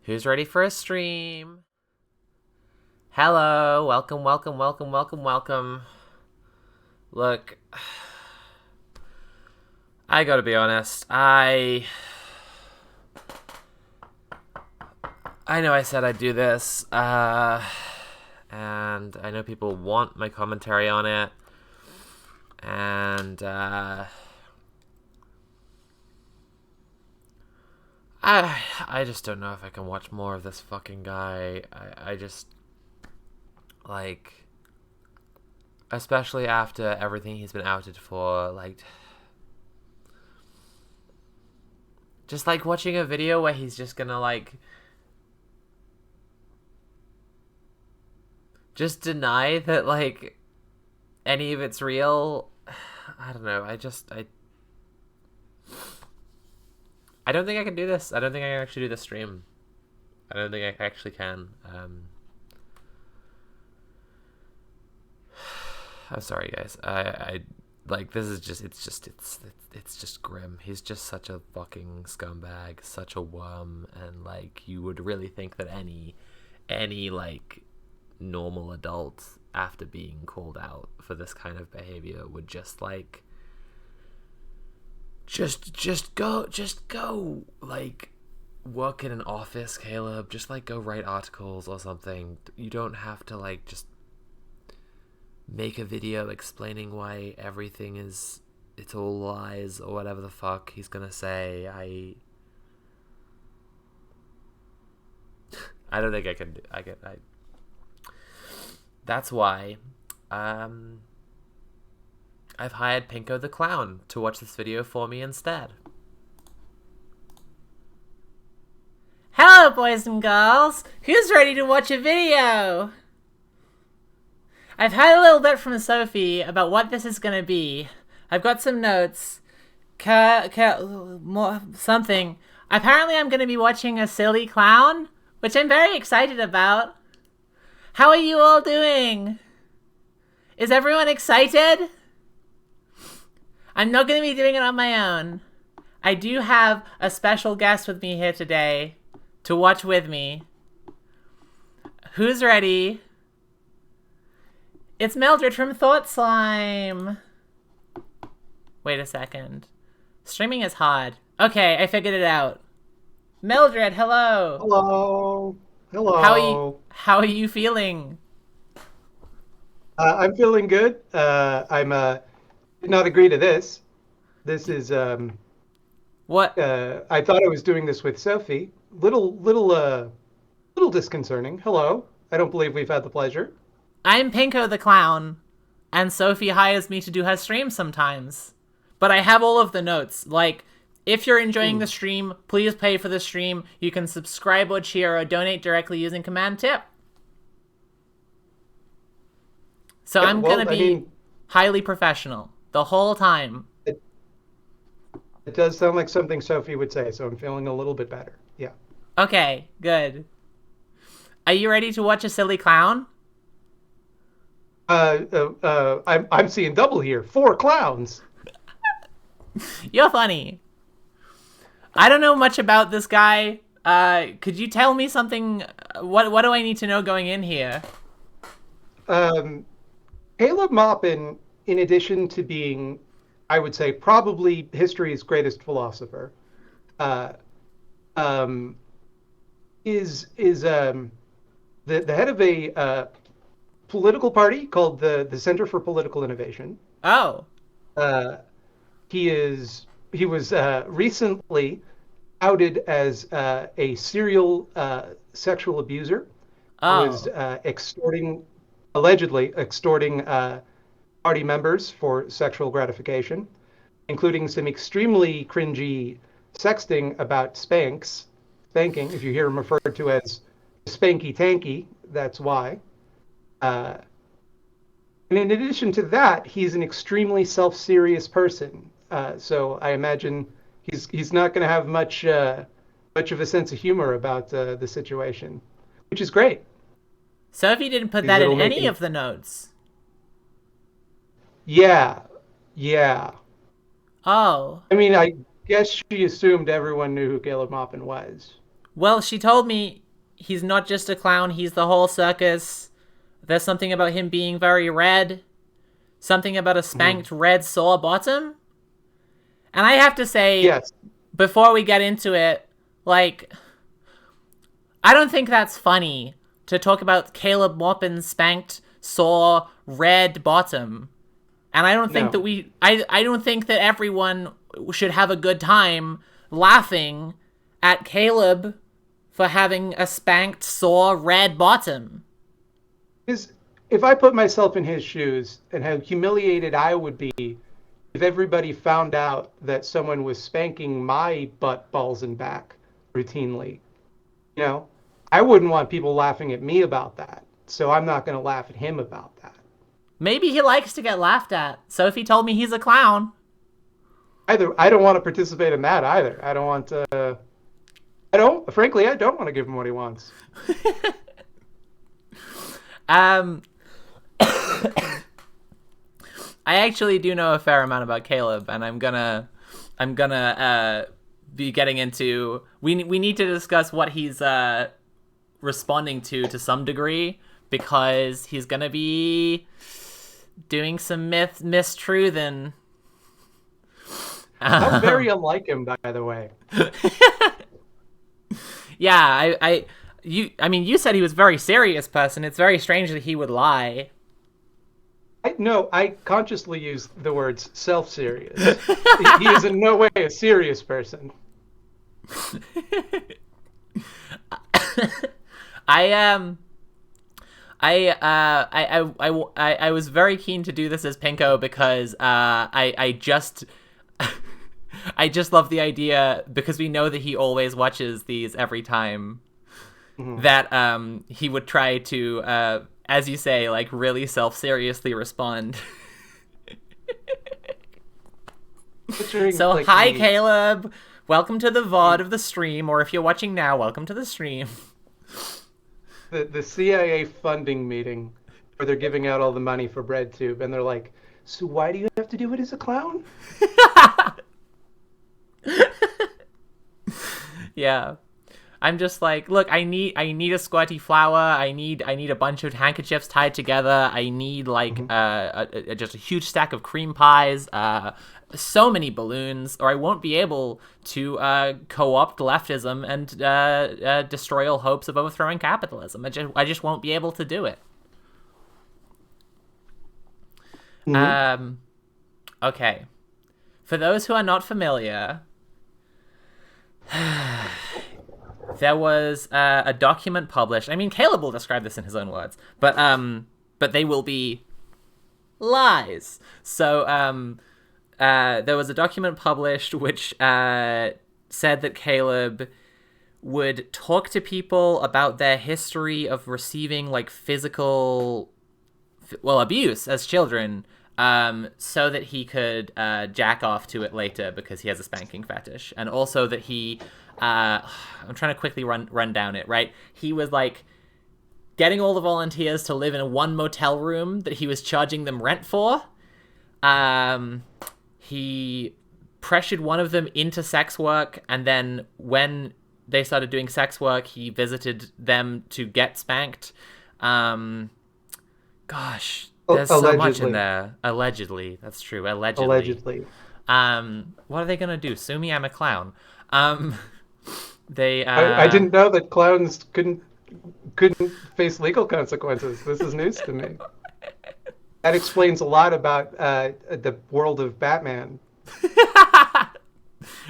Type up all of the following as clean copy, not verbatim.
Who's ready for a stream? Hello, welcome, welcome, welcome, welcome, welcome. Look, I gotta be honest, I know I said I'd do this, and I know people want my commentary on it, and, I just don't know if I can watch more of this fucking guy. I just, like, especially after everything he's been outed for, like, just, like, watching a video where he's just gonna, like, just deny that, like, any of it's real. I don't know, I don't think I can do this. I don't think I can actually do this stream. I don't think I actually can. I'm sorry, guys. I like, this is just it's just grim. He's just such a fucking scumbag, such a worm, and like you would really think that any like normal adult after being called out for this kind of behavior would just like just go like work in an office, Caleb. Just like go write articles or something. You don't have to like just make a video explaining why everything is it's all lies or whatever the fuck he's gonna say. I don't think I can do I that's why I've hired Pinko the Clown to watch this video for me instead. Hello, boys and girls! Who's ready to watch a video? I've heard a little bit from Sophie about what this is going to be. I've got some notes. Something. Apparently I'm going to be watching a silly clown, which I'm very excited about. How are you all doing? Is everyone excited? I'm not going to be doing it on my own. I do have a special guest with me here today to watch with me. Who's ready? It's Mildred from Thought Slime. Wait a second. Streaming is hard. Okay, I figured it out. Mildred, hello. Hello. How Hello. are you feeling? I'm feeling good. I'm did not agree to this. This is What? I thought I was doing this with Sophie. Little disconcerting. Hello. I don't believe we've had the pleasure. I'm Pinko the Clown, and Sophie hires me to do her stream sometimes. But I have all of the notes. Like, if you're enjoying the stream, please pay for the stream. You can subscribe or cheer or donate directly using Command Tip. So Yeah, I'm well, gonna I be mean, highly professional the whole time. it, it does sound like something Sophie would say, so I'm feeling a little bit better. Yeah. Okay, good. Are you ready to watch a silly clown? I'm seeing double here. Four clowns. You're funny. I don't know much about this guy. Could you tell me something? What do I need to know going in here? Um, Caleb Maupin, in addition to being, I would say, probably history's greatest philosopher, uh, um, is the head of a political party called the Center for Political Innovation. Oh. Uh, he was recently outed as a serial sexual abuser who was Oh. allegedly extorting party members for sexual gratification, including some extremely cringy sexting about spanking. If you hear him referred to as spanky tanky, that's why. Uh, and in addition to that, he's an extremely self-serious person. So I imagine he's not going to have much of a sense of humor about the situation, which is great Sophie didn't put because that in it'll make any him. of the notes. Yeah, yeah. Oh. I mean, I guess she assumed everyone knew who Caleb Maupin was. Well, she told me he's not just a clown, he's the whole circus. There's something about him being very red. Something about a spanked red sore bottom. And I have to say, Yes. before we get into it, like, I don't think that's funny to talk about Caleb Maupin's spanked, sore, red bottom. And I don't think No. that I don't think that everyone should have a good time laughing at Caleb for having a spanked, sore, red bottom. Because if I put myself in his shoes and how humiliated I would be if everybody found out that someone was spanking my butt, balls, and back routinely, you know, I wouldn't want people laughing at me about that. So I'm not going to laugh at him about that. Maybe he likes to get laughed at. So if he told me he's a clown, Either I don't want to participate in that either. I don't want to. Frankly, I don't want to give him what he wants. um, I actually do know a fair amount about Caleb, and I'm gonna be getting into. We need to discuss what he's responding to some degree, because he's gonna be doing some mistruthing. I'm very unlike him, by the way. Yeah, I mean, you said he was a very serious person. It's very strange that he would lie. No, I consciously use the words self-serious. He is in no way a serious person. I was very keen to do this as Pinko because I just I just love the idea, because we know that he always watches these every time, that he would try to as you say, like, really self-seriously respond. So, like, hi, Caleb. Welcome to the VOD of the stream, or if you're watching now, welcome to the stream. The CIA funding meeting where they're giving out all the money for BreadTube, and they're like, so why do you have to do it as a clown? Yeah. I'm just like, look, I need a squirty flower. I need a bunch of handkerchiefs tied together. I need like just a huge stack of cream pies, so many balloons, or I won't be able to co-opt leftism and destroy all hopes of overthrowing capitalism. I just won't be able to do it. Okay. For those who are not familiar, there was a document published. I mean, Caleb will describe this in his own words, but they will be lies. So there was a document published which said that Caleb would talk to people about their history of receiving like physical, abuse as children, so that he could jack off to it later because he has a spanking fetish, and also that he. I'm trying to quickly run down it, right? He was like getting all the volunteers to live in one motel room that he was charging them rent for. He pressured one of them into sex work, and then when they started doing sex work, he visited them to get spanked. Gosh, there's so much in there. Allegedly. That's true. Allegedly. What are they gonna do? Sue me? I'm a clown. I didn't know that clowns couldn't face legal consequences. This is news to me. That explains a lot about the world of Batman.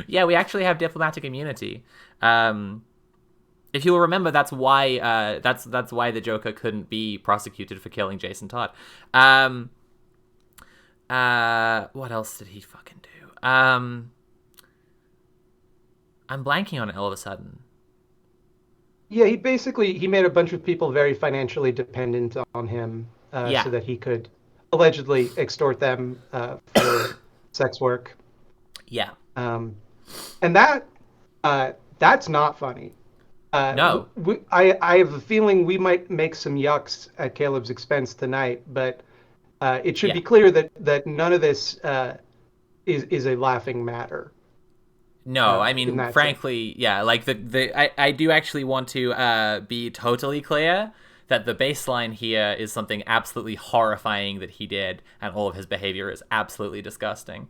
Yeah, we actually have diplomatic immunity. If you will remember, that's why that's why the Joker couldn't be prosecuted for killing Jason Todd. What else did he fucking do? I'm blanking on it all of a sudden. Yeah, he made a bunch of people very financially dependent on him, so that he could allegedly extort them for sex work. Yeah. And that's not funny. No. I have a feeling we might make some yucks at Caleb's expense tonight, but it should be clear that none of this is a laughing matter. No, I in mean, that frankly, yeah, like I do actually want to be totally clear that the baseline here is something absolutely horrifying that he did, and all of his behavior is absolutely disgusting.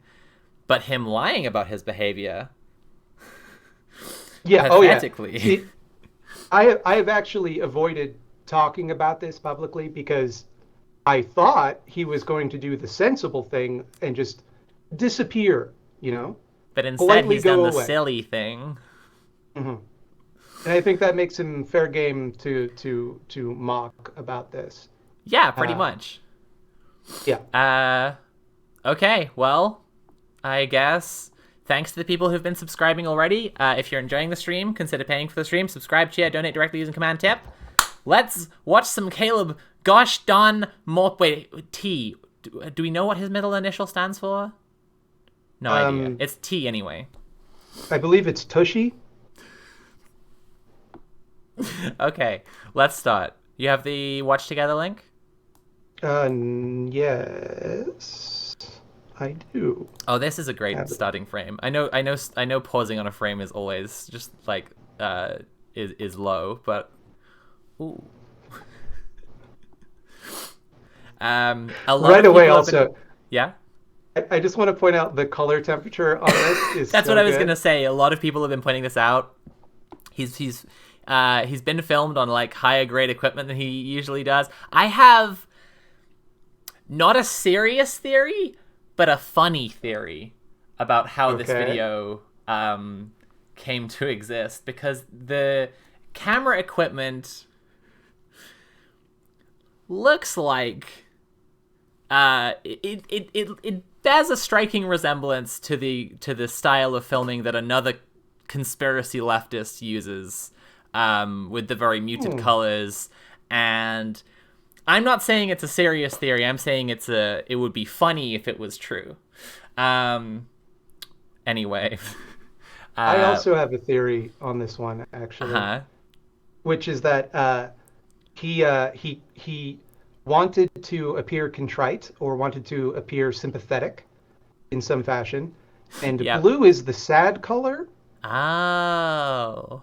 But him lying about his behavior, yeah. pathetically. Oh, yeah. See, I have actually avoided talking about this publicly because I thought he was going to do the sensible thing and just disappear, But instead, politely he's done go the away. silly thing. Hmm. And I think that makes him fair game to mock about this. Yeah, pretty Uh, much. yeah. Okay, well, I guess thanks to the people who've been subscribing already. If you're enjoying the stream, consider paying for the stream. Subscribe, cheer, donate directly using command tip. Let's watch some Caleb gosh darn Maupin. Wait, T. Do we know what his middle initial stands for? No idea. It's T anyway. I believe it's Tushy. Okay, let's start. You have the watch together link? Yes, I do. Oh, this is a great starting frame. I know pausing on a frame is always just like is low, but ooh. A lot Right of away, people also. Yeah. I just want to point out the color temperature on this is That's so what I was good. gonna say. A lot of people have been pointing this out. He's been filmed on like higher grade equipment than he usually does. I have not a serious theory, but a funny theory about how this video came to exist, because the camera equipment looks like it bears a striking resemblance to the style of filming that another conspiracy leftist uses, with the very muted colors. And I'm not saying it's a serious theory. I'm saying it would be funny if it was true. Anyway. I also have a theory on this one, actually, which is that he wanted to appear contrite or wanted to appear sympathetic in some fashion, and blue is the sad color. Oh.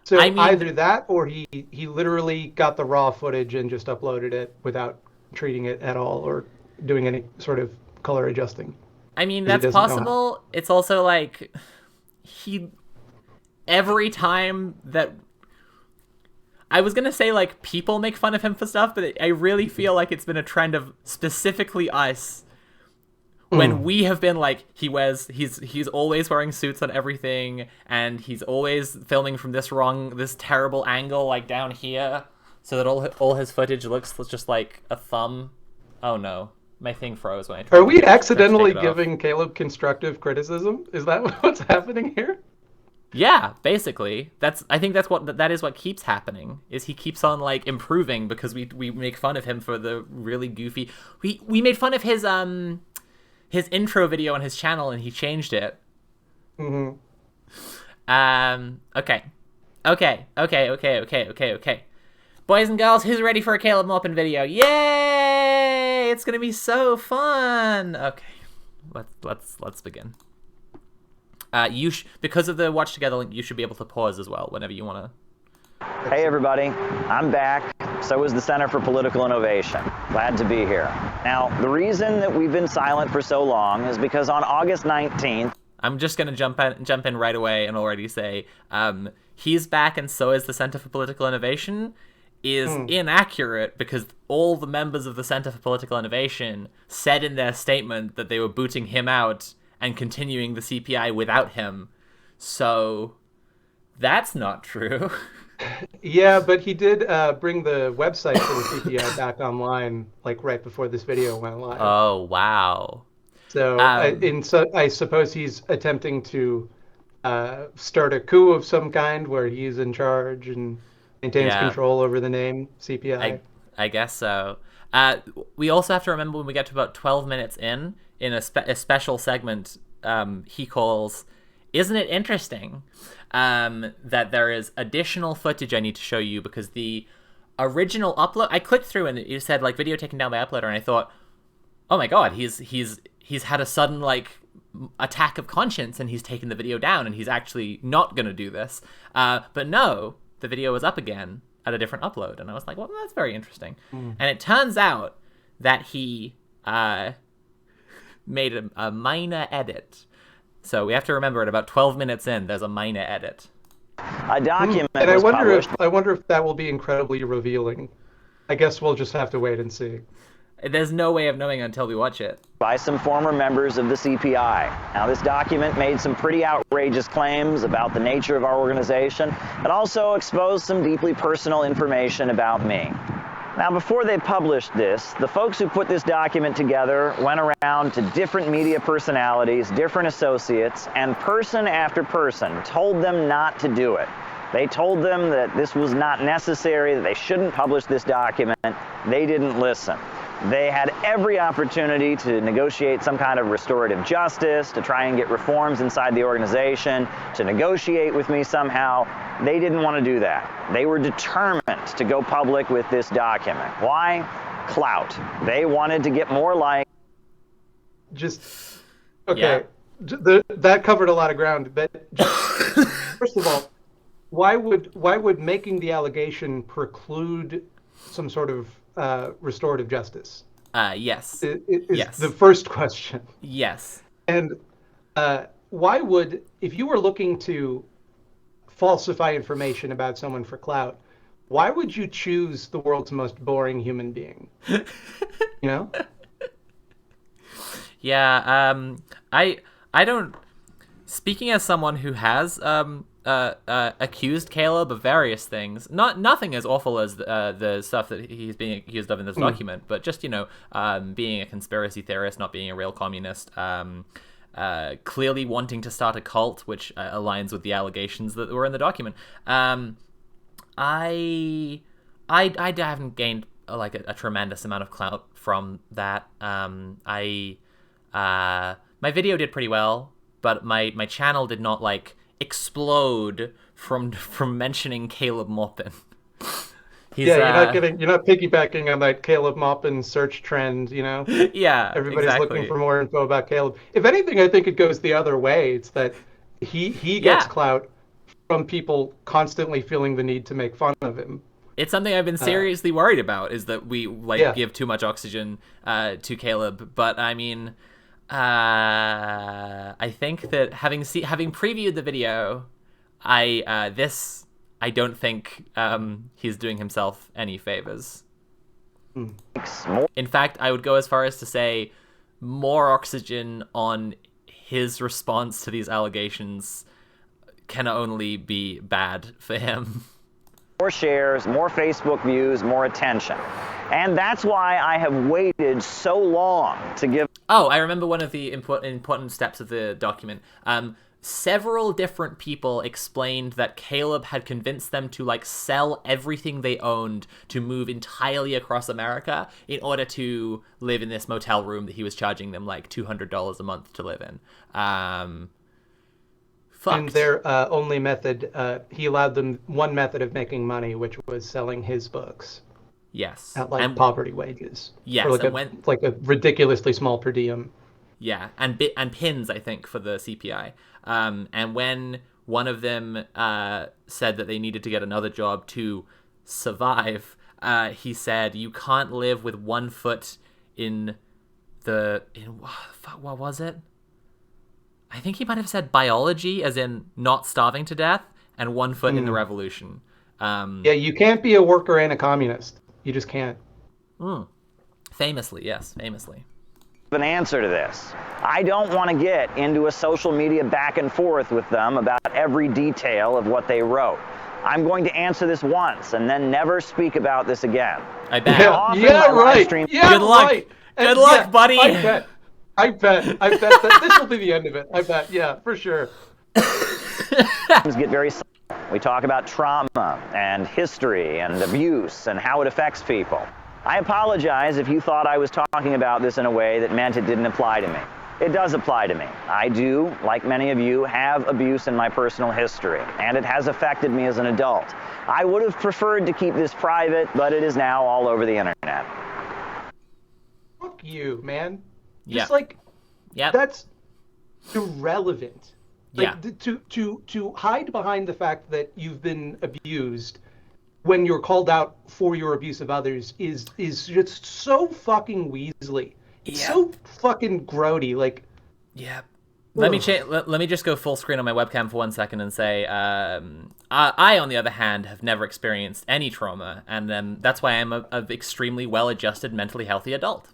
So I mean, either that, or he literally got the raw footage and just uploaded it without treating it at all or doing any sort of color adjusting. I mean, that's possible. It's also like every time that I was gonna say like people make fun of him for stuff, but I really feel like it's been a trend of specifically us when we have been like, he's always wearing suits on everything, and he's always filming from this terrible angle, like down here, so that all his footage looks just like a thumb. Oh no, my thing froze when I tried. Are we accidentally giving Caleb constructive criticism? Is that what's happening here? Yeah, basically. I think that is what keeps happening. Is he keeps on like improving because we make fun of him for the really goofy. We made fun of his intro video on his channel, and he changed it. Mm-hmm. Okay. Boys and girls, who's ready for a Caleb Maupin video? Yay! It's gonna be so fun. Okay, let's begin. Because of the watch together link, you should be able to pause as well whenever you want to. Hey everybody, I'm back. So is the Center for Political Innovation. Glad to be here. Now, the reason that we've been silent for so long is because on August 19th... I'm just going to jump in right away and already say, he's back, and so is the Center for Political Innovation is inaccurate, because all the members of the Center for Political Innovation said in their statement that they were booting him out and continuing the CPI without him. So that's not true. Yeah, but he did bring the website for the CPI back online, like right before this video went live. Oh, wow. So, I suppose he's attempting to start a coup of some kind where he's in charge and maintains control over the name CPI. I guess so. We also have to remember when we get to about 12 minutes in a special segment, he calls, "Isn't it interesting?" That there is additional footage I need to show you, because the original upload, I clicked through and it said like video taken down by uploader, and I thought, oh my god, he's had a sudden like attack of conscience and he's taken the video down and he's actually not going to do this. But no, the video was up again at a different upload. And I was like, well, that's very interesting. And it turns out that he made a minor edit. So we have to remember at about 12 minutes in, there's a minor edit. A document and was published. I wonder if that will be incredibly revealing. I guess we'll just have to wait and see. There's no way of knowing until we watch it. By some former members of the CPI. Now, this document made some pretty outrageous claims about the nature of our organization, and also exposed some deeply personal information about me. Now, before they published this, the folks who put this document together went around to different media personalities, different associates, and person after person told them not to do it. They told them that this was not necessary, that they shouldn't publish this document. They didn't listen. They had every opportunity to negotiate some kind of restorative justice, to try and get reforms inside the organization, to negotiate with me somehow. They didn't want to do that. They were determined to go public with this document. Why? Clout. They wanted to get more likes. Just, okay, that covered a lot of ground, but first of all, why would making the allegation preclude some sort of restorative justice? Yes. Is the first question. Yes. And why would, if you were looking to falsify information about someone for clout, why would you choose the world's most boring human being? You know? Yeah. I don't. Speaking as someone who has accused Caleb of various things, nothing as awful as the stuff that he's being accused of in this document, but just being a conspiracy theorist, not being a real communist, clearly wanting to start a cult, which aligns with the allegations that were in the document. I haven't gained a tremendous amount of clout from that. My video did pretty well, but my channel did not explode from mentioning Caleb Maupin. You're not piggybacking on that Caleb Maupin search trend, Yeah, everybody's exactly. looking for more info about Caleb. If anything, I think it goes the other way. It's that he gets clout from people constantly feeling the need to make fun of him. It's something I've been seriously worried about, is that we give too much oxygen to Caleb. But I mean, I think that having previewed the video, I don't think he's doing himself any favors. In fact, I would go as far as to say more oxygen on his response to these allegations can only be bad for him. More shares, more Facebook views, more attention. And that's why I have waited so long to give... Oh, I remember one of the important steps of the document. Several different people explained that Caleb had convinced them to sell everything they owned to move entirely across America in order to live in this motel room that he was charging them $200 a month to live in. And their only method, he allowed them one method of making money, which was selling his books. Yes. At poverty wages. Yes. For a ridiculously small per diem. Yeah, and pins, I think, for the CPI. And when one of them said that they needed to get another job to survive, he said, "You can't live with 1 foot in what was it? I think he might have said biology, as in not starving to death, and 1 foot in the revolution." You can't be a worker and a communist. You just can't. Famously, yes, famously. An answer to this. I don't want to get into a social media back and forth with them about every detail of what they wrote. I'm going to answer this once and then never speak about this again. I bet. Right. Good luck. Right. Good luck, buddy. I bet that this will be the end of it. I bet. Yeah, for sure. Get very silent. We talk about trauma and history and abuse and how it affects people. I apologize if you thought I was talking about this in a way that meant it didn't apply to me. It does apply to me. I do, like many of you, have abuse in my personal history, and it has affected me as an adult. I would have preferred to keep this private, but it is now all over the internet. Fuck you, man. Yeah. Just irrelevant. Like to hide behind the fact that you've been abused when you're called out for your abuse of others is just so fucking weaselly. It's so fucking grody. Like, yeah. Let me just go full screen on my webcam for 1 second and say, I on the other hand have never experienced any trauma, and that's why I'm a extremely well-adjusted, mentally healthy adult.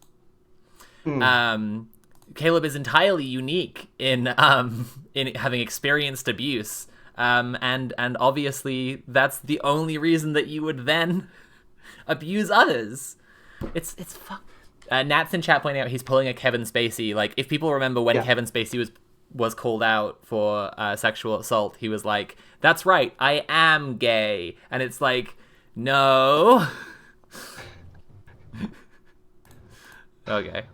Caleb is entirely unique in having experienced abuse. And obviously that's the only reason that you would then abuse others. It's fuck. Nat's in chat pointing out he's pulling a Kevin Spacey. Like, if people remember when Kevin Spacey was called out for sexual assault, he was like, "That's right, I am gay," and it's like, no. Okay.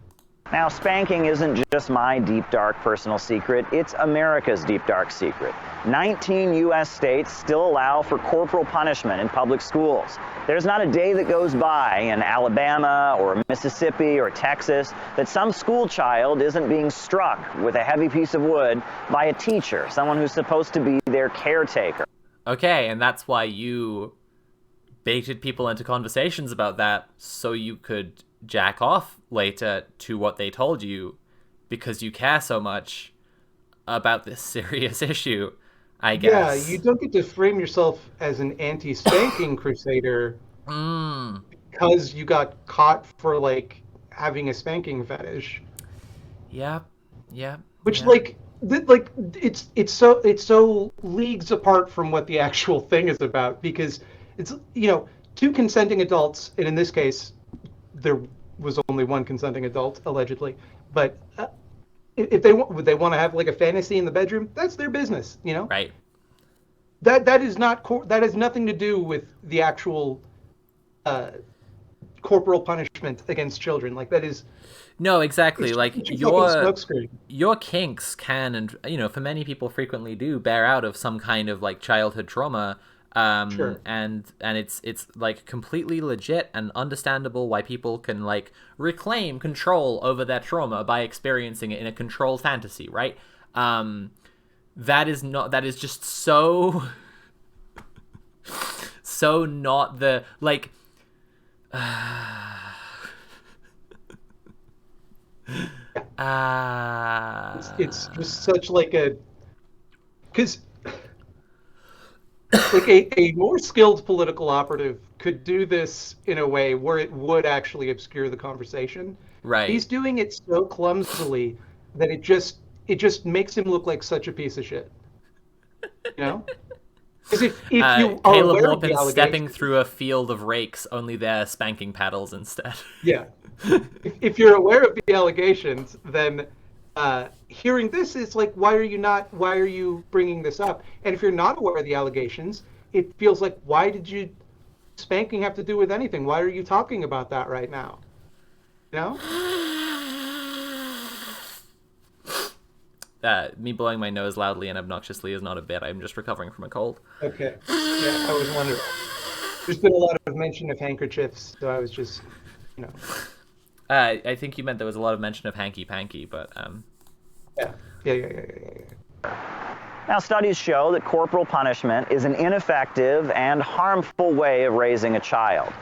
Now, spanking isn't just my deep, dark personal secret. It's America's deep, dark secret. 19 U.S. states still allow for corporal punishment in public schools. There's not a day that goes by in Alabama or Mississippi or Texas that some school child isn't being struck with a heavy piece of wood by a teacher, someone who's supposed to be their caretaker. Okay, and that's why you baited people into conversations about that so you could jack off later to what they told you, because you care so much about this serious issue, I guess. Yeah, you don't get to frame yourself as an anti-spanking crusader because you got caught for, like, having a spanking fetish. Yeah. Which, it's so leagues apart from what the actual thing is about, because it's, two consenting adults, and in this case, there was only one consenting adult, allegedly. But if they want to have, like, a fantasy in the bedroom, that's their business, Right. That is not that has nothing to do with the actual corporal punishment against children. Like, that is. No, exactly. Like, your kinks can, and for many people frequently do, bear out of some kind of, like, childhood trauma. Sure. And it's like completely legit and understandable why people can, like, reclaim control over their trauma by experiencing it in a controlled fantasy, right? That is just so not the, like, it's just such, like, because like a more skilled political operative could do this in a way where it would actually obscure the conversation. Right. He's doing it so clumsily that it just makes him look like such a piece of shit. Because if you are Caleb aware of the Maupin allegations, stepping through a field of rakes, only they're spanking paddles instead. Yeah. If you're aware of the allegations, then hearing this is like, why are you bringing this up? And if you're not aware of the allegations, it feels like, why did spanking have to do with anything? Why are you talking about that right now? Me blowing my nose loudly and obnoxiously is not a bit. I'm just recovering from a cold. Okay. Yeah, I was wondering. There's been a lot of mention of handkerchiefs, so I was just, I think you meant there was a lot of mention of hanky-panky, but... Yeah. Now, studies show that corporal punishment is an ineffective and harmful way of raising a child.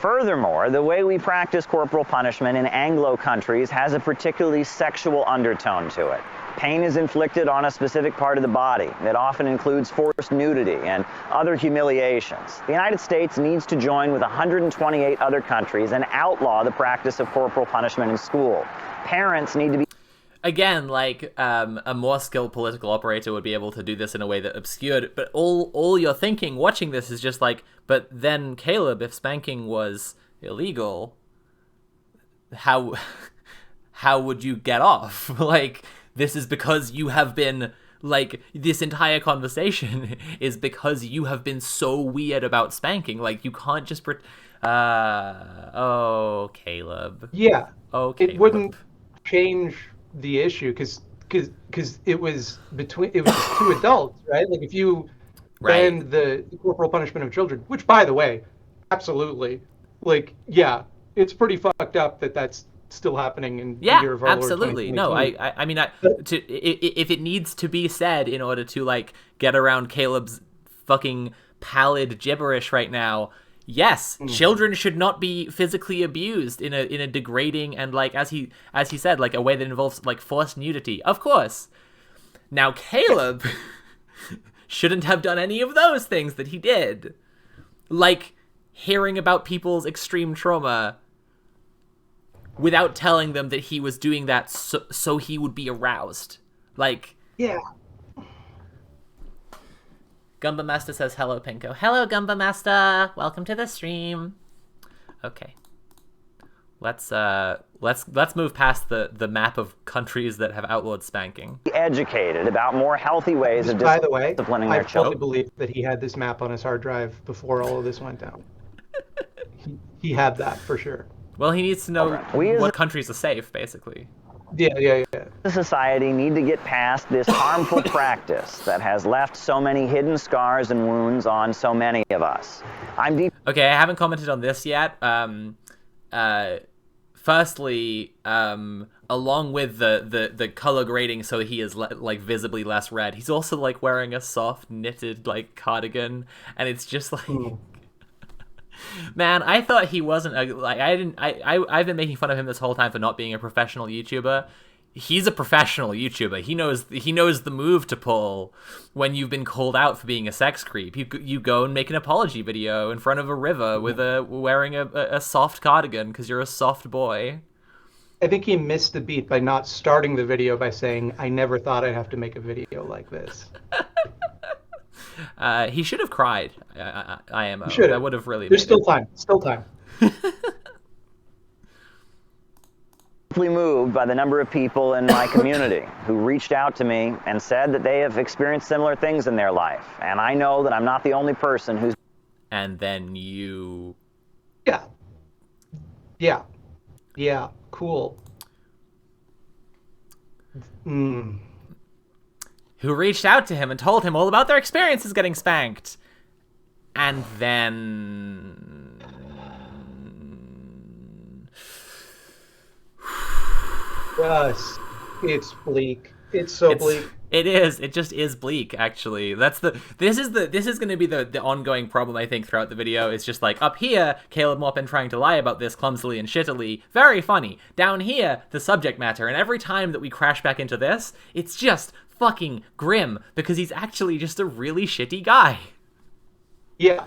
Furthermore, the way we practice corporal punishment in Anglo countries has a particularly sexual undertone to it. Pain is inflicted on a specific part of the body. It often includes forced nudity and other humiliations. The United States needs to join with 128 other countries and outlaw the practice of corporal punishment in school. Parents need to be... Again, like, a more skilled political operator would be able to do this in a way that obscured it, but all you're thinking watching this is just like, but then, Caleb, if spanking was illegal, how would you get off? Like, this is because you have been, like, this entire conversation is because you have been so weird about spanking. Like, you can't just... oh, Caleb. Yeah. Oh, Caleb. It wouldn't change the issue because it was two adults, right? Like, if you banned the corporal punishment of children, which, by the way, absolutely, like, yeah, it's pretty fucked up that that's still happening in the Yeah, year of our Lord absolutely. No, 2022. I mean, if it needs to be said in order to like get around Caleb's fucking pallid gibberish right now, yes, children should not be physically abused in a degrading and like as he said, like a way that involves like forced nudity. Of course. Now Caleb shouldn't have done any of those things that he did. Like hearing about people's extreme trauma without telling them that he was doing that so he would be aroused. Like, Yeah. Gumba Master says hello, Pinko. Hello, Gumba Master. Welcome to the stream. Okay. Let's move past the map of countries that have outlawed spanking. Educated about more healthy ways of By the way, disciplining I their fully children. believe that he had this map on his hard drive before all of this went down. he had that for sure. Well, he needs to know We as what countries are safe, basically. Yeah. The society need to get past this harmful practice that has left so many hidden scars and wounds on so many of us. I'm deep. Okay, I haven't commented on this yet. Firstly, along with the color grading, so he is like visibly less red. He's also like wearing a soft knitted like cardigan, and it's just like, man, I thought he wasn't I've been making fun of him this whole time for not being a professional YouTuber. He's a professional YouTuber. He knows the move to pull when you've been called out for being a sex creep. You go and make an apology video in front of a river with wearing a soft cardigan because you're a soft boy. I think he missed the beat by not starting the video by saying, "I never thought I'd have to make a video like this." He should have cried. IMO. Should have. That would have really. There's made still it. time. Still time. Deeply moved by the number of people in my community who reached out to me and said that they have experienced similar things in their life. And I know that I'm not the only person who's... And then you... Yeah, cool. Who reached out to him and told him all about their experiences getting spanked. And then... Yes, it's bleak. It's so bleak. It is. It just is bleak, actually. This is going to be the ongoing problem, I think, throughout the video. It's just like, up here, Caleb Maupin trying to lie about this clumsily and shittily. Very funny. Down here, the subject matter. And every time that we crash back into this, it's just fucking grim, because he's actually just a really shitty guy. Yeah.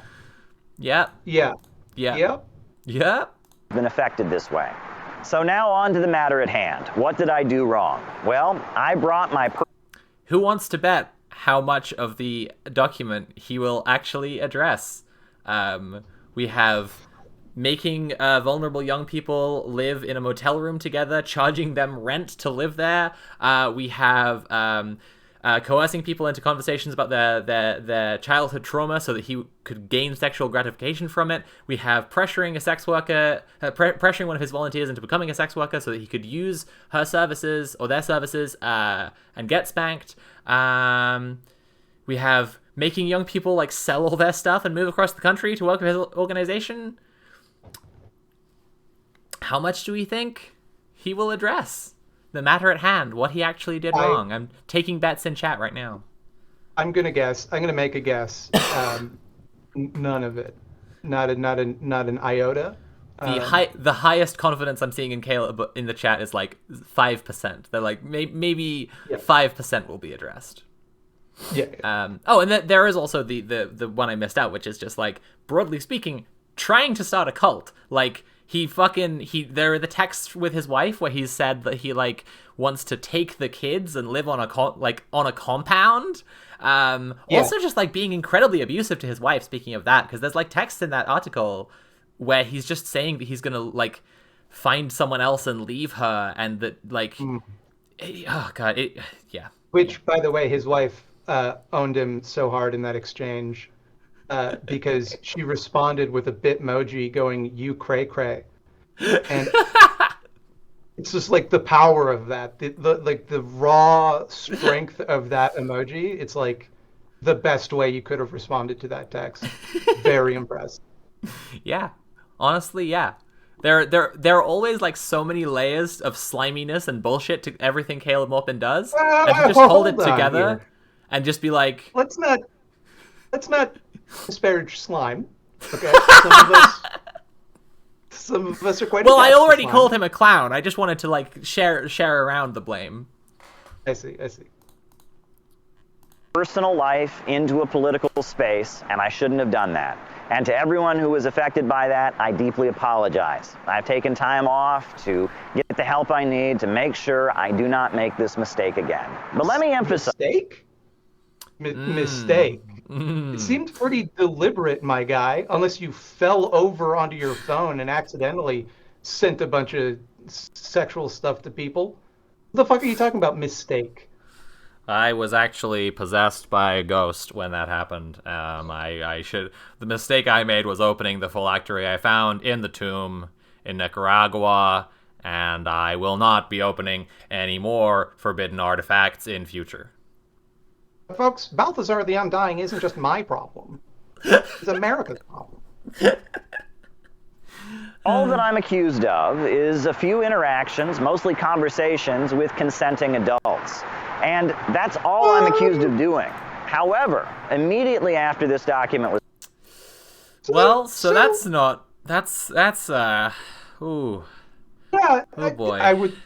Yep. Yeah. Yeah. Yep. Yep. been affected this way. So now on to the matter at hand. What did I do wrong? Well, I brought my... Who wants to bet how much of the document he will actually address? We have making vulnerable young people live in a motel room together, charging them rent to live there. We have coercing people into conversations about their childhood trauma so that he could gain sexual gratification from it. We have pressuring a sex worker, pressuring one of his volunteers into becoming a sex worker so that he could use her services or their services and get spanked. We have making young people like sell all their stuff and move across the country to work with his organization. How much do we think he will address? The matter at hand, what he actually did wrong. I'm taking bets in chat right now. I'm gonna guess. I'm gonna make a guess. None of it. Not an iota. The highest confidence I'm seeing in Caleb in the chat is like 5%. They're like maybe 5% will be addressed. Yeah. And there is also the one I missed out, which is just like, broadly speaking, trying to start a cult. Like, there are the texts with his wife where he's said that he like wants to take the kids and live on a compound. Also just like being incredibly abusive to his wife, speaking of that, because there's like text in that article where he's just saying that he's gonna like find someone else and leave her, and that like oh god, Which, by the way, his wife owned him so hard in that exchange. Because she responded with a Bitmoji going, "You cray cray," and it's just like the power of that, the raw strength of that emoji. It's like the best way you could have responded to that text. Very impressed. Yeah, honestly, yeah. There are always like so many layers of sliminess and bullshit to everything Caleb Maupin does, and to just hold it together here. and just be like, let's not disparage slime. Okay, some of us are quite. Well, I already slime. called him a clown. I just wanted to like share around the blame. I see. Personal life into a political space, and I shouldn't have done that. And to everyone who was affected by that, I deeply apologize. I've taken time off to get the help I need to make sure I do not make this mistake again. But let me emphasize... Mistake? Mistake. It seemed pretty deliberate, my guy, unless you fell over onto your phone and accidentally sent a bunch of sexual stuff to people. What the fuck are you talking about, mistake? I was actually possessed by a ghost when that happened. The mistake I made was opening the phylactery I found in the tomb in Nicaragua, and I will not be opening any more forbidden artifacts in future. Folks, Balthazar the Undying isn't just my problem. It's America's problem. All that I'm accused of is a few interactions, mostly conversations, with consenting adults. And that's all I'm accused of doing. However, immediately after this document was... ooh. Yeah, oh boy. I would,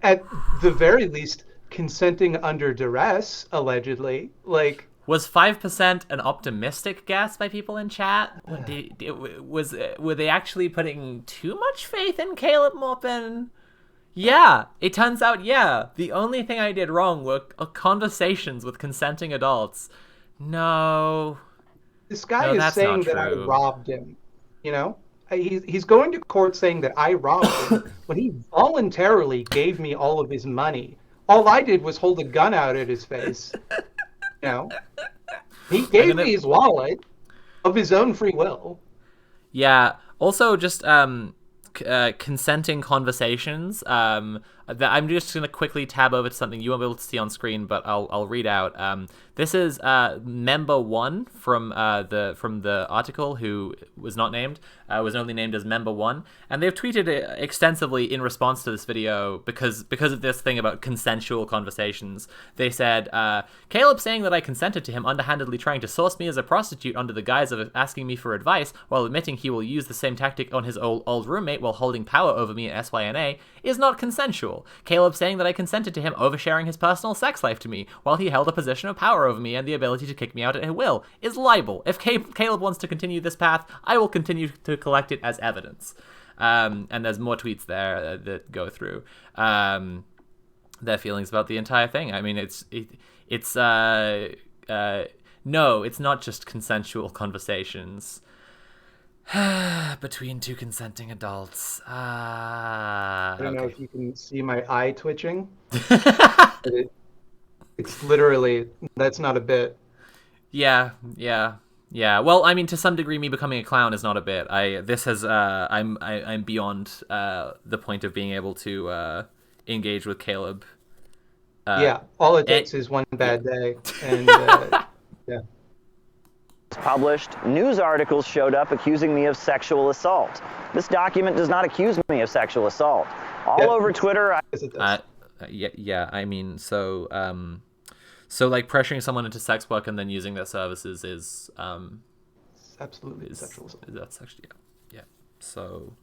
at the very least, consenting under duress, allegedly. Like... Was 5% an optimistic guess by people in chat? Were they actually putting too much faith in Caleb Maupin? Yeah, it turns out, yeah. The only thing I did wrong were conversations with consenting adults. No. This guy is saying that I robbed him. You know? He's going to court saying that I robbed him when he voluntarily gave me all of his money. All I did was hold a gun out at his face. You know? He gave me his wallet of his own free will. Yeah. Also, just consenting conversations. I'm just going to quickly tab over to something you won't be able to see on screen, but I'll read out. This is member 1 from the article, who was not named, was only named as member 1, and they've tweeted extensively in response to this video because of this thing about consensual conversations. They said, Caleb saying that I consented to him underhandedly trying to source me as a prostitute under the guise of asking me for advice, while admitting he will use the same tactic on his old roommate while holding power over me at SYNA, is not consensual. Caleb saying that I consented to him oversharing his personal sex life to me while he held a position of power over me and the ability to kick me out at will is libel. If Caleb wants to continue this path, I will continue to collect it as evidence. And there's more tweets there that go through their feelings about the entire thing. I mean, no, it's not just consensual conversations between two consenting adults. I don't know if you can see my eye twitching. It's literally, that's not a bit. Yeah. Well, I mean, to some degree, me becoming a clown is not a bit. I'm beyond the point of being able to engage with Caleb. Yeah, all it takes is one bad day, and yeah. Published, news articles showed up accusing me of sexual assault. This document does not accuse me of sexual assault. All over Twitter. Yeah. I mean, so like pressuring someone into sex work and then using their services is absolutely sexual assault. That's actually yeah. So.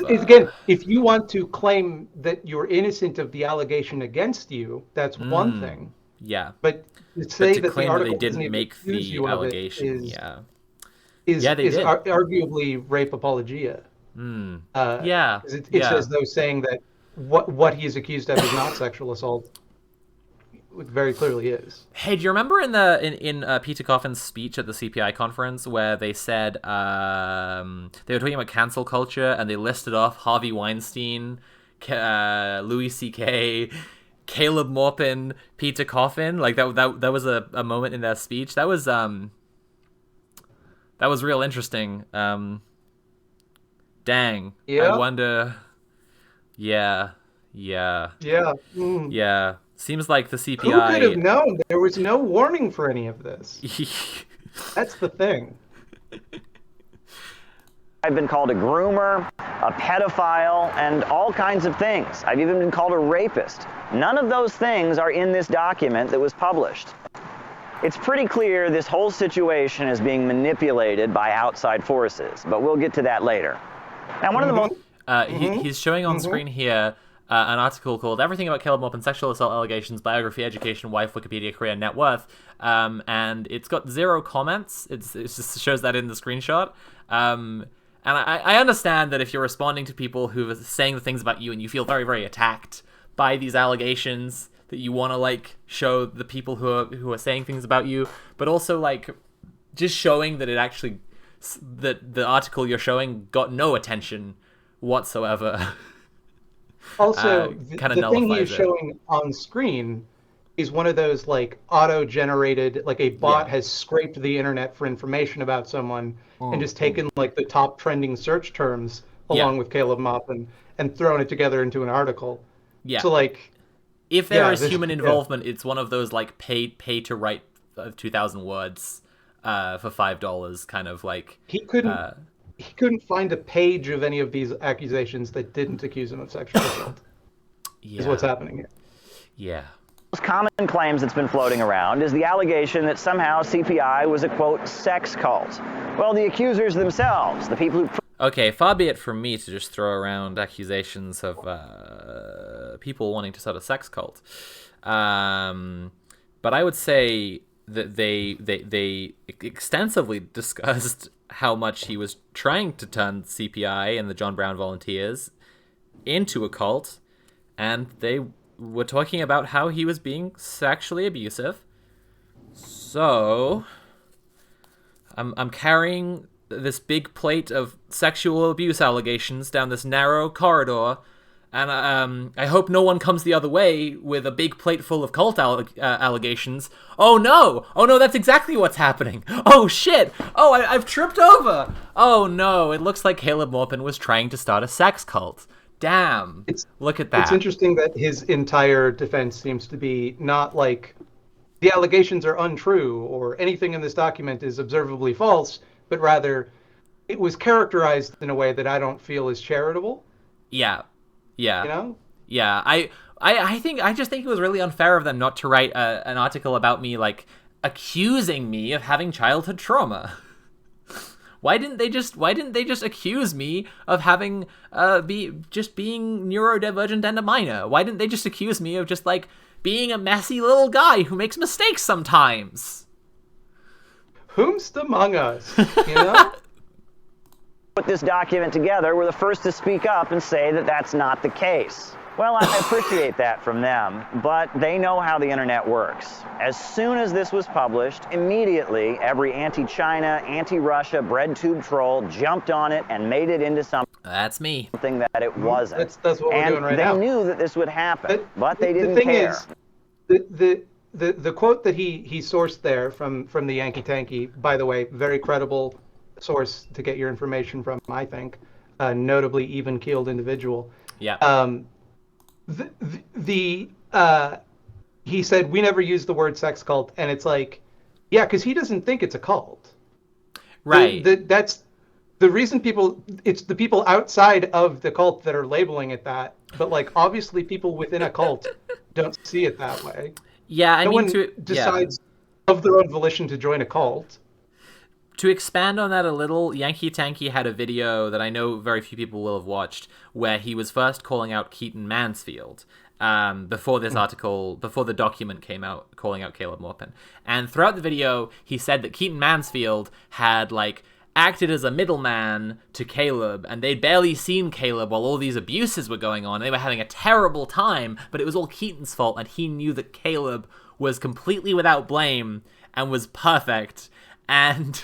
Again, if you want to claim that you're innocent of the allegation against you, that's one thing. Yeah. But to say that claim the article that they didn't make the allegation, is arguably rape apologia. It's as though saying that what he is accused of is not sexual assault. It very clearly is. Hey, do you remember in Peter Coffin's speech at the CPI conference where they said they were talking about cancel culture and they listed off Harvey Weinstein, Louis C.K., Caleb Maupin, Peter Coffin? Like that was a moment in their speech. That was real interesting. Dang. Yeah. I wonder. Yeah. Yeah. Seems like the CPI... Who could have known? There was no warning for any of this. That's the thing. I've been called a groomer, a pedophile, and all kinds of things. I've even been called a rapist. None of those things are in this document that was published. It's pretty clear this whole situation is being manipulated by outside forces, but we'll get to that later. Now, one of the most... He's showing on screen here an article called Everything About Caleb Maupin, Sexual Assault Allegations, Biography, Education, Wife, Wikipedia, Career, Net Worth. And it's got 0 comments. It just shows that in the screenshot. And I understand that if you're responding to people who are saying the things about you and you feel very, very attacked by these allegations, that you want to, like, show the people who are saying things about you, but also, like, just showing that it actually... that the article you're showing got no attention whatsoever. Also, kind of the thing he's it. showing on screen is one of those, like, auto-generated, like a bot has scraped the internet for information about someone and just taken, like, the top trending search terms along with Caleb Maupin and thrown it together into an article. Yeah. So, like... If there is human involvement, it's one of those, like, pay to write 2,000 words for $5 kind of, like... He couldn't find a page of any of these accusations that didn't accuse him of sexual assault. Is what's happening here. Yeah. Most common claims that's been floating around is the allegation that somehow CPI was a, quote, sex cult. Well, the accusers themselves, the people who... Okay, far be it from me to just throw around accusations of people wanting to start a sex cult. But I would say that they extensively discussed how much he was trying to turn CPI and the John Brown Volunteers into a cult, and they were talking about how he was being sexually abusive. So I'm carrying this big plate of sexual abuse allegations down this narrow corridor, and I hope no one comes the other way with a big plate full of cult allegations. Oh no, that's exactly what's happening. Oh shit, I've tripped over. Oh no, it looks like Caleb Maupin was trying to start a sex cult. Damn, look at that. It's interesting that his entire defense seems to be not like the allegations are untrue or anything in this document is observably false, but rather it was characterized in a way that I don't feel is charitable. Yeah. You know? Yeah. I just think it was really unfair of them not to write an article about me, like, accusing me of having childhood trauma. Why didn't they just accuse me of having being neurodivergent and a minor? Why didn't they just accuse me of just, like, being a messy little guy who makes mistakes sometimes? Whomst among us, you know? Put this document together were the first to speak up and say that that's not the case. Well, I appreciate that from them, but they know how the internet works. As soon as this was published, immediately every anti-China, anti-Russia bread tube troll jumped on it and made it into something. That's me. Something that it wasn't. That's what we're doing right now. And they knew that this would happen, but they didn't the thing care. Is, the quote that he sourced there from the Yankee Tanky, by the way, very credible source to get your information from, I think, a notably even-keeled individual. Yeah. He said, we never use the word sex cult, and it's like, yeah, because he doesn't think it's a cult. Right. That's the reason it's the people outside of the cult that are labeling it that, but, like, obviously people within a cult don't see it that way. Yeah, I no mean, one decides of their own volition to join a cult. To expand on that a little, Yankee Tanky had a video that I know very few people will have watched, where he was first calling out Keaton Mansfield before this article, before the document came out, calling out Caleb Maupin. And throughout the video, he said that Keaton Mansfield had, like, acted as a middleman to Caleb, and they'd barely seen Caleb while all these abuses were going on. They were having a terrible time, but it was all Keaton's fault, and he knew that Caleb was completely without blame and was perfect. And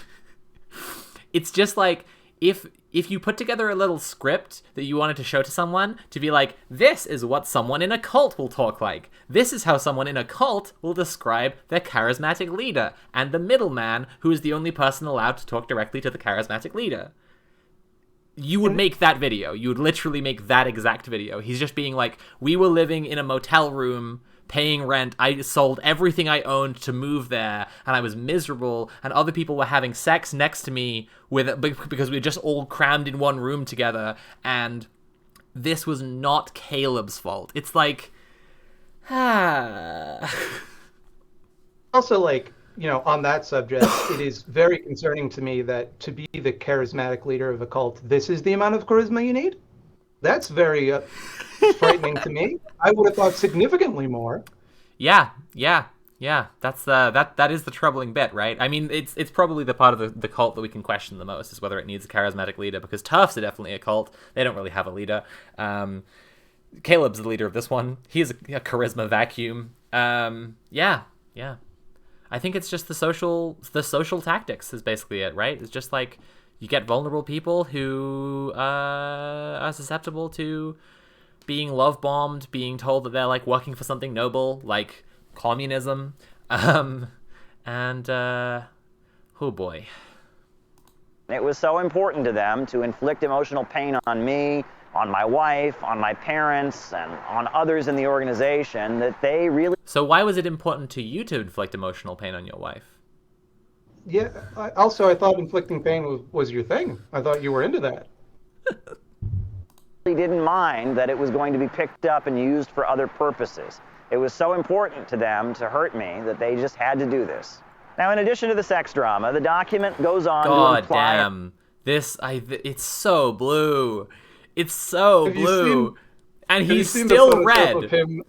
it's just like, if you put together a little script that you wanted to show to someone, to be like, this is what someone in a cult will talk like. This is how someone in a cult will describe their charismatic leader and the middleman who is the only person allowed to talk directly to the charismatic leader. You would make that video. You would literally make that exact video. He's just being like, we were living in a motel room paying rent. I sold everything I owned to move there, and I was miserable, and other people were having sex next to me because we were just all crammed in one room together, and this was not Caleb's fault. It's like, Also, like, on that subject, it is very concerning to me that to be the charismatic leader of a cult, this is the amount of charisma you need? That's very frightening to me. I would have thought significantly more. Yeah. That's that is the troubling bit, right? I mean, it's probably the part of the cult that we can question the most, is whether it needs a charismatic leader, because Tufts are definitely a cult. They don't really have a leader. Caleb's the leader of this one. He's a charisma vacuum. Yeah. I think it's just the social tactics is basically it, right? It's just like you get vulnerable people who are susceptible to being love bombed, being told that they're like working for something noble, like communism, and oh boy. It was so important to them to inflict emotional pain on me, on my wife, on my parents, and on others in the organization that they really... So why was it important to you to inflict emotional pain on your wife? Yeah, I thought inflicting pain was your thing. I thought you were into that. didn't mind that it was going to be picked up and used for other purposes. It was so important to them to hurt me that they just had to do this. Now, in addition to the sex drama, the document goes on to imply... God damn. It's so blue. It's so blue. And he's still red. Of him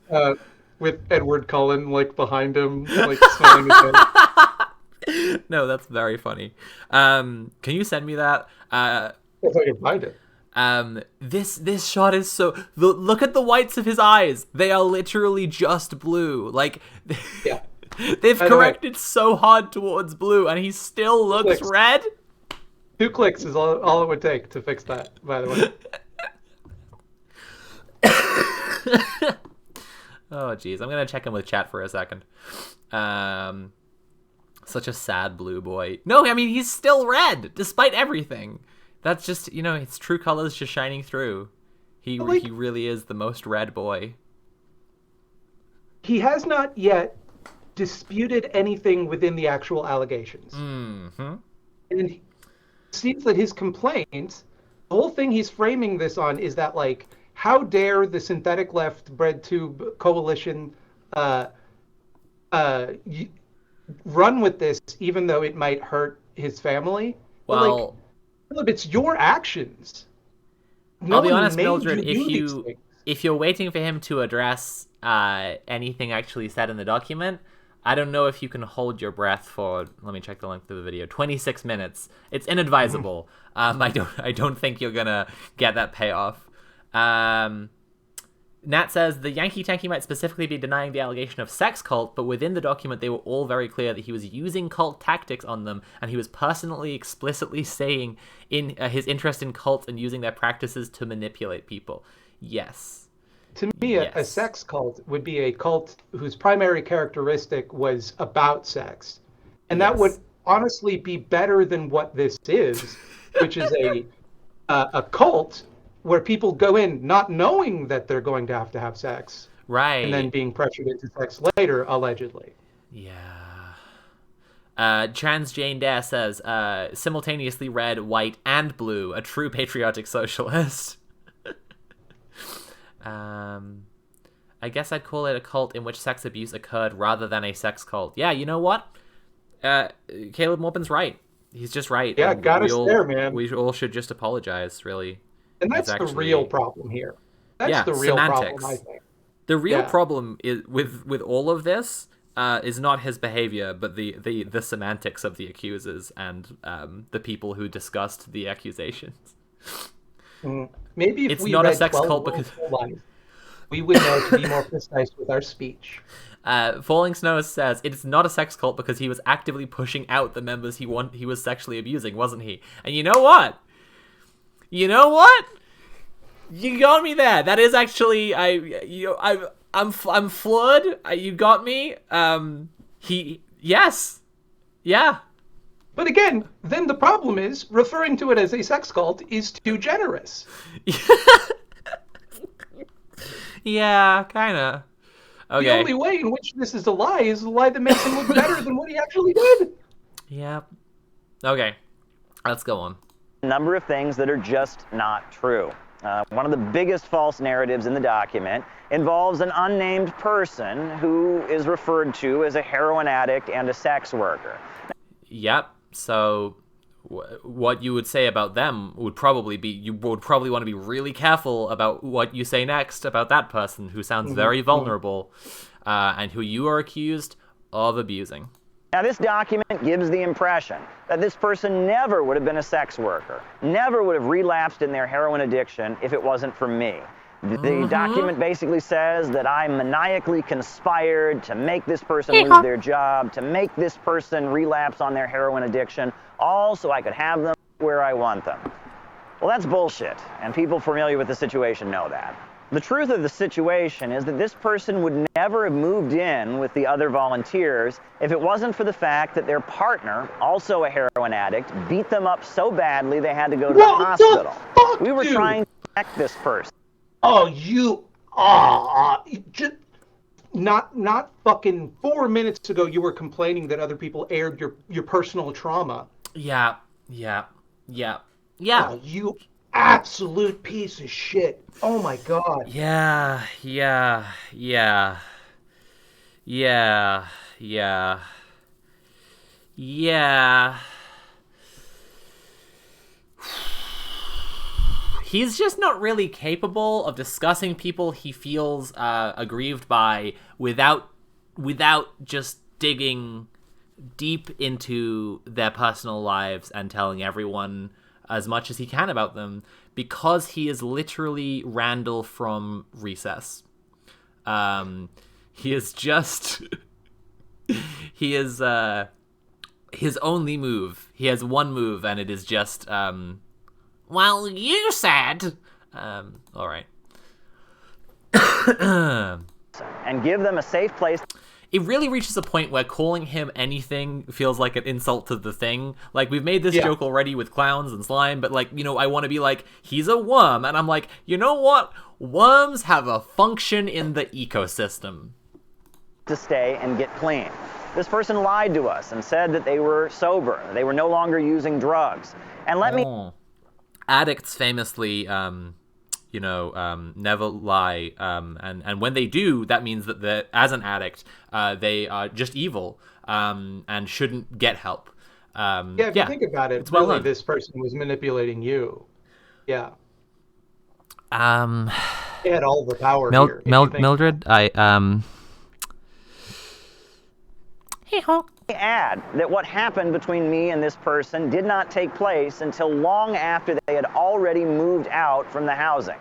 with Edward Cullen, like, behind him, like, smiling his head. No, that's very funny. Can you send me that? If I can find it. This shot is so... Look at the whites of his eyes. They are literally just blue. Like, yeah. They've corrected so hard towards blue, and he still looks red. 2 clicks is all it would take to fix that, by the way. Oh, jeez. I'm going to check in with chat for a second. Such a sad blue boy. No, I mean, he's still red, despite everything. That's just, his true colors just shining through. He really is the most red boy. He has not yet disputed anything within the actual allegations. Mm-hmm. And it seems that his complaint, the whole thing he's framing this on is that, like, how dare the synthetic left bread tube coalition run with this, even though it might hurt his family? Well, Caleb, it's your actions. I'll be honest, Mildred, if you're waiting for him to address anything actually said in the document, I don't know if you can hold your breath for, let me check the length of the video, 26 minutes. It's inadvisable. I don't think you're gonna get that payoff. Nat says the Yankee Tanky might specifically be denying the allegation of sex cult, but within the document they were all very clear that he was using cult tactics on them, and he was personally explicitly saying in his interest in cults and using their practices to manipulate people. Yes. To me, a sex cult would be a cult whose primary characteristic was about sex. And that would honestly be better than what this is, which is a cult where people go in not knowing that they're going to have sex. Right. And then being pressured into sex later, allegedly. Yeah. Trans Jane Dare says, simultaneously red, white, and blue, a true patriotic socialist. I guess I'd call it a cult in which sex abuse occurred rather than a sex cult. Yeah, you know what? Caleb Maupin's right. He's just right. Yeah, got us there, man. We all should just apologize, really. And that's the real problem here. That's the real semantics. problem, I think. The real problem is with all of this is not his behavior, but the semantics of the accusers and the people who discussed the accusations. Maybe if it's we not read a sex 12 cult because life, we would know to be more precise with our speech. Falling Snow says it's not a sex cult because he was actively pushing out the members he was sexually abusing, wasn't he? And you know what? You got me there. That is actually I'm floored. You got me. Yeah. But again, then the problem is referring to it as a sex cult is too generous. Yeah, kind of. Okay. The only way in which this is a lie that makes him look better than what he actually did. Yep. Okay. Let's go on. A number of things that are just not true. One of the biggest false narratives in the document involves an unnamed person who is referred to as a heroin addict and a sex worker. Yep. So what you would say about them would probably be, you would probably want to be really careful about what you say next about that person who sounds very vulnerable and who you are accused of abusing. Now, this document gives the impression that this person never would have been a sex worker, never would have relapsed in their heroin addiction if it wasn't for me. The document basically says that I maniacally conspired to make this person lose their job, to make this person relapse on their heroin addiction, all so I could have them where I want them. Well, that's bullshit, and people familiar with the situation know that. The truth of the situation is that this person would never have moved in with the other volunteers if it wasn't for the fact that their partner, also a heroin addict, beat them up so badly they had to go to the hospital. We were trying to protect this person. Oh, just not fucking 4 minutes ago you were complaining that other people aired your personal trauma. Yeah. Oh, you absolute piece of shit. Oh my god. Yeah. He's just not really capable of discussing people he feels aggrieved by without just digging deep into their personal lives and telling everyone as much as he can about them, because he is literally Randall from Recess. He is just... he is... his only move. He has one move, and it is just... well, you said... all right. And give them a safe place. It really reaches a point where calling him anything feels like an insult to the thing. Like, we've made this joke already with clowns and slime, but, like, you know, I want to be like, he's a worm. And I'm like, you know what? Worms have a function in the ecosystem. To stay and get clean. This person lied to us and said that they were sober. They were no longer using drugs. And let me... Addicts famously... never lie, and when they do, that means that as an addict, they are just evil, and shouldn't get help. If you think about it, really, this person was manipulating you. Yeah. He had all the power here. Mildred, add that what happened between me and this person did not take place until long after they had already moved out from the housing.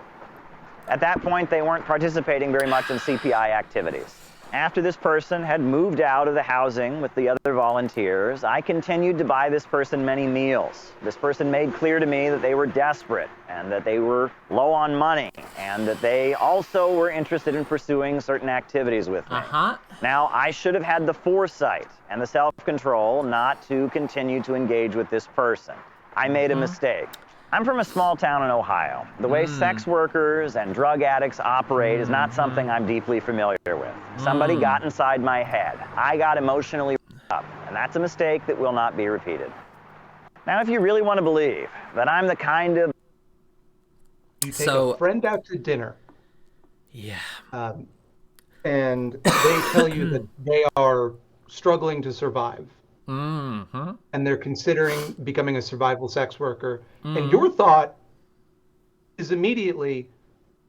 At that point, they weren't participating very much in CPI activities. After this person had moved out of the housing with the other volunteers, I continued to buy this person many meals. This person made clear to me that they were desperate and that they were low on money and that they also were interested in pursuing certain activities with me. Now, I should have had the foresight and the self-control not to continue to engage with this person. I made a mistake. I'm from a small town in Ohio. The way sex workers and drug addicts operate is not something I'm deeply familiar with. Somebody got inside my head. I got emotionally up, and that's a mistake that will not be repeated. Now, if you really want to believe that I'm the kind of... You take a friend out to dinner. Yeah. And they tell you that they are struggling to survive. And they're considering becoming a survival sex worker. And your thought is immediately,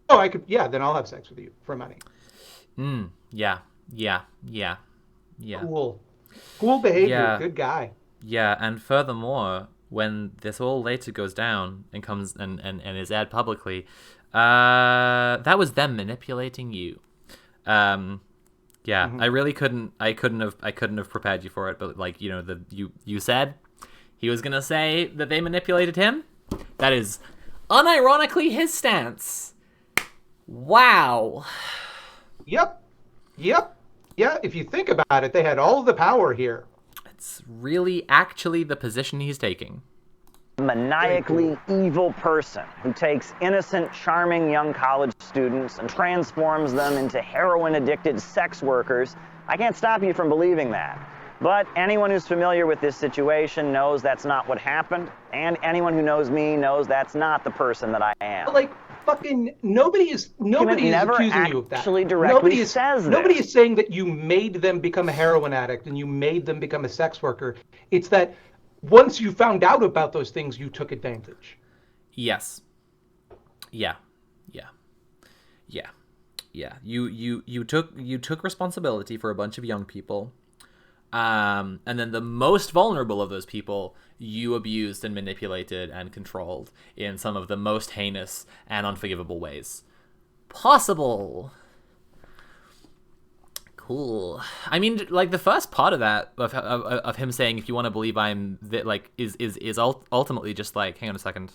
then I'll have sex with you for money. Yeah. Cool behavior, good guy. Yeah, and furthermore, when this all later goes down and comes and is aired publicly, that was them manipulating you. I really couldn't have prepared you for it, but like, you said he was gonna say that they manipulated him. That is unironically his stance. Wow. Yep. Yeah, if you think about it, they had all the power here. It's really actually the position he's taking. maniacally evil person who takes innocent, charming young college students and transforms them into heroin-addicted sex workers, I can't stop you from believing that. But anyone who's familiar with this situation knows that's not what happened, and anyone who knows me knows that's not the person that I am. Like, fucking nobody is accusing you of that. Actually directly says this. Nobody is saying that you made them become a heroin addict and you made them become a sex worker. It's that once you found out about those things, you took advantage. Yes. Yeah. You took responsibility for a bunch of young people. And then the most vulnerable of those people, you abused and manipulated and controlled in some of the most heinous and unforgivable ways possible. Cool. I mean, like, the first part of that, of him saying, if you want to believe I'm, like, is ultimately just like, hang on a second.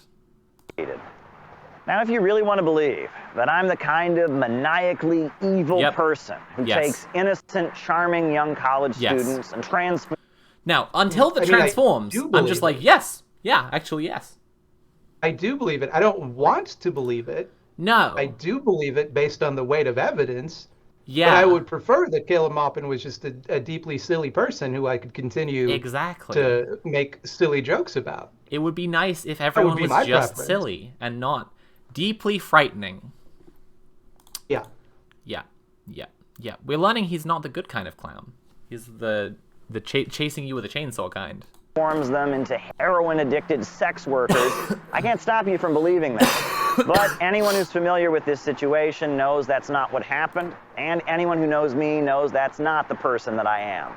Now, if you really want to believe that I'm the kind of maniacally evil person who takes innocent, charming young college students and transforms... Now, until the transforms, I'm just like, yes. Yeah, actually, yes. I do believe it. I don't want to believe it. No. I do believe it based on the weight of evidence. Yeah. But I would prefer that Caleb Maupin was just a deeply silly person who I could continue to make silly jokes about. It would be nice if everyone was just silly and not deeply frightening. Yeah. We're learning he's not the good kind of clown. He's the chasing you with a chainsaw kind. Forms them into heroin-addicted sex workers. I can't stop you from believing that. But anyone who's familiar with this situation knows that's not what happened, and anyone who knows me knows that's not the person that I am.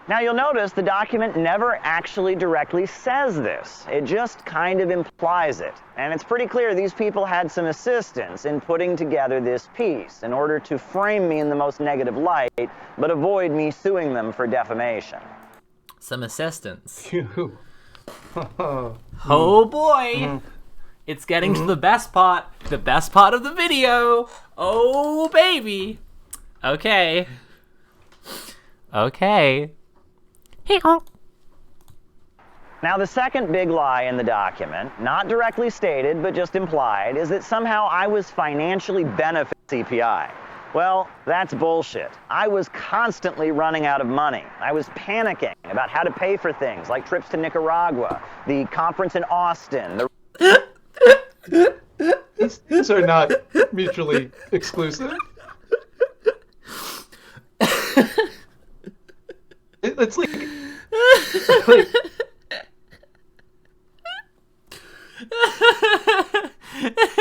Now, you'll notice the document never actually directly says this. It just kind of implies it. And it's pretty clear these people had some assistance in putting together this piece in order to frame me in the most negative light, but avoid me suing them for defamation. Some assistance. Oh boy! It's getting to the best part of the video. Oh, baby. Okay. Now, the second big lie in the document, not directly stated, but just implied, is that somehow I was financially benefiting CPI. Well, that's bullshit. I was constantly running out of money. I was panicking about how to pay for things like trips to Nicaragua, the conference in Austin, These are not mutually exclusive. It's like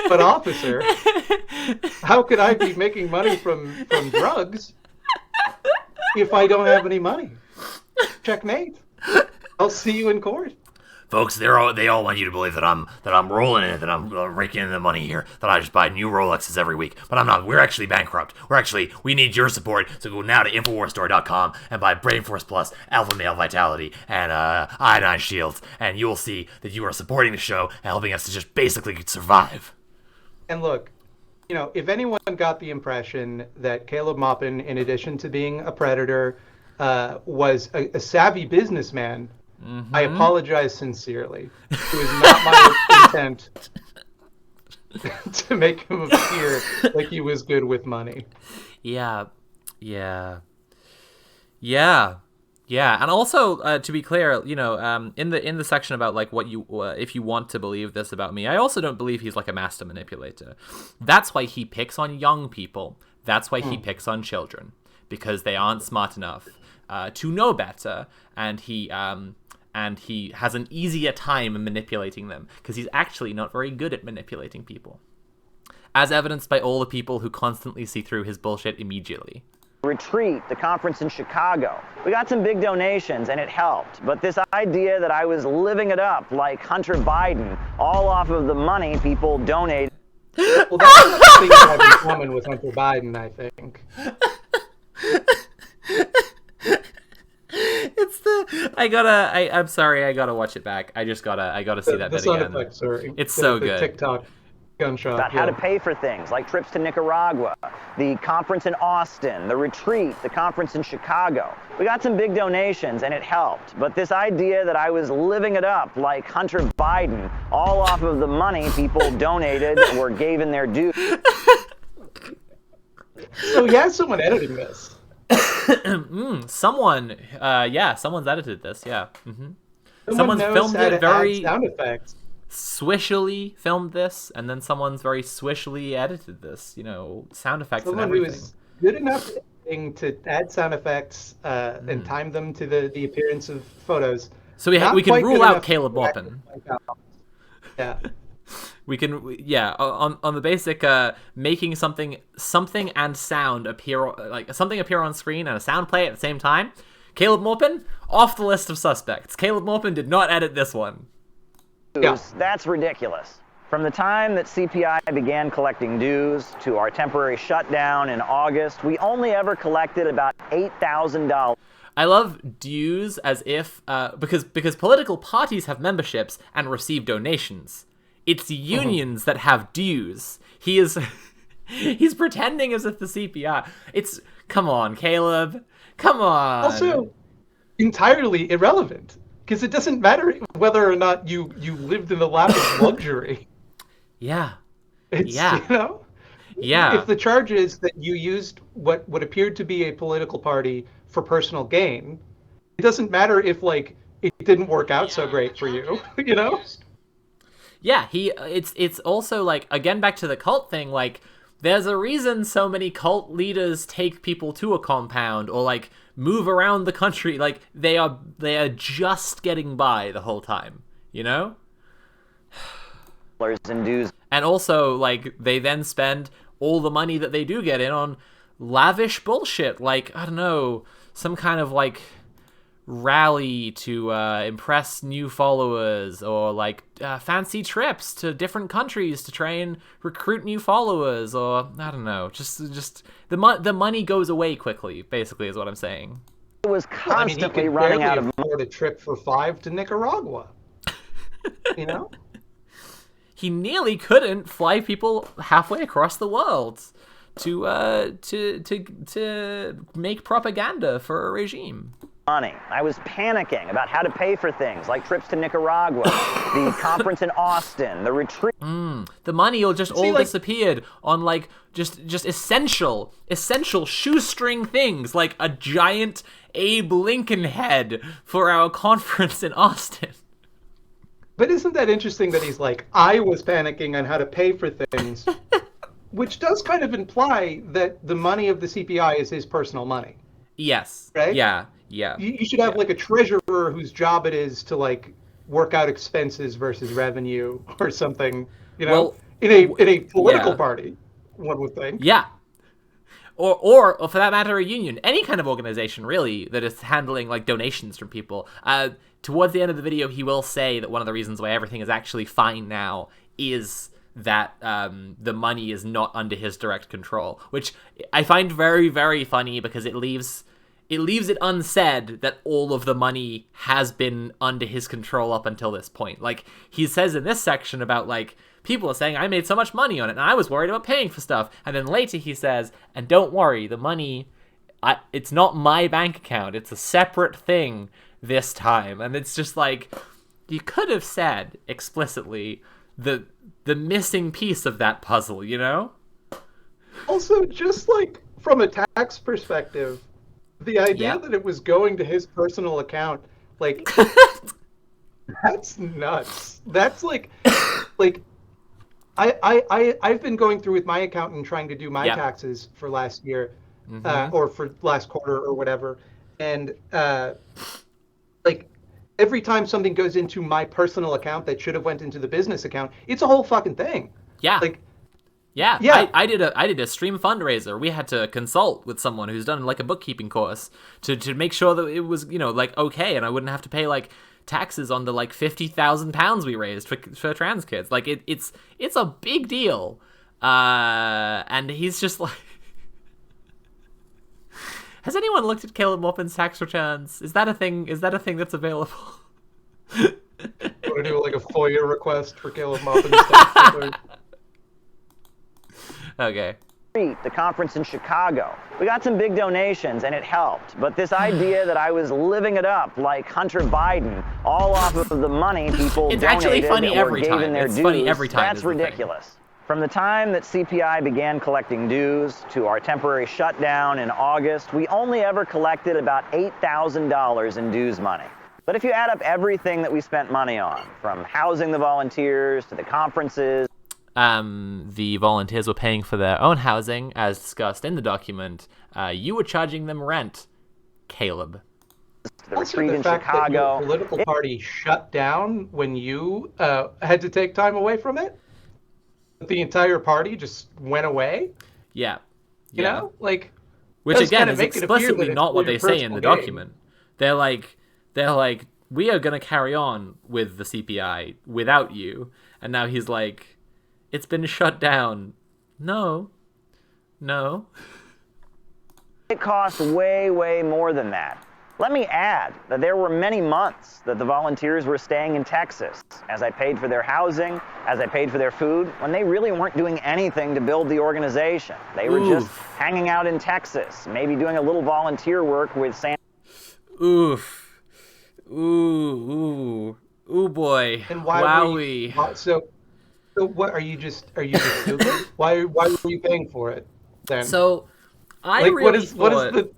but officer, how could I be making money from drugs if I don't have any money? Checkmate. I'll see you in court. Folks, they all want you to believe that I'm rolling in it, that I'm raking in the money here, that I just buy new Rolexes every week. But I'm not. We're actually bankrupt. We need your support. So go now to InfoWarsStore.com and buy Brain Force Plus, Alpha Male Vitality, and Iodine Shields, and you will see that you are supporting the show and helping us to just basically survive. And look, you know, if anyone got the impression that Caleb Maupin, in addition to being a predator, was a savvy businessman, I apologize sincerely. It was not my intent to make him appear like he was good with money. Yeah. And also, to be clear, you know, in the section about like what you, if you want to believe this about me, I also don't believe he's like a master manipulator. That's why he picks on young people. That's why he picks on children, because they aren't smart enough to know better, and he has an easier time manipulating them because he's actually not very good at manipulating people, as evidenced by all the people who constantly see through his bullshit immediately. Retreat, the conference in Chicago. We got some big donations and it helped, but this idea that I was living it up like Hunter Biden, all off of the money people donated. Well, that's the thing you have in common with Hunter Biden, I think. I'm sorry, I gotta watch it back. I gotta see that bit again. Effects are It's so good. TikTok Gun shop. about how to pay for things like trips to Nicaragua, the conference in Austin, the retreat, the conference in Chicago. We got some big donations and it helped. But this idea that I was living it up like Hunter Biden, all off of the money people donated or gave in their dues. So he has someone editing this. Someone's edited this, yeah. Mm-hmm. Someone's filmed it very sound effects. swishily filmed this, and then someone's very swishily edited this, sound effects Someone and who everything. is good enough to add sound effects and time them to the appearance of photos. So we Not can quite rule good out enough Caleb to Maupin. Yeah. We can, on the basic making something and sound appear, like something appear on screen and a sound play at the same time. Caleb Maupin, off the list of suspects. Caleb Maupin did not edit this one. Yeah. That's ridiculous. From the time that CPI began collecting dues to our temporary shutdown in August, we only ever collected about $8,000. I love dues as if because political parties have memberships and receive donations. It's unions that have dues. He's pretending as if the CPI. Come on, Caleb. Come on. Also, entirely irrelevant because it doesn't matter whether or not you lived in the lap of luxury. Yeah. It's, Yeah. Yeah. If the charge is that you used what appeared to be a political party for personal gain, it doesn't matter if it didn't work out so great for you, Yeah, it's also again back to the cult thing, there's a reason so many cult leaders take people to a compound or move around the country, they are just getting by the whole time, In dues. And also they then spend all the money that they do get in on lavish bullshit, I don't know, some kind of rally to impress new followers, or fancy trips to different countries to try and recruit new followers, or I don't know, just the money goes away quickly, basically, is what I'm saying. It was constantly running out of money. Afford a trip for 5 to Nicaragua. He nearly couldn't fly people halfway across the world to make propaganda for a regime. I was panicking about how to pay for things like trips to Nicaragua, the conference in Austin, the retreat. The money will just all disappeared on just essential shoestring things, like a giant Abe Lincoln head for our conference in Austin. But isn't that interesting that he's I was panicking on how to pay for things, which does kind of imply that the money of the CPI is his personal money. Yes. Right? Yeah. You should have a treasurer whose job it is to work out expenses versus revenue or something, Well, in a political party, one would think. Yeah. Or for that matter, a union, any kind of organization really that is handling donations from people. Towards the end of the video, he will say that one of the reasons why everything is actually fine now is that the money is not under his direct control, which I find very, very funny because it leaves it unsaid that all of the money has been under his control up until this point. He says in this section about people are saying I made so much money on it and I was worried about paying for stuff, and then later he says, and don't worry, the money, it's not my bank account, it's a separate thing this time. And it's just you could have said explicitly the missing piece of that puzzle, Also, just from a tax perspective, the idea that it was going to his personal account, that's nuts. That's I've been going through with my accountant trying to do my taxes for last year, or for last quarter or whatever, and every time something goes into my personal account that should have went into the business account, it's a whole fucking thing. Yeah. Yeah. I did a stream fundraiser. We had to consult with someone who's done a bookkeeping course to make sure that it was okay, and I wouldn't have to pay taxes on the £50,000 we raised for trans kids. It's a big deal, and he's just Has anyone looked at Caleb Maupin's tax returns? Is that a thing? Is that a thing that's available? You want to do a FOIA request for Caleb Maupin's tax return? Okay. The conference in Chicago. We got some big donations and it helped. But this idea that I was living it up like Hunter Biden, all off of the money people It's donated actually funny or every gave time. in their It's dues, funny every time that's is the thing. ridiculous. From the time that CPI began collecting dues to our temporary shutdown in August, we only ever collected about $8,000 in dues money. But if you add up everything that we spent money on, from housing the volunteers to the conferences, the volunteers were paying for their own housing, as discussed in the document. You were charging them rent, Caleb. the Also, retreat the in fact that Chicago. your political party shut down when you had to take time away from it, the entire party just went away. Yeah. You know, like, which does again kinda is make it appear explicitly that it's not what for they your say in the personal gain. document. They're like, we are gonna carry on with the CPI without you, and now he's like, it's been shut down. No. It cost way, way more than that. Let me add that there were many months that the volunteers were staying in Texas as I paid for their housing, as I paid for their food, when they really weren't doing anything to build the organization. They were just hanging out in Texas, maybe doing a little volunteer work with Sam. Oof. Ooh boy. And why Wowie. were you, so what are you just stupid? why were you paying for it then? So I like, really what is thought, the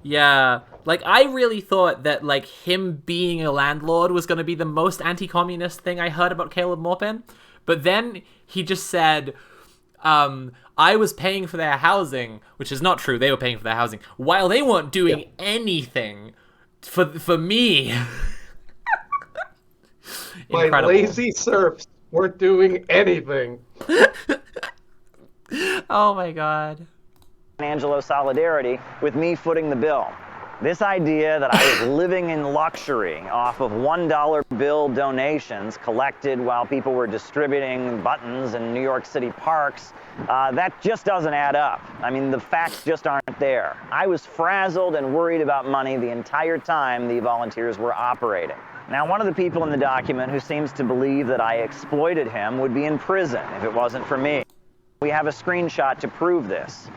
yeah, like I really thought that like him being a landlord was going to be the most anti-communist thing I heard about Caleb Maupin, but then he just said, I was paying for their housing, which is not true. They were paying for their housing while they weren't doing anything for me. My Incredible. lazy serfs weren't doing anything. Oh my god. Angelo solidarity with me footing the bill. This idea that I was living in luxury off of $1 bill donations collected while people were distributing buttons in New York City parks, that just doesn't add up. I mean, the facts just aren't there. I was frazzled and worried about money the entire time the volunteers were operating. Now, one of the people in the document who seems to believe that I exploited him would be in prison if it wasn't for me. We have a screenshot to prove this.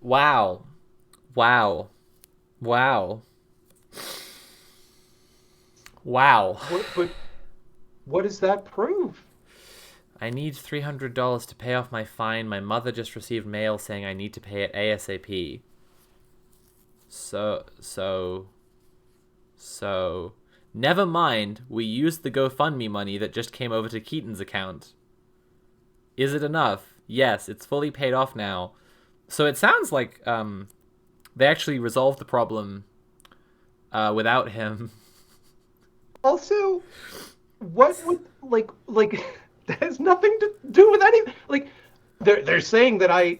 Wow. What does that prove? I need $300 to pay off my fine. My mother just received mail saying I need to pay it ASAP. So, never mind. We used the GoFundMe money that just came over to Keaton's account. Is it enough? Yes, it's fully paid off now. So it sounds like they actually resolved the problem without him. Also, what would like that has nothing to do with anything. Like they're saying that I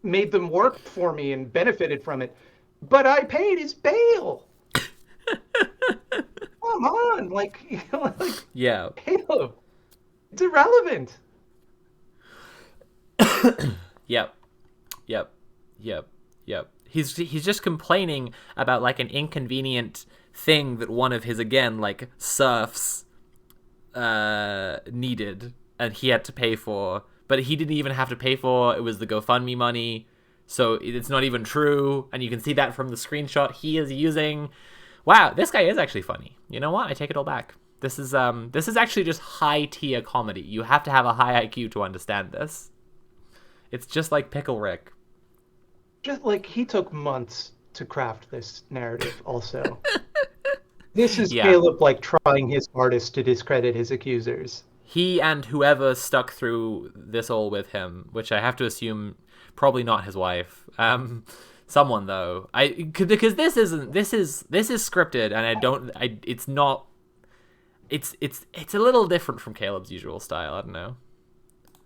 made them work for me and benefited from it, but I paid his bail. Come on, like Yeah. Caleb, it's irrelevant. Yep. He's just complaining about like an inconvenient thing that one of his, again, like serfs needed and he had to pay for, but he didn't even have to pay for. It was the GoFundMe money, so it's not even true, and you can see that from the screenshot he is using. Wow, this guy is actually funny. You know what? I take it all back. This is actually just high tier comedy. You have to have a high IQ to understand this. It's just like Pickle Rick. Just like he took months to craft this narrative also. This is Caleb like trying his hardest to discredit his accusers. He and whoever stuck through this all with him, which I have to assume probably not his wife. Someone though. Because this is scripted, and it's a little different from Caleb's usual style. I don't know.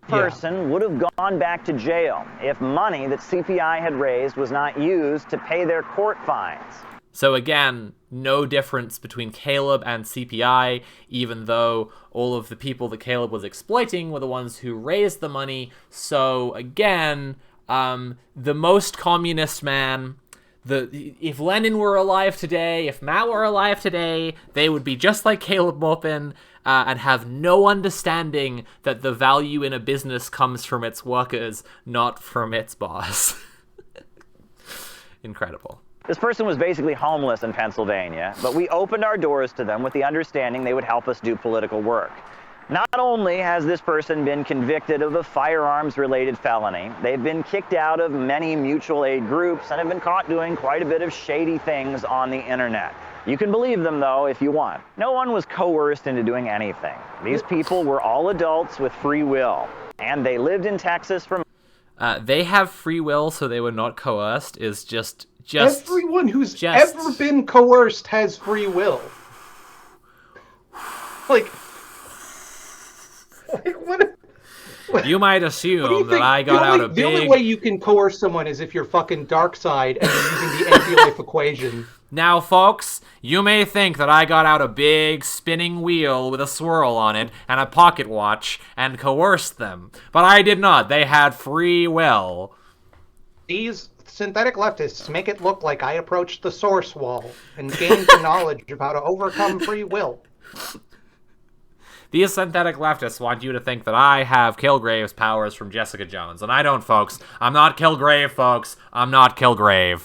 Person would have gone back to jail if money that CPI had raised was not used to pay their court fines. So again, no difference between Caleb and CPI, even though all of the people that Caleb was exploiting were the ones who raised the money. So again, the most communist man, if Lenin were alive today, if Mao were alive today, they would be just like Caleb Maupin and have no understanding that the value in a business comes from its workers, not from its boss. Incredible. This person was basically homeless in Pennsylvania, but we opened our doors to them with the understanding they would help us do political work. Not only has this person been convicted of a firearms-related felony, they've been kicked out of many mutual aid groups and have been caught doing quite a bit of shady things on the internet. You can believe them, though, if you want. No one was coerced into doing anything. These people were all adults with free will, and they lived in Texas for... They have free will, so they were not coerced, is just everyone who's ever been coerced has free will. Like what? You might assume that I got out a big... The only way you can coerce someone is if you're fucking dark side and you're using the anti-life equation. Now, folks, you may think that I got out a big spinning wheel with a swirl on it and a pocket watch and coerced them, but I did not. They had free will. These synthetic leftists make it look like I approached the source wall and gained the knowledge of how to overcome free will. These synthetic leftists want you to think that I have Kilgrave's powers from Jessica Jones, and I don't, folks. I'm not Kilgrave, folks. I'm not Kilgrave.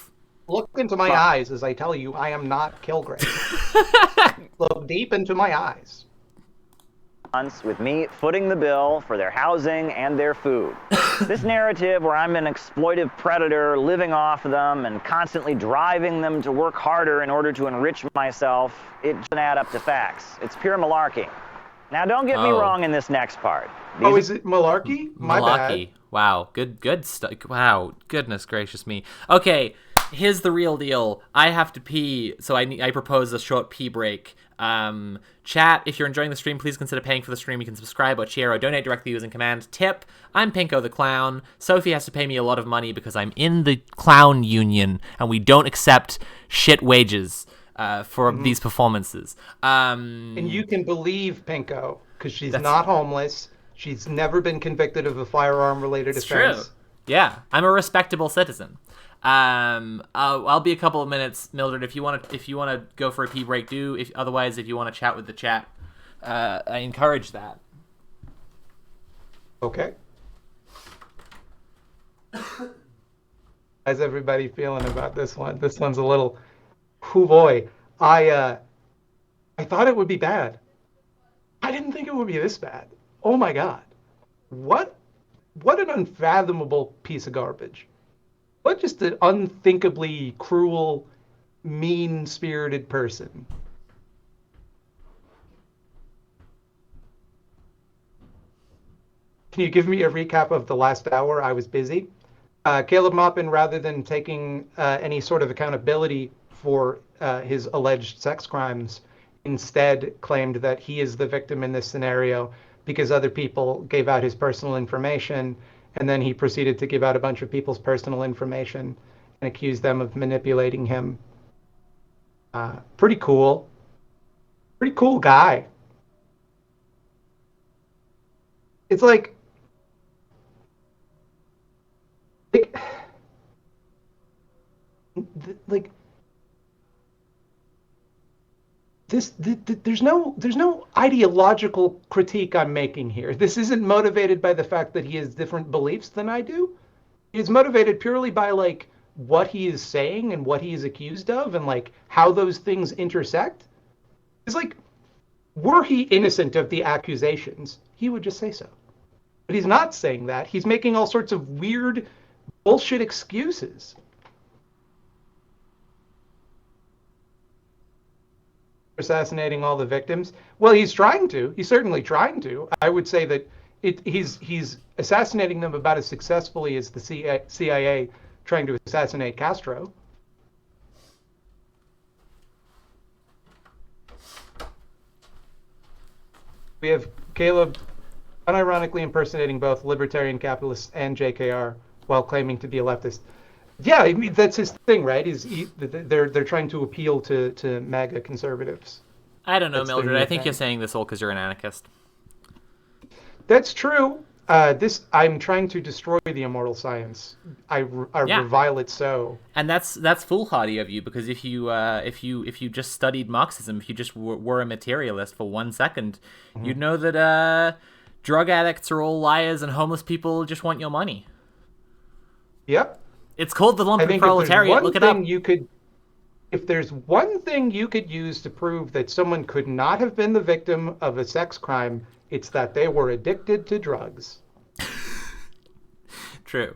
Look into my eyes as I tell you I am not Kilgrave. Look deep into my eyes. With me footing the bill for their housing and their food. This narrative where I'm an exploitive predator living off them and constantly driving them to work harder in order to enrich myself, it doesn't add up to facts. It's pure malarkey. Now, don't get me wrong in this next part. Is it malarkey? My malarkey. bad. Wow, good stuff. Wow, goodness gracious me. Okay, here's the real deal. I have to pee, so I propose a short pee break. Chat, if you're enjoying the stream, please consider paying for the stream. You can subscribe or cheer or donate directly using command tip. I'm Pinko the Clown. Sophie has to pay me a lot of money because I'm in the clown union and we don't accept shit wages for these performances. And you can believe Pinko because she's not homeless. She's never been convicted of a firearm-related offense. True. Yeah, I'm a respectable citizen. I'll be a couple of minutes, Mildred. If you want to go for a pee break, do. Otherwise, if you want to chat with the chat, I encourage that. Okay. How's everybody feeling about this one? This one's a little. Oh boy, I thought it would be bad. I didn't think it would be this bad. Oh my god, what an unfathomable piece of garbage. What just an unthinkably cruel, mean-spirited person. Can you give me a recap of the last hour? I was busy. Caleb Maupin, rather than taking any sort of accountability for his alleged sex crimes, instead claimed that he is the victim in this scenario because other people gave out his personal information. And then he proceeded to give out a bunch of people's personal information and accuse them of manipulating him. Pretty cool. Pretty cool guy. It's like there's no ideological critique I'm making here. This isn't motivated by the fact that he has different beliefs than I do. It's motivated purely by like what he is saying and what he is accused of and like how those things intersect. It's like, were he innocent of the accusations, he would just say so. But he's not saying that. He's making all sorts of weird bullshit excuses. Assassinating all the victims. Well, he's trying to. He's certainly trying to. I would say that he's assassinating them about as successfully as the CIA trying to assassinate Castro. We have Caleb unironically impersonating both libertarian capitalists and JKR while claiming to be a leftist. Yeah, I mean, that's his thing, right? They're trying to appeal to MAGA conservatives. I don't know, Mildred. I think you're saying this all because you're an anarchist. That's true. I'm trying to destroy the immortal science. I Yeah. revile it so. And that's foolhardy of you, because if you just studied Marxism, if you just were a materialist for 1 second, you'd know that drug addicts are all liars and homeless people just want your money. Yep. It's called the I lumpen think proletariat. Look it up. If there's one thing you could use to prove that someone could not have been the victim of a sex crime, it's that they were addicted to drugs. True.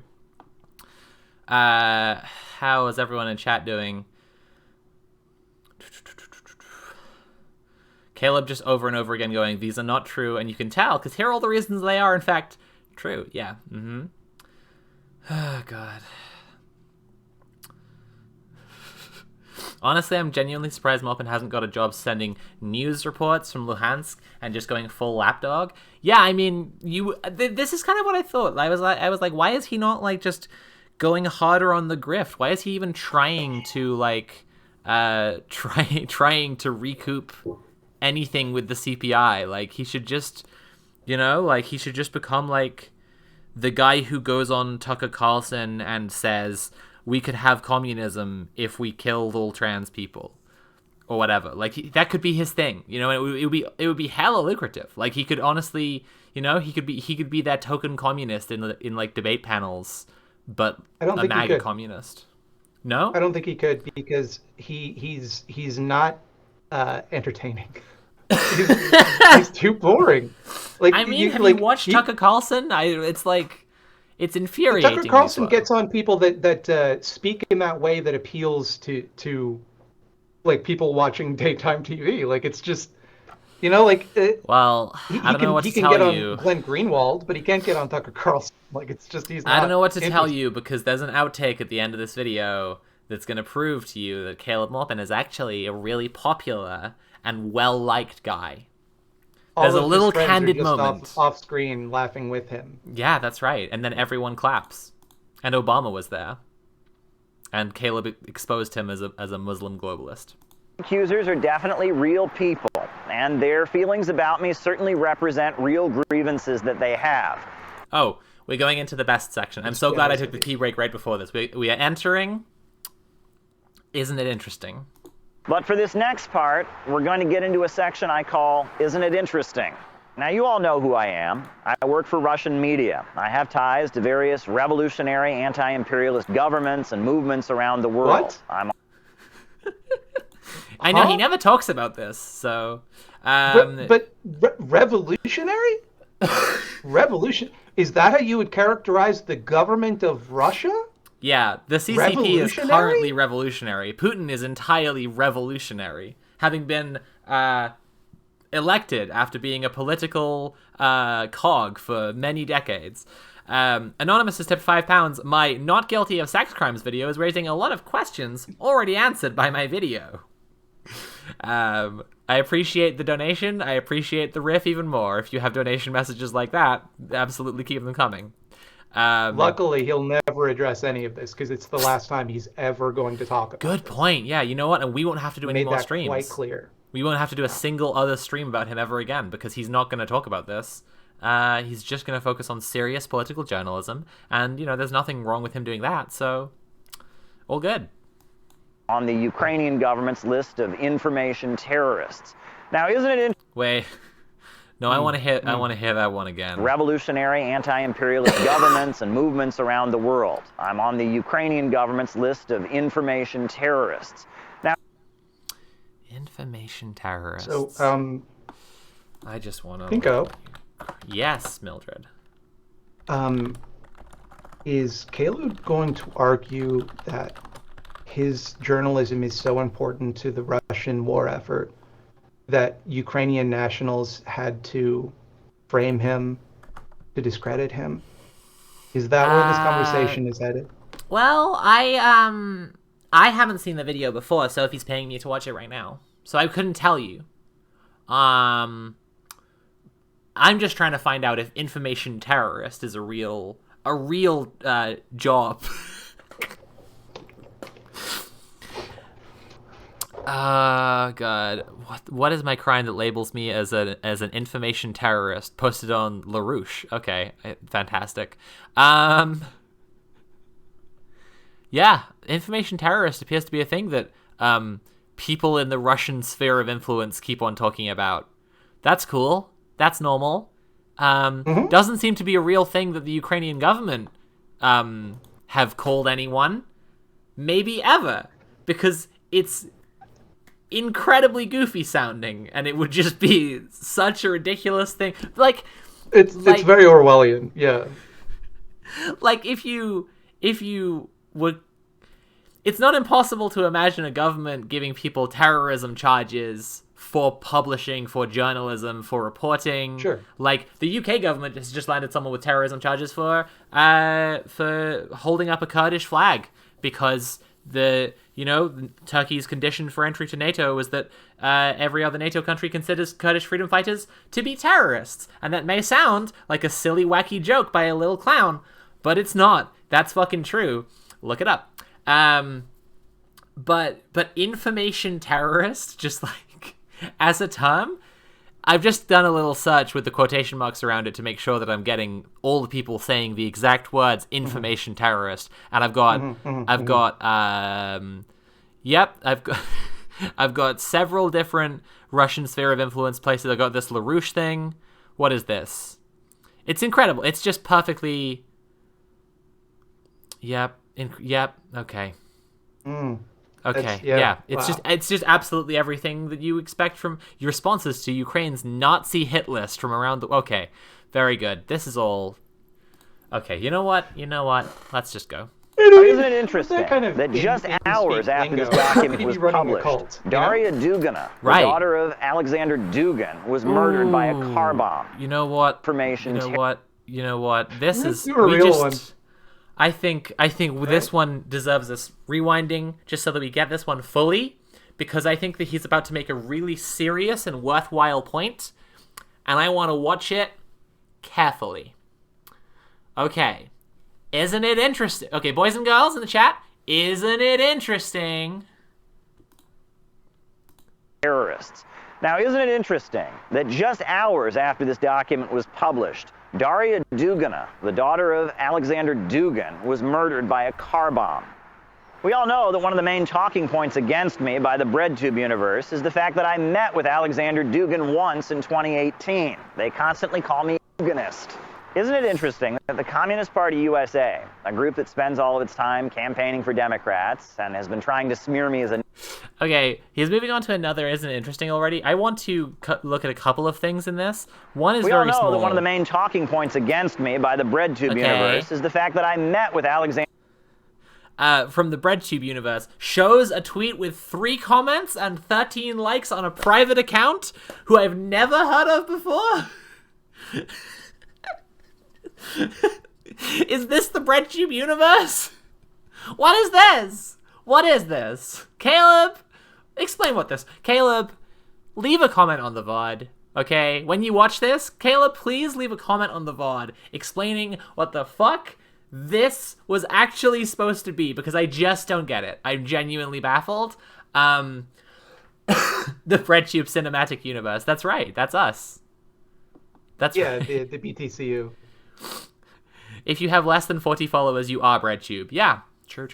How is everyone in chat doing? Caleb just over and over again going, these are not true, and you can tell, because here are all the reasons they are, in fact, true. Yeah. Mm-hmm. Oh, God. Honestly, I'm genuinely surprised Maupin hasn't got a job sending news reports from Luhansk and just going full lapdog. Yeah, I mean, this is kind of what I thought. I was like, why is he not like just going harder on the grift? Why is he even trying to like trying to recoup anything with the CPI? Like, he should just, he should just become like the guy who goes on Tucker Carlson and says, we could have communism if we killed all trans people, or whatever. Like, that could be his thing, it would be hella lucrative. Like, he could honestly, he could be that token communist in like debate panels, but a MAGA communist. No, I don't think he could, because he's not entertaining. he's too boring. Like, I mean, have you watched Tucker Carlson? It's infuriating. Tucker Carlson gets on people that speak in that way that appeals to like people watching daytime TV. Like, it's just, well, I don't know what to tell you. He can get on Glenn Greenwald, but he can't get on Tucker Carlson. Like, it's just, he's not. I don't know what to tell you, because there's an outtake at the end of this video that's going to prove to you that Caleb Maupin is actually a really popular and well-liked guy. There's a little candid moment off screen laughing with him. Yeah, that's right. And then everyone claps. And Obama was there. And Caleb exposed him as a Muslim globalist. Accusers are definitely real people, and their feelings about me certainly represent real grievances that they have. Oh, we're going into the best section. I'm so glad I took the tea break right before this. We are entering Isn't It Interesting? But for this next part, we're going to get into a section I call Isn't It Interesting? Now, you all know who I am. I work for Russian media. I have ties to various revolutionary, anti-imperialist governments and movements around the world. What? I know, he never talks about this, so... Revolutionary? Revolution? Is that how you would characterize the government of Russia? Yeah, the CCP is currently revolutionary. Putin is entirely revolutionary, having been elected after being a political cog for many decades. Anonymous has tipped £5. My not guilty of sex crimes video is raising a lot of questions already answered by my video. I appreciate the donation. I appreciate the riff even more. If you have donation messages like that, absolutely keep them coming. Luckily, he'll never address any of this, because it's the last time he's ever going to talk about Good point. Yeah, you know what? And we won't have to do any more streams. Quite clear. We won't have to do a single other stream about him ever again, because he's not going to talk about this. He's just going to focus on serious political journalism, and, there's nothing wrong with him doing that, so all good. On the Ukrainian government's list of information terrorists. Now, isn't it Wait. No, I want to hear that one again. Revolutionary, anti-imperialist governments and movements around the world. I'm on the Ukrainian government's list of information terrorists. Now, information terrorists. So, I just want to... Pinko. Yes, Mildred. Is Caleb going to argue that his journalism is so important to the Russian war effort that Ukrainian nationals had to frame him to discredit him? Is that where this conversation is headed? Well, I haven't seen the video before, so if he's paying me to watch it right now, so I couldn't tell you. I'm just trying to find out if information terrorist is a real job. God. What is my crime that labels me as an information terrorist? Posted on LaRouche. Okay, fantastic. Yeah, information terrorist appears to be a thing that people in the Russian sphere of influence keep on talking about. That's cool. That's normal. Doesn't seem to be a real thing that the Ukrainian government have called anyone, maybe ever, because it's incredibly goofy sounding, and it would just be such a ridiculous thing. Like, it's very Orwellian, yeah. Like, if you would, it's not impossible to imagine a government giving people terrorism charges for publishing, for journalism, for reporting. Sure. Like, the UK government has just landed someone with terrorism charges for holding up a Kurdish flag, because Turkey's condition for entry to NATO was that every other NATO country considers Kurdish freedom fighters to be terrorists. And that may sound like a silly, wacky joke by a little clown, but it's not. That's fucking true. Look it up. But information terrorist, just like as a term, I've just done a little search with the quotation marks around it to make sure that I'm getting all the people saying the exact words information terrorist. And I've got several different Russian sphere of influence places. I've got this LaRouche thing. What is this? It's incredible. It's just perfectly. Yep. Okay. Okay. Yeah. It's just absolutely everything that you expect from your responses to Ukraine's Nazi hit list from around the. Okay. Very good. This is all. Okay. You know what? Let's just go. Isn't it interesting that just hours after this document was published, Daria Dugina, the daughter of Alexander Dugin, was murdered by a car bomb? You know what? Information. You know what? This is a real one. I think this one deserves us rewinding just so that we get this one fully, because I think that he's about to make a really serious and worthwhile point, and I want to watch it carefully. Okay. Isn't it interesting? Okay, boys and girls in the chat, isn't it interesting? Terrorists. Now, isn't it interesting that just hours after this document was published, Daria Dugina, the daughter of Alexander Dugin, was murdered by a car bomb? We all know that one of the main talking points against me by the BreadTube universe is the fact that I met with Alexander Dugin once in 2018. They constantly call me Duginist. Isn't it interesting that the Communist Party USA, a group that spends all of its time campaigning for Democrats and has been trying to smear me as a... Okay, he's moving on to another. Isn't it interesting already? I want to look at a couple of things in this. One is very small. We all know that one of the main talking points against me by the BreadTube universe is the fact that I met with Alexander... From the BreadTube universe, shows a tweet with 3 comments and 13 likes on a private account who I've never heard of before. Is this the BreadTube universe? What is this? What is this? Caleb, explain what this... Caleb, leave a comment on the VOD, okay? When you watch this, Caleb, please leave a comment on the VOD explaining what the fuck this was actually supposed to be, because I just don't get it. I'm genuinely baffled. The BreadTube cinematic universe. That's right. That's us. That's right. the BTCU. If you have less than 40 followers, you are BreadTube. Yeah. True.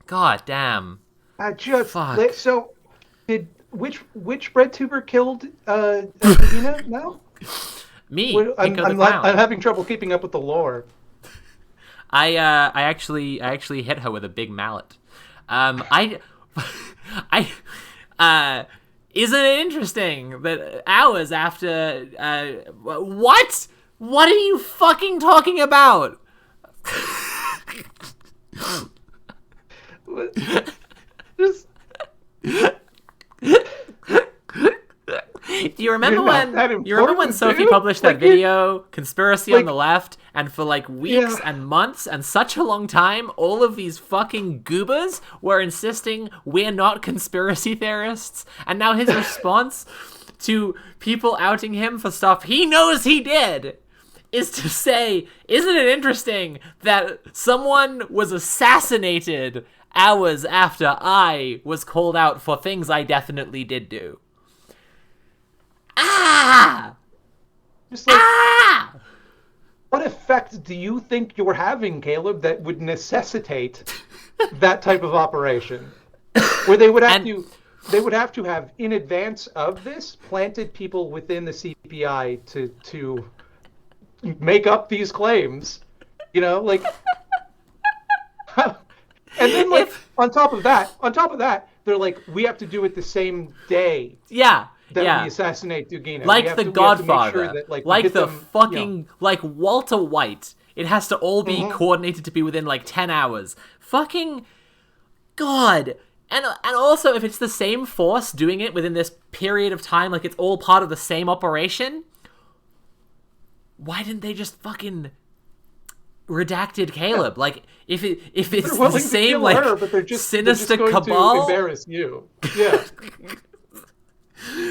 God damn. Fuck. So, which BreadTuber killed Dugina now? Me. I'm having trouble keeping up with the lore. I actually hit her with a big mallet. Isn't it interesting that hours after what? What are you fucking talking about? Just... Do you remember when Sophie published that video, Conspiracy on the Left, and for like weeks and months and such a long time, all of these fucking goobers were insisting we're not conspiracy theorists, and now his response to people outing him for stuff he knows he did is to say, isn't it interesting that someone was assassinated hours after I was called out for things I definitely did do. Ah! Just like, Ah! what effect do you think you're having, Caleb, that would necessitate that type of operation? Where they would have to have, in advance of this, planted people within the CPI to make up these claims. You know, like, and then like on top of that, they're like, we have to do it the same day. Yeah. That we assassinate Dugina. Like the Godfather. Sure that, like the them, fucking, like Walter White. It has to all be coordinated to be within like 10 hours. Fucking God. And also, if it's the same force doing it within this period of time, like it's all part of the same operation, why didn't they just fucking redacted Caleb? Like, if it's the same, like, her, but they're just sinister going cabal, to embarrass you. Yeah.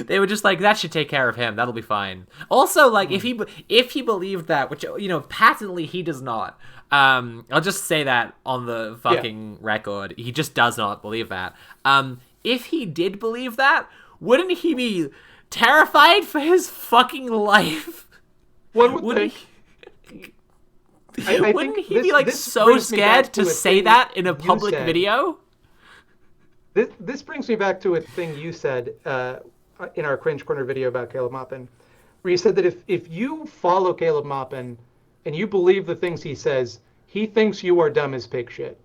They were just like, that should take care of him. That'll be fine. Also, like, if he believed that, which, you know, patently he does not. I'll just say that on the fucking record. He just does not believe that. If he did believe that, wouldn't he be terrified for his fucking life? One would think. Wouldn't he be like so scared to say that in a public video? This brings me back to a thing you said in our Cringe Corner video about Caleb Maupin, where you said that if you follow Caleb Maupin and you believe the things he says, he thinks you are dumb as pig shit.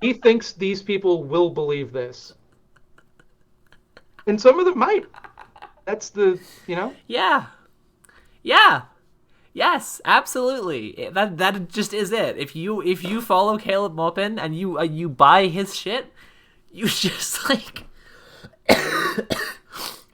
He thinks these people will believe this. And some of them might. That's the, you know? Yeah. Yeah. Yes, absolutely. That just is it. If you follow Caleb Maupin and you buy his shit, you just like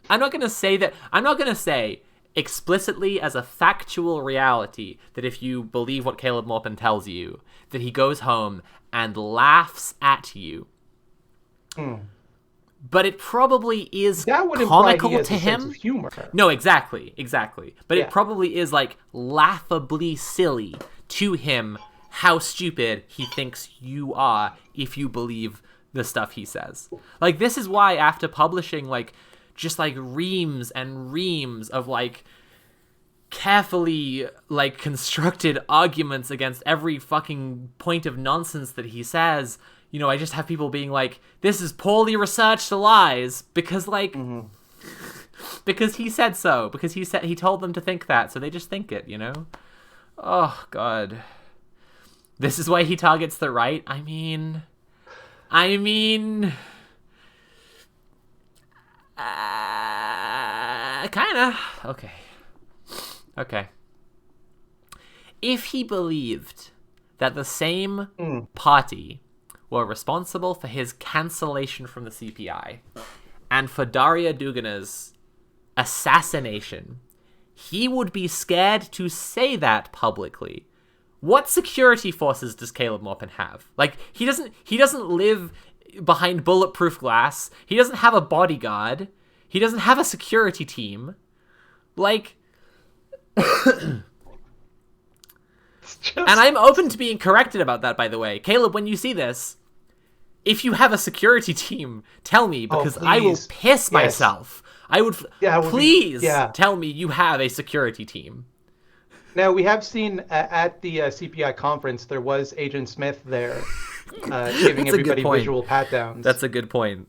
I'm not going to say explicitly as a factual reality that if you believe what Caleb Maupin tells you, that he goes home and laughs at you. But it probably is comical to him. Sense of humor. No, exactly. But it probably is like laughably silly to him how stupid he thinks you are if you believe the stuff he says. Like, this is why after publishing like just like reams and reams of like carefully like constructed arguments against every fucking point of nonsense that he says, you know, I just have people being like, this is poorly researched lies, because like because he said so, because he told them to think that, so they just think it, you know? Oh God. This is why he targets the right? I mean kinda. Okay. If he believed that the same party were responsible for his cancellation from the CPI and for Daria Dugina's assassination, he would be scared to say that publicly. What security forces does Caleb Maupin have? Like, he doesn't live behind bulletproof glass. He doesn't have a bodyguard. He doesn't have a security team. Like, and I'm open to being corrected about that, by the way. Caleb, when you see this, if you have a security team, tell me, because I will piss myself. I would, please tell me you have a security team. Now, we have seen at the CPI conference, there was Agent Smith there giving everybody visual pat-downs. That's a good point.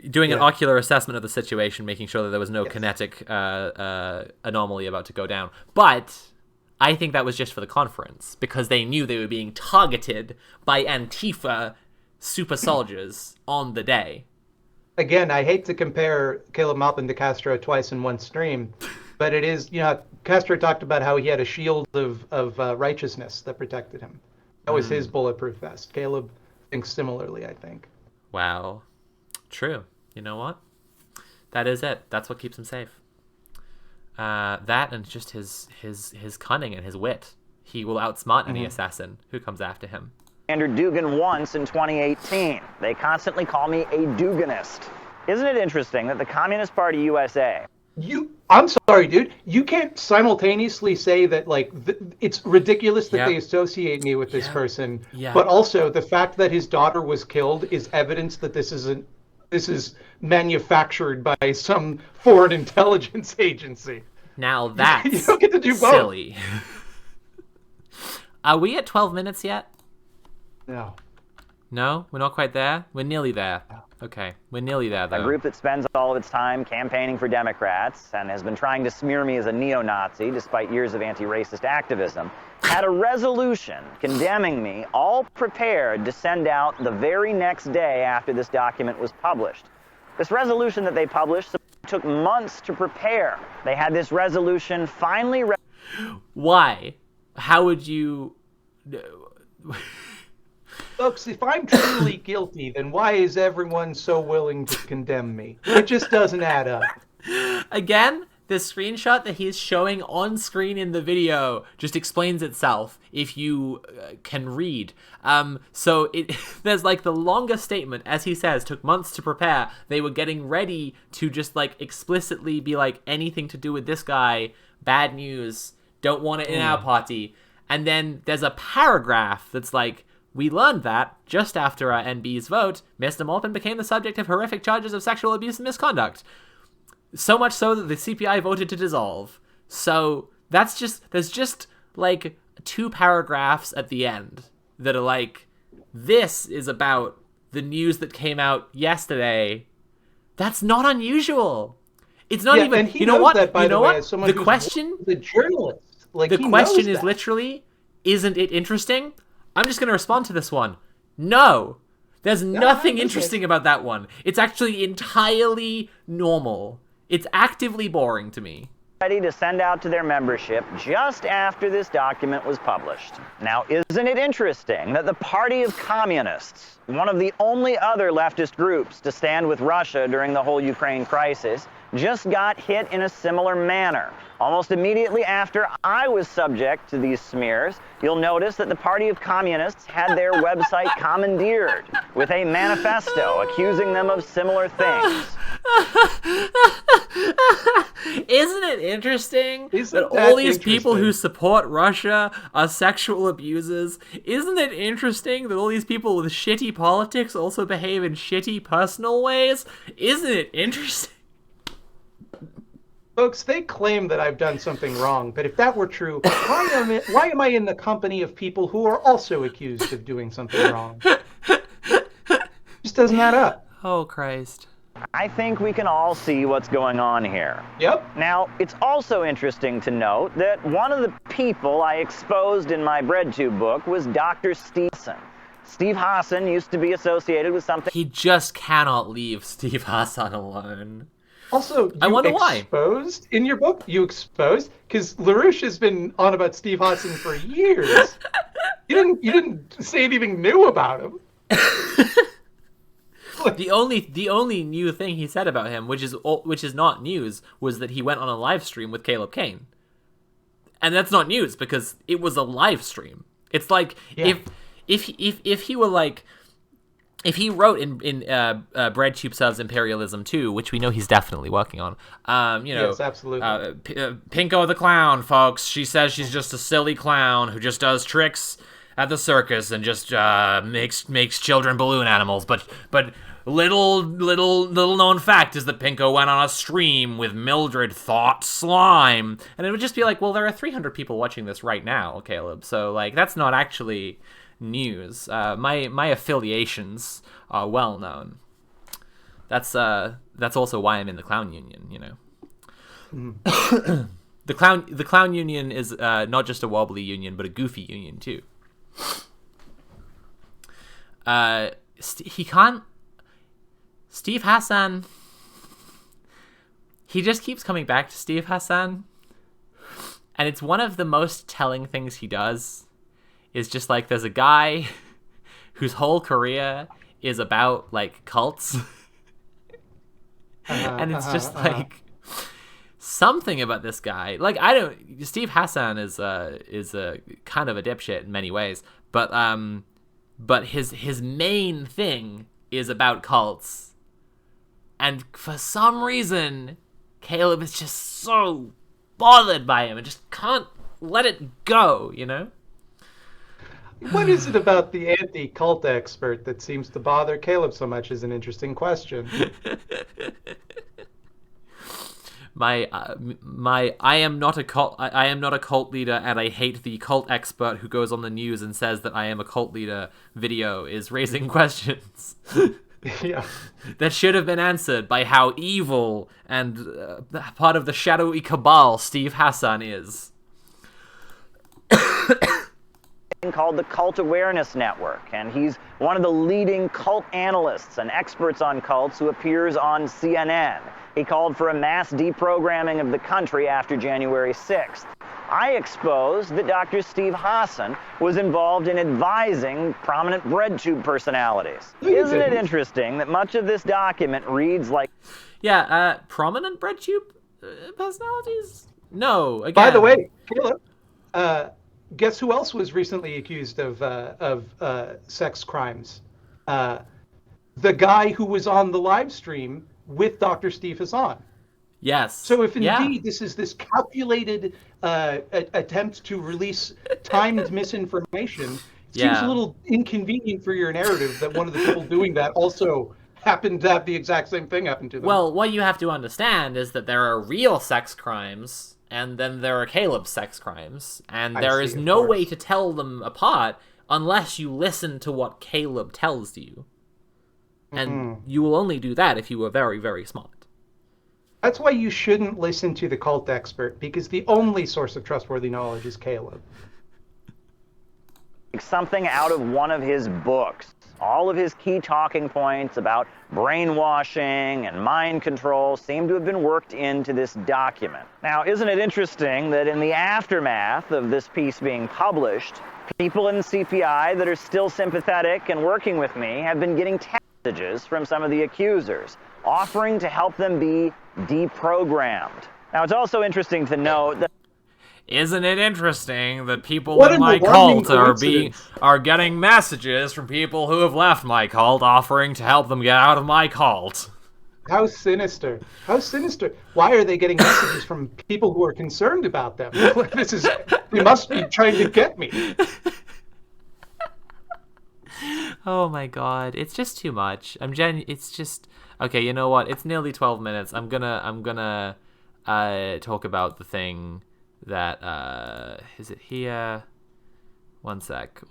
Doing an ocular assessment of the situation, making sure that there was no kinetic anomaly about to go down. But I think that was just for the conference, because they knew they were being targeted by Antifa super soldiers on the day. Again, I hate to compare Caleb Maupin to Castro twice in one stream, but it is, you know, Castro talked about how he had a shield of righteousness that protected him. That was his bulletproof vest. Caleb thinks similarly, I think. Wow. True. You know what? That is it. That's what keeps him safe. That and just his cunning and his wit. He will outsmart any assassin who comes after him. Andrew Dugan once in 2018. They constantly call me a Duganist. Isn't it interesting that the Communist Party USA I'm sorry, dude. You can't simultaneously say that it's ridiculous that Yep. they associate me with this person, Yeah. but also the fact that his daughter was killed is evidence that this is manufactured by some foreign intelligence agency. Now that's You don't get to do both. silly. Are we at 12 minutes yet? No. No, we're not quite there. We're nearly there. Okay, we're nearly there, though. A group that spends all of its time campaigning for Democrats and has been trying to smear me as a neo-Nazi despite years of anti-racist activism, had a resolution condemning me, all prepared to send out the very next day after this document was published. This resolution that they published took months to prepare. They had this resolution finally Why? How would you... Folks, if I'm truly guilty, then why is everyone so willing to condemn me? It just doesn't add up. Again, the screenshot that he's showing on screen in the video just explains itself if you can read. So there's like the longest statement, as he says, took months to prepare. They were getting ready to just like explicitly be like, anything to do with this guy, bad news, don't want it in our party. And then there's a paragraph that's like, we learned that, just after our NB's vote, Mr. Maupin became the subject of horrific charges of sexual abuse and misconduct. So much so that the CPI voted to dissolve. So there's just like 2 paragraphs at the end that are like, this is about the news that came out yesterday. That's not unusual. It's not even, and he you know knows what? that, by You know the way, what? as someone The who's question, the journalist. Like, the he question knows is that. literally, isn't it interesting? I'm just going to respond to this one. No. There's nothing interesting about that one. It's actually entirely normal. It's actively boring to me. ready to send out to their membership just after this document was published. Now, isn't it interesting that the Party of Communists, one of the only other leftist groups to stand with Russia during the whole Ukraine crisis, just got hit in a similar manner? Almost immediately after I was subject to these smears, you'll notice that the Party of Communists had their website commandeered with a manifesto accusing them of similar things. Isn't it interesting Isn't that that all these people interesting? who support Russia are sexual abusers? Isn't it interesting that all these people with shitty politics also behave in shitty personal ways? Isn't it interesting? Folks, they claim that I've done something wrong, but if that were true, why am I in the company of people who are also accused of doing something wrong? Just doesn't add up. Oh, Christ. I think we can all see what's going on here. Yep. Now, it's also interesting to note that one of the people I exposed in my BreadTube book was Dr. Steve Hassan. Steve Hassan used to be associated with something He just cannot leave Steve Hassan alone. Also, I wonder why. Exposed in your book? You exposed? Because LaRouche has been on about Steve Hassan for years. You didn't say anything new about him. The only new thing he said about him, which is not news, was that he went on a live stream with Caleb Kane. And that's not news because it was a live stream. It's like if he were like, if he wrote in BreadTube Subs Imperialism 2, which we know he's definitely working on, Yes, absolutely. Pinko the clown, folks. She says she's just a silly clown who just does tricks at the circus and just makes children balloon animals. But little known fact is that Pinko went on a stream with Mildred Thought Slime, and it would just be like, well, there are 300 people watching this right now, Caleb. So like that's not actually news. My affiliations are well known. That's also why I'm in the clown union, you know. The clown union is not just a wobbly union, but a goofy union too. Steve Hassan, he just keeps coming back to Steve Hassan, and it's one of the most telling things he does. Is just like there's a guy whose whole career is about like cults, and it's just like something about this guy. Like Steve Hassan is a kind of a dipshit in many ways, but his main thing is about cults, and for some reason Caleb is just so bothered by him and just can't let it go, you know? What is it about the anti-cult expert that seems to bother Caleb so much is an interesting question. I am not a cult leader, and I hate the cult expert who goes on the news and says that I am a cult leader video is raising questions. Yeah. That should have been answered by how evil and part of the shadowy cabal Steve Hassan is. Called the Cult Awareness Network, and he's one of the leading cult analysts and experts on cults who appears on CNN. He called for a mass deprogramming of the country after January 6th. I exposed that Dr. Steve Hassan was involved in advising prominent breadtube personalities. Isn't it interesting that much of this document reads like... Yeah, prominent breadtube personalities? No, again... By the way, Caleb, guess who else was recently accused of sex crimes? The guy who was on the live stream with Dr. Steve Hassan. Yes. So if indeed this is this calculated attempt to release timed misinformation, it seems a little inconvenient for your narrative that one of the people doing that also happened to have the exact same thing happen to them. Well, what you have to understand is that there are real sex crimes, and then there are Caleb's sex crimes, and there is no way to tell them apart unless you listen to what Caleb tells you. And you will only do that if you are very, very smart. That's why you shouldn't listen to the cult expert, because the only source of trustworthy knowledge is Caleb. Something out of one of his books. All of his key talking points about brainwashing and mind control seem to have been worked into this document. Now, isn't it interesting that in the aftermath of this piece being published, people in CPI that are still sympathetic and working with me have been getting messages from some of the accusers, offering to help them be deprogrammed. Now, it's also interesting to note that... Isn't it interesting that people in my cult are getting messages from people who have left my cult offering to help them get out of my cult? How sinister. How sinister. Why are they getting messages from people who are concerned about them? They must be trying to get me. Oh my god, it's just too much. It's just... Okay, you know what? It's nearly 12 minutes. I'm gonna talk about the thing that, is it here? One sec.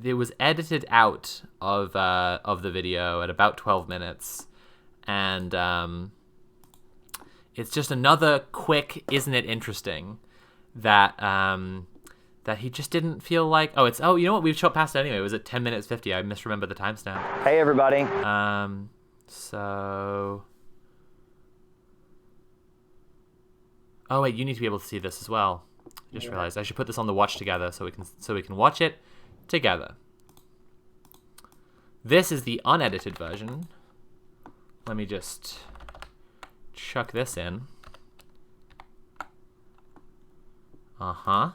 It was edited out of the video at about 12 minutes, and it's just another quick, isn't it interesting, that he just didn't feel like... Oh, you know what? We've shot past it anyway. It was at 10 minutes 50. I misremembered the timestamp. Hey, everybody. So... Oh, wait, you need to be able to see this as well. I just realized I should put this on the watch together so we can watch it together. This is the unedited version. Let me just chuck this in. And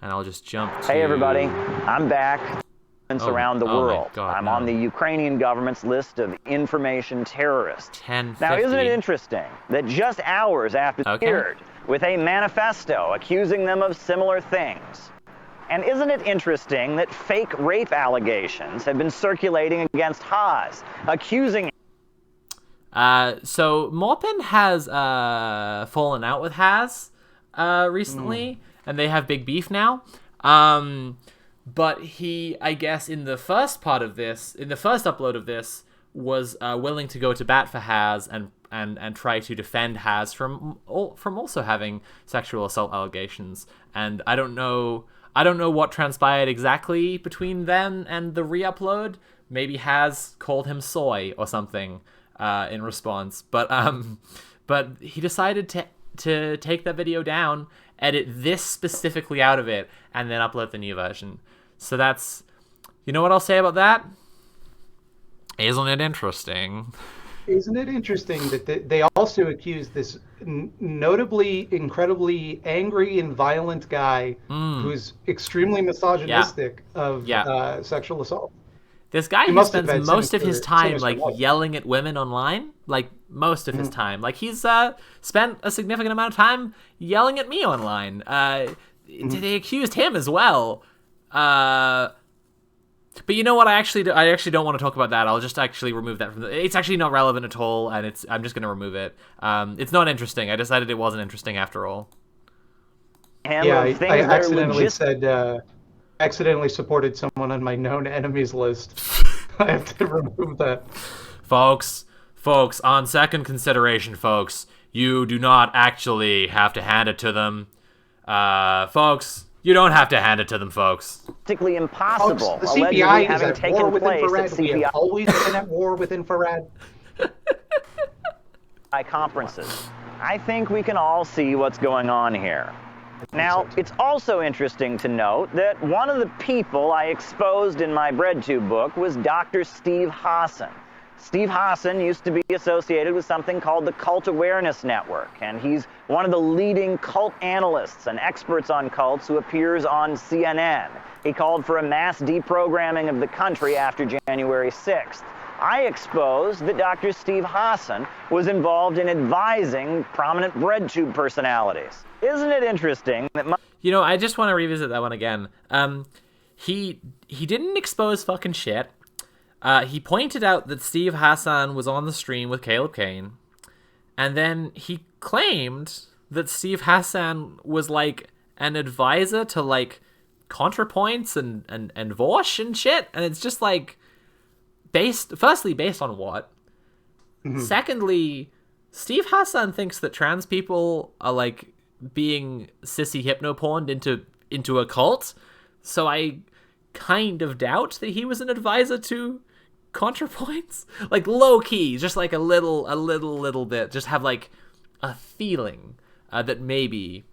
I'll just jump to... Hey, everybody. I'm back. Around the world. God, I'm on the Ukrainian government's list of information terrorists. Now, isn't it interesting that just hours after it appeared with a manifesto accusing them of similar things? And isn't it interesting that fake rape allegations have been circulating against Haas, accusing... So Maupin has fallen out with Haas recently, and they have big beef now. But he, I guess, in the first upload of this, was willing to go to bat for Haz and try to defend Haz from also having sexual assault allegations. And I don't know what transpired exactly between then and the re-upload. Maybe Haz called him soy or something in response. But he decided to take that video down, edit this specifically out of it, and then upload the new version. So that's... You know what I'll say about that? Isn't it interesting? Isn't it interesting that they also accused this notably, incredibly angry and violent guy who's extremely misogynistic of sexual assault? This guy He who must have spends had most of his time sinister like life. yelling at women online, like most of his time. Like he's spent a significant amount of time yelling at me online. They accused him as well. But you know what? I actually don't want to talk about that. I'll just actually remove that from it's actually not relevant at all, and I'm just going to remove it. It's not interesting. I decided it wasn't interesting after all. Yeah, I accidentally supported someone on my known enemies list. I have to remove that. Folks, on second consideration, folks, you do not actually have to hand it to them. Folks, you don't have to hand it to them, folks. Practically impossible. Folks, the CPI is at war with place infrared. at We CPI have always been at war with infrared. conferences. I think we can all see what's going on here. Now, it's also interesting to note that one of the people I exposed in my BreadTube book was Dr. Steve Hassan. Steve Hassan used to be associated with something called the Cult Awareness Network, and he's one of the leading cult analysts and experts on cults who appears on CNN. He called for a mass deprogramming of the country after January 6th. I exposed that Dr. Steve Hassan was involved in advising prominent BreadTube personalities. Isn't it interesting that You know, I just want to revisit that one again. He didn't expose fucking shit. He pointed out that Steve Hassan was on the stream with Caleb Kane, and then he claimed that Steve Hassan was like an advisor to like ContraPoints and Vosh and shit, and it's just like based on what? Secondly, Steve Hassan thinks that trans people are like being sissy hypnoporned into a cult, so I kind of doubt that he was an advisor to ContraPoints. Like low key, just like a little bit, just have like a feeling that maybe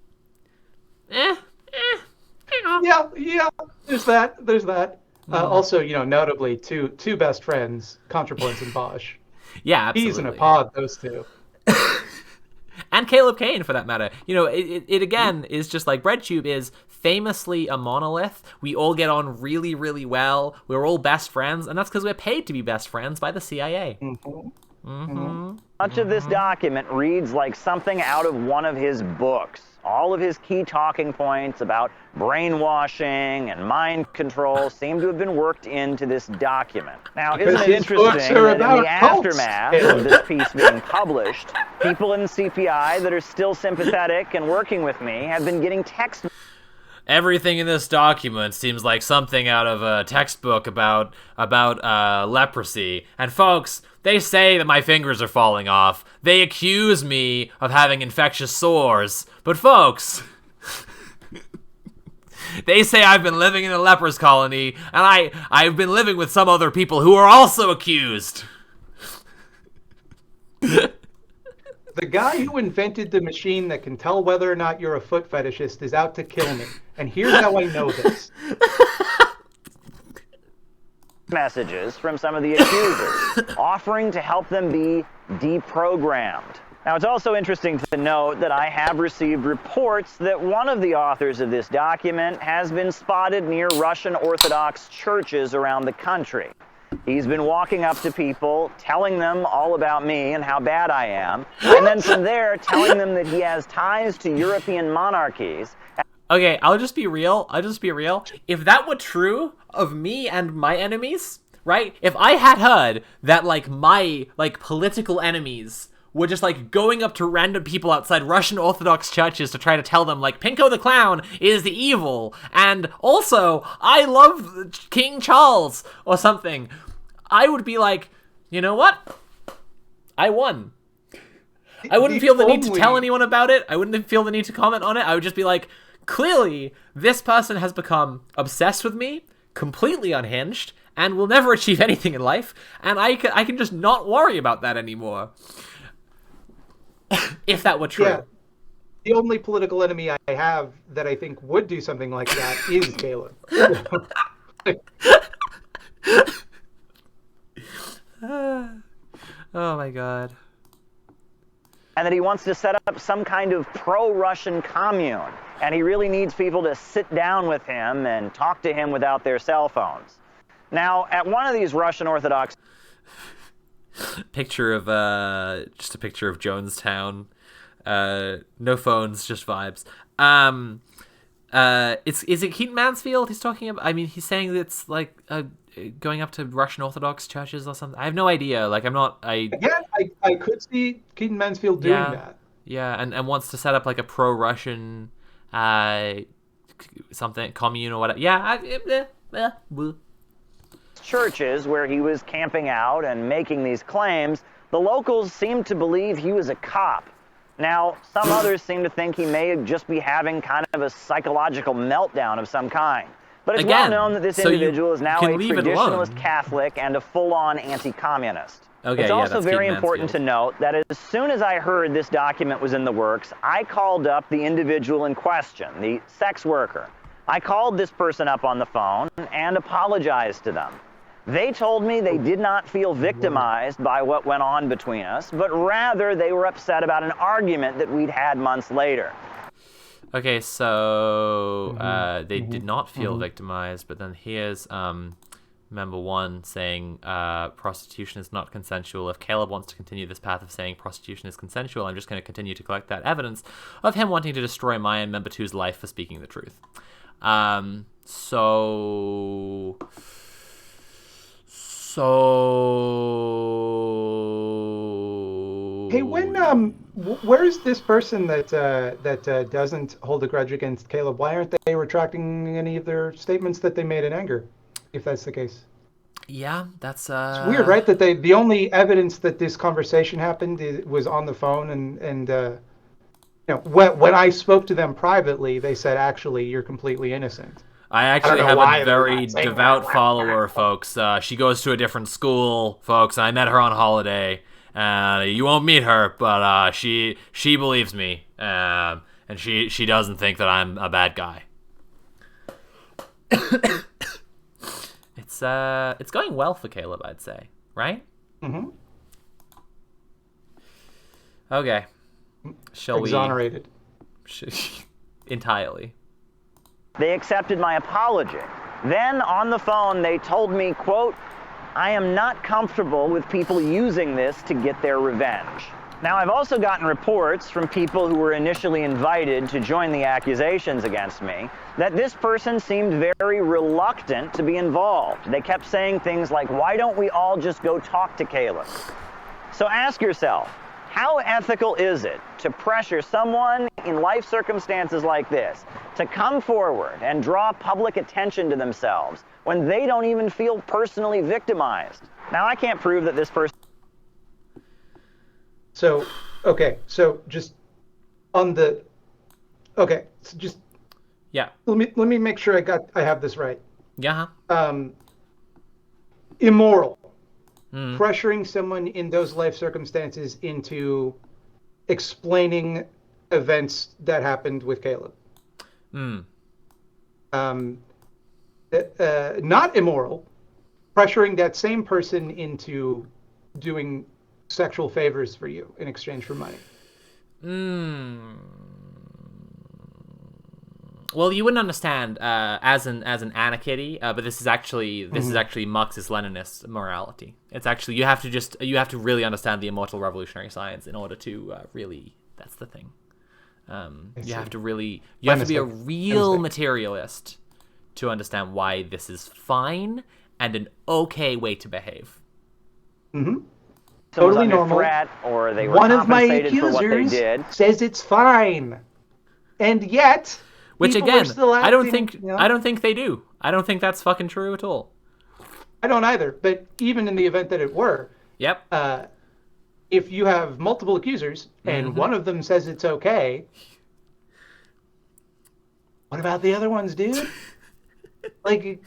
Yeah, there's that. Also, notably, two best friends, ContraPoints and Bosch. Yeah, absolutely. He's in a pod, those two. And Caleb Kane, for that matter. It again is just like BreadTube is famously a monolith. We all get on really, really well. We're all best friends, and that's because we're paid to be best friends by the CIA. much of this document reads like something out of one of his books? All of his key talking points about brainwashing and mind control seem to have been worked into this document. Now, isn't it interesting that in the aftermath of this piece being published, people in CPI that are still sympathetic and working with me have been getting text. Everything in this document seems like something out of a textbook about leprosy. And folks, they say that my fingers are falling off. They accuse me of having infectious sores. But folks, they say I've been living in a leper's colony, and I've been living with some other people who are also accused. The guy who invented the machine that can tell whether or not you're a foot fetishist is out to kill me. And here's how I know this. Messages from some of the accusers offering to help them be deprogrammed. Now, it's also interesting to note that I have received reports that one of the authors of this document has been spotted near Russian Orthodox churches around the country. He's been walking up to people, telling them all about me and how bad I am, and then from there telling them that he has ties to European monarchies. Okay, I'll just be real. If that were true of me and my enemies, right? If I had heard that, like, my, like, political enemies were just, like, going up to random people outside Russian Orthodox churches to try to tell them, like, Pinko the Clown is the evil, and also, I love King Charles, or something, I would be like, you know what? I won. I wouldn't feel the need to tell anyone about it. I wouldn't feel the need to comment on it. I would just be like, clearly, this person has become obsessed with me, completely unhinged, and will never achieve anything in life, and I can just not worry about that anymore. If that were true. Yeah. The only political enemy I have that I think would do something like that is Caleb. Oh my god. And that he wants to set up some kind of pro-Russian commune. And he really needs people to sit down with him and talk to him without their cell phones. Now, at one of these Russian Orthodox Picture of just a picture of Jonestown. No phones, just vibes. Is it Keaton Mansfield he's talking about? I mean, he's saying that it's like going up to Russian Orthodox churches or something. I have no idea. Like, I could see Keaton Mansfield doing that. Yeah, and wants to set up like a pro-Russian something commune or whatever. Yeah, churches where he was camping out and making these claims, the locals seemed to believe he was a cop. Now, some others seem to think he may just be having kind of a psychological meltdown of some kind. But it's well known that this individual is now a traditionalist Catholic and a full-on anti-communist. Okay, it's also very important to note that as soon as I heard this document was in the works, I called up the individual in question, the sex worker. I called this person up on the phone and apologized to them. They told me they did not feel victimized by what went on between us, but rather they were upset about an argument that we'd had months later. Okay, so they did not feel victimized, but then here's member one saying prostitution is not consensual. If Caleb wants to continue this path of saying prostitution is consensual, I'm just going to continue to collect that evidence of him wanting to destroy my and member two's life for speaking the truth. So hey, where is this person that doesn't hold a grudge against Caleb? Why aren't they retracting any of their statements that they made in anger, if that's the case? Yeah, that's it's weird, right? That the only evidence that this conversation happened was on the phone, and when I spoke to them privately, they said, actually, you're completely innocent. I actually have a very devout follower, folks. She goes to a different school, folks, and I met her on holiday. You won't meet her, but she believes me, and she doesn't think that I'm a bad guy. It's going well for Caleb, I'd say, right? Mm-hmm. Okay. Shall Exonerated. Entirely. They accepted my apology. Then on the phone, they told me, quote, I am not comfortable with people using this to get their revenge. Now, I've also gotten reports from people who were initially invited to join the accusations against me that this person seemed very reluctant to be involved. They kept saying things like, why don't we all just go talk to Caleb? So ask yourself, how ethical is it to pressure someone in life circumstances like this to come forward and draw public attention to themselves when they don't even feel personally victimized? Now, I can't prove that this person... So just on the... Okay, so just... Yeah. Let me make sure I have this right. Yeah. Immoral. Pressuring someone in those life circumstances into explaining events that happened with Caleb. Not immoral. Pressuring that same person into doing sexual favors for you in exchange for money. Well, you wouldn't understand as an anarchy, but this is actually Marxist-Leninist morality. It's actually you have to really understand the immortal revolutionary science in order to really. That's the thing. You have to be a real materialist to understand why this is fine and an okay way to behave. Mm-hmm. Totally normal. Threat, or they were one of my compensated for what they did. accusers says it's fine, and yet. Which again, I don't think they do. I don't think that's fucking true at all. I don't either. But even in the event that it were, yep. If you have multiple accusers and one of them says it's okay, what about the other ones, dude? like.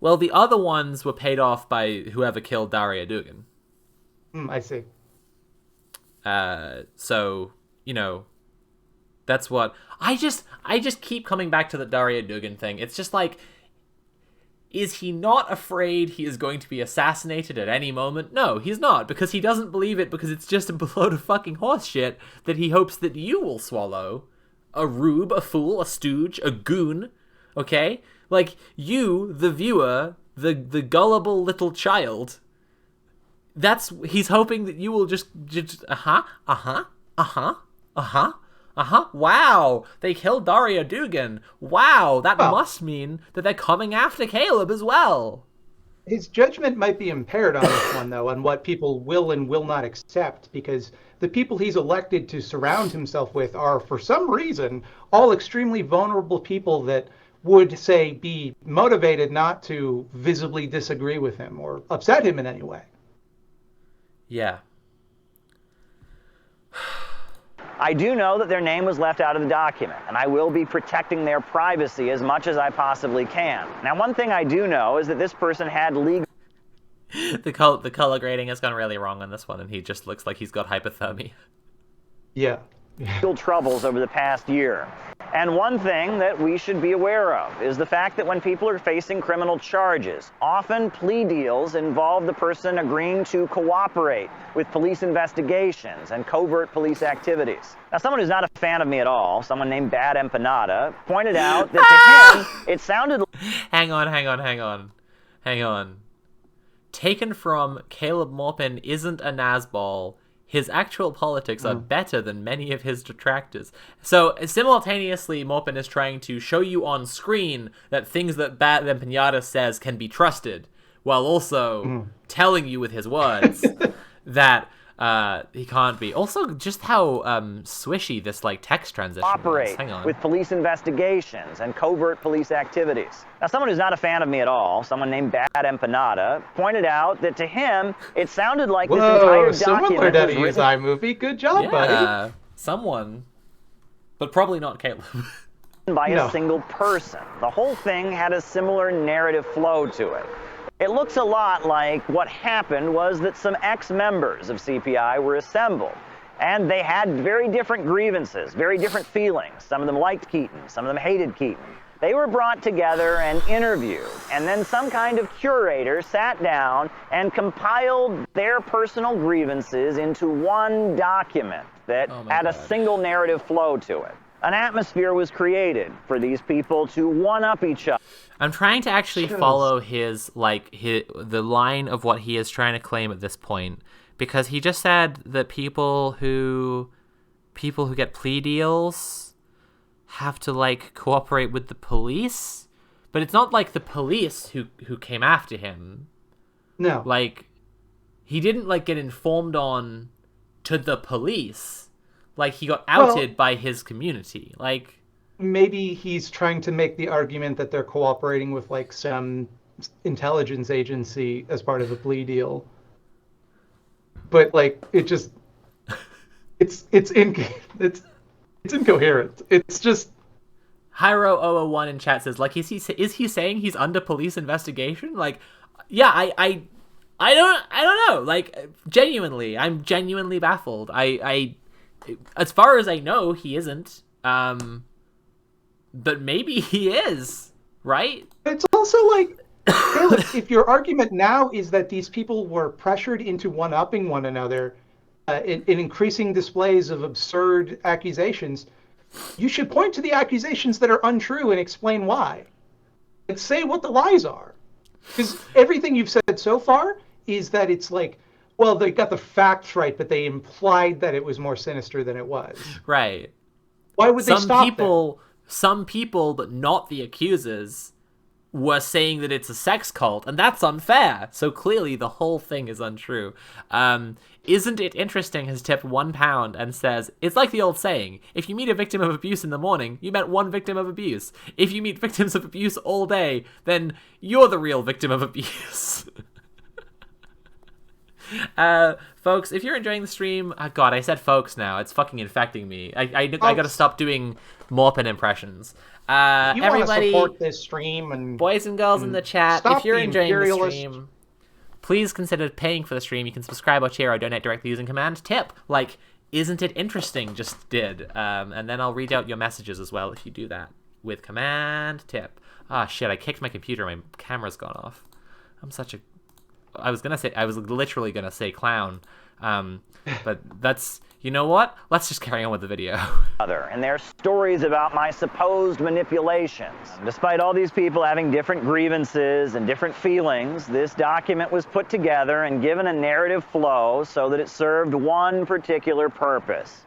Well, the other ones were paid off by whoever killed Daria Dugin. I see. So that's what I just keep coming back to the Daria Dugin thing. It's just like, is he not afraid he is going to be assassinated at any moment? No, he's not, because he doesn't believe it, because it's just a load of fucking horse shit that he hopes that you will swallow. A rube, a fool, a stooge, a goon, okay? Like, you, the viewer, the gullible little child. He's hoping that you will just Wow, they killed Daria Dugan. Wow, that must mean that they're coming after Caleb as well. His judgment might be impaired on this one, though, on what people will and will not accept, because the people he's elected to surround himself with are, for some reason, all extremely vulnerable people that would, say, be motivated not to visibly disagree with him or upset him in any way. Yeah. I do know that their name was left out of the document, and I will be protecting their privacy as much as I possibly can. Now, one thing I do know is that this person had legal... The color grading has gone really wrong on this one, and he just looks like he's got hypothermia. Yeah. troubles over the past year. And one thing that we should be aware of is the fact that when people are facing criminal charges, often plea deals involve the person agreeing to cooperate with police investigations and covert police activities. Now, someone who's not a fan of me at all, someone named Bad Empanada, pointed out that to him, it sounded... Hang on. Taken from Caleb Maupin isn't a Nazball. His actual politics are better than many of his detractors. So, simultaneously, Maupin is trying to show you on screen that things that Bad Empanada says can be trusted, while also telling you with his words that he can't be. Also, just how swishy this text transition is. Hang on. With police investigations and covert police activities. Now, someone who's not a fan of me at all, someone named Bad Empanada, pointed out that to him, it sounded like this entire document similar to his iMovie. Good job, buddy. Someone, but probably not Caleb. by a single person. The whole thing had a similar narrative flow to it. It looks a lot like what happened was that some ex-members of CPI were assembled, and they had very different grievances, very different feelings. Some of them liked Keaton, some of them hated Keaton. They were brought together and interviewed, and then some kind of curator sat down and compiled their personal grievances into one document that had a single narrative flow to it. An atmosphere was created for these people to one-up each other. I'm trying to actually follow the line of what he is trying to claim at this point, because he just said that people who get plea deals have to cooperate with the police, but it's not like the police who came after him. No. He didn't get informed on to the police. He got outed by his community. Maybe he's trying to make the argument that they're cooperating with some intelligence agency as part of a plea deal. But it just it's incoherent. It's just Hyro001 in chat says is he saying he's under police investigation? Yeah, I don't know. Genuinely, I'm genuinely baffled. I as far as I know, he isn't. But maybe he is, right? It's also if your argument now is that these people were pressured into one-upping one another in increasing displays of absurd accusations, you should point to the accusations that are untrue and explain why. And say what the lies are. Because everything you've said so far is that it's they got the facts right, but they implied that it was more sinister than it was. Right. Why would they stop them? Some people, but not the accusers, were saying that it's a sex cult, and that's unfair. So clearly the whole thing is untrue. Isn't it interesting has tipped £1 and says, it's like the old saying, if you meet a victim of abuse in the morning, you met one victim of abuse. If you meet victims of abuse all day, then you're the real victim of abuse. Folks, if you're enjoying the stream, God, I said folks now. It's fucking infecting me. I gotta stop doing Maupin impressions. Everybody, support this stream and boys and girls in the chat, if you're enjoying the stream, please consider paying for the stream. You can subscribe or cheer or donate directly using command tip. Isn't it interesting? Just did. And then I'll read out your messages as well if you do that with command tip. Ah, shit, I kicked my computer. My camera's gone off. I'm such a I was literally gonna say clown. But that's, you know what? Let's just carry on with the video. And their stories about my supposed manipulations. Despite all these people having different grievances and different feelings, this document was put together and given a narrative flow so that it served one particular purpose.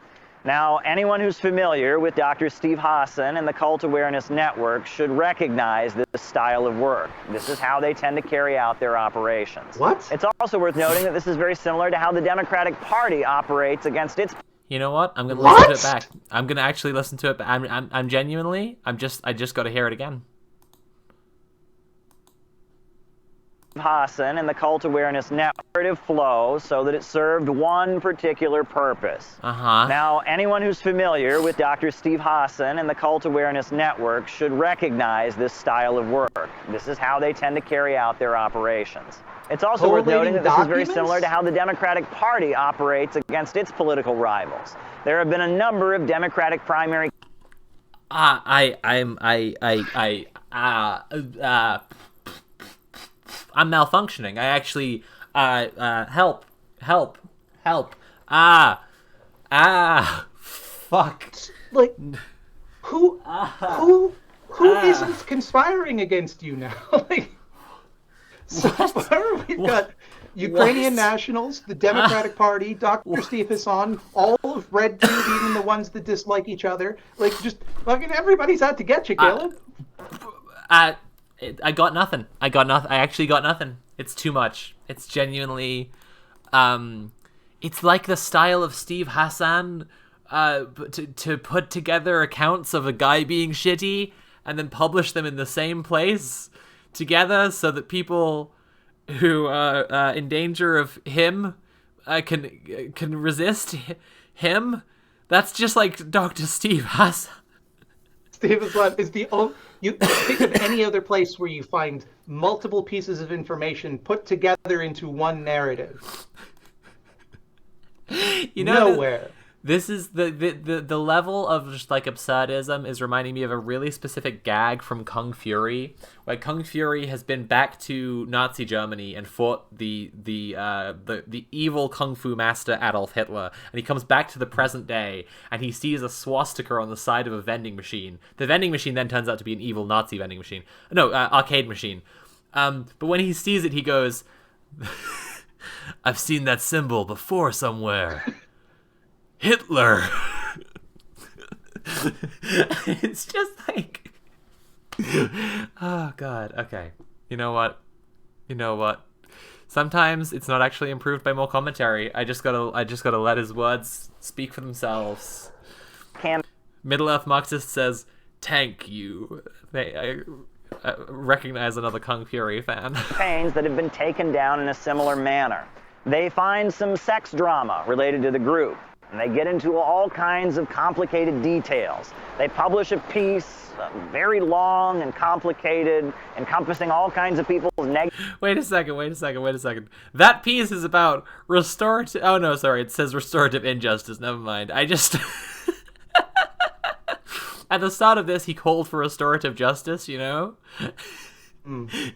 Now, anyone who's familiar with Dr. Steve Hassan and the Cult Awareness Network should recognize this style of work. This is how they tend to carry out their operations. What? It's also worth noting that this is very similar to how the Democratic Party operates against its... You know what? I'm gonna listen to it back. I'm gonna actually listen to it. I'm genuinely. I just got to hear it again. Hassan and the Cult Awareness Network flow so that it served one particular purpose. Now, anyone who's familiar with Dr. Steve Hassan and the Cult Awareness Network should recognize this style of work. This is how they tend to carry out their operations. It's also worth noting that this is very similar to how the Democratic Party operates against its political rivals. There have been a number of Democratic primary... I'm malfunctioning. I actually, help. Fuck. Like, who isn't conspiring against you now? Like, so far we've got Ukrainian nationals, the Democratic Party, Dr. Steve Hassan, all of Red Team, even the ones that dislike each other. Like, just fucking everybody's out to get you, Caleb. I got nothing. I actually got nothing. It's too much. It's genuinely, it's like the style of Steve Hassan, to put together accounts of a guy being shitty and then publish them in the same place together so that people who are in danger of him can resist him. That's just like Dr. Steve Hassan. Steve Hassan is the only... You think of any other place where you find multiple pieces of information put together into one narrative. You know, nowhere. This is the level of just like absurdism is reminding me of a really specific gag from Kung Fury, where Kung Fury has been back to Nazi Germany and fought the evil kung fu master Adolf Hitler, and he comes back to the present day and he sees a swastika on the side of a vending machine. The vending machine then turns out to be an evil Nazi vending machine. No, arcade machine. But when he sees it, he goes, "I've seen that symbol before somewhere. Hitler." It's just like, oh god. Okay, you know what sometimes it's not actually improved by more commentary. I just gotta let his words speak for themselves. Middle Earth Marxist says, "Thank you." I recognize another Kung Fury fan. Campaigns that have been taken down in a similar manner. They find some sex drama related to the group, and they get into all kinds of complicated details. They publish a piece, very long and complicated, encompassing all kinds of people's Wait a second. That piece is about restorative... Oh, no, sorry. It says restorative injustice. Never mind. I just... At the start of this, he called for restorative justice, you know? Mm.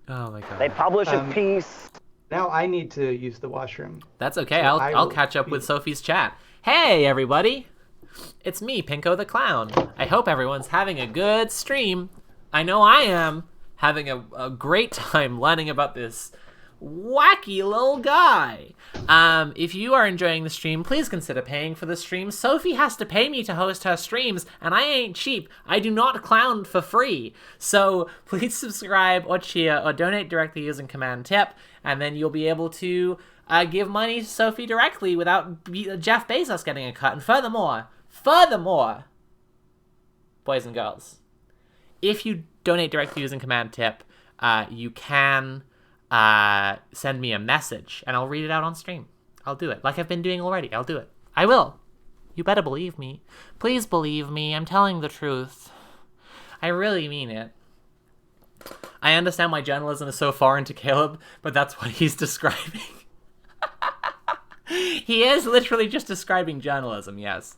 Oh, my God. They publish a piece... Now I need to use the washroom. That's okay. So I'll catch up with Sophie's chat. Hey, everybody. It's me, Pinko the Clown. I hope everyone's having a good stream. I know I am having a great time learning about this wacky little guy. If you are enjoying the stream, please consider paying for the stream. Sophie has to pay me to host her streams, and I ain't cheap. I do not clown for free. So please subscribe or cheer or donate directly using command tip, and then you'll be able to give money to Sophie directly without Jeff Bezos getting a cut. And furthermore, boys and girls, if you donate directly using command tip, you can send me a message and I'll read it out on stream. I'll do it like I've been doing already. I'll do it. I will. You better believe me. Please believe me. I'm telling the truth. I really mean it. I understand why journalism is so foreign to Caleb, but that's what he's describing. He is literally just describing journalism, yes.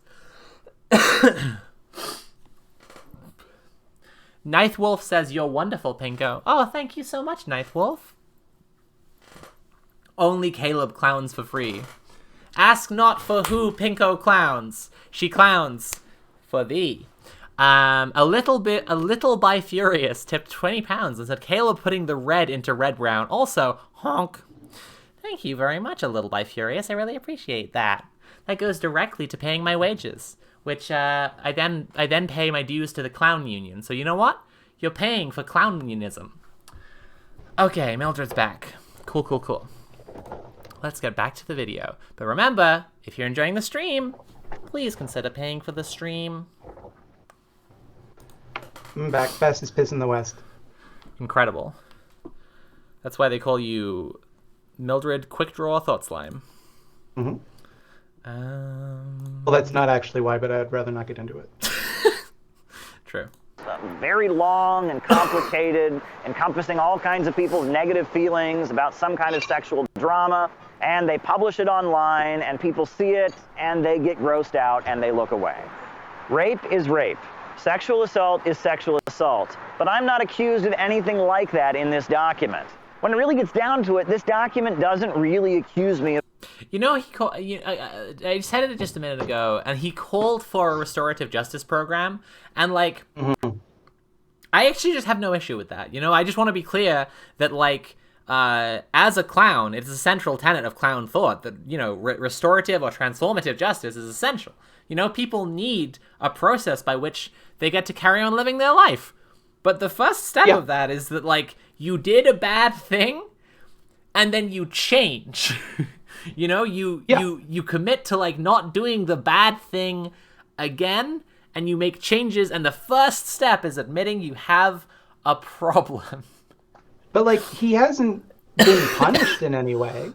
Ninth Wolf says, "You're wonderful, Pinko." Oh, thank you so much, Ninth Wolf. Only Caleb clowns for free. Ask not for who Pinko clowns. She clowns for thee. A little by Furious tipped £20 and said, Caleb putting the red into red brown. Also, honk. Thank you very much, A Little by Furious. I really appreciate that. That goes directly to paying my wages, which I then pay my dues to the clown union. So you know what? You're paying for clown unionism. Okay, Mildred's back. Cool. Let's get back to the video. But remember, if you're enjoying the stream, please consider paying for the stream. I'm back. Fastest piss in the West. Incredible. That's why they call you Mildred Quick Draw Thought Slime. Mm-hmm. Well, that's not actually why, but I'd rather not get into it. True. Very long and complicated, encompassing all kinds of people's negative feelings about some kind of sexual drama, and they publish it online, and people see it, and they get grossed out, and they look away. Rape is rape. Sexual assault is sexual assault. But I'm not accused of anything like that in this document. When it really gets down to it, this document doesn't really accuse me of... You know, I said it just a minute ago, and he called for a restorative justice program, and, like, I actually just have no issue with that. You know, I just want to be clear that, like, as a clown, it's a central tenet of clown thought that, you know, restorative or transformative justice is essential. You know, people need a process by which they get to carry on living their life. But the first step of that is that, like, you did a bad thing, and then you change. You know, you commit to, like, not doing the bad thing again, and you make changes, and the first step is admitting you have a problem. But, like, he hasn't been punished in any way.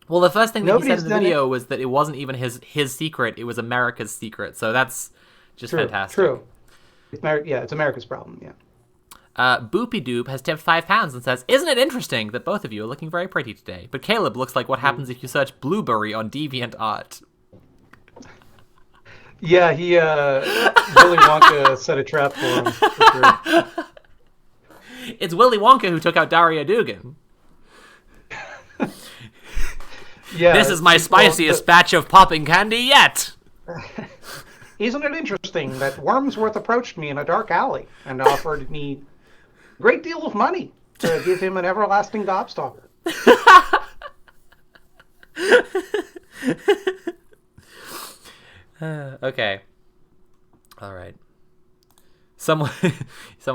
Well, the first thing that he said in the video it. was that it wasn't even his secret, it was America's secret. So that's just fantastic. True. It's America's problem, yeah. Boopy Doop has tipped £5 and says, isn't it interesting that both of you are looking very pretty today, but Caleb looks like what happens if you search Blueberry on DeviantArt. Yeah, he, Willy Wonka set a trap for him. For sure. It's Willy Wonka who took out Daria Dugan. Yeah, this is my spiciest batch of popping candy yet. Isn't it interesting that Wormsworth approached me in a dark alley and offered me a great deal of money to give him an everlasting gobstopper? Okay. All right. Someone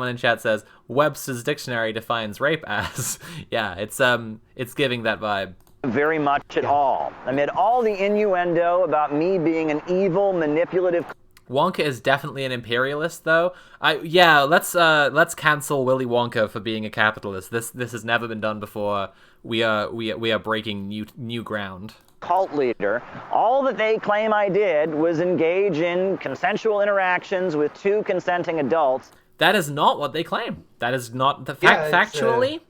in chat says Webster's dictionary defines rape as. Yeah, it's giving that vibe. Very much at all. Amid all the innuendo about me being an evil, manipulative... Wonka is definitely an imperialist, though. Let's cancel Willy Wonka for being a capitalist. This has never been done before. We are breaking new ground. Cult leader. All that they claim I did was engage in consensual interactions with two consenting adults. That is not what they claim. That is not the fact. Factually,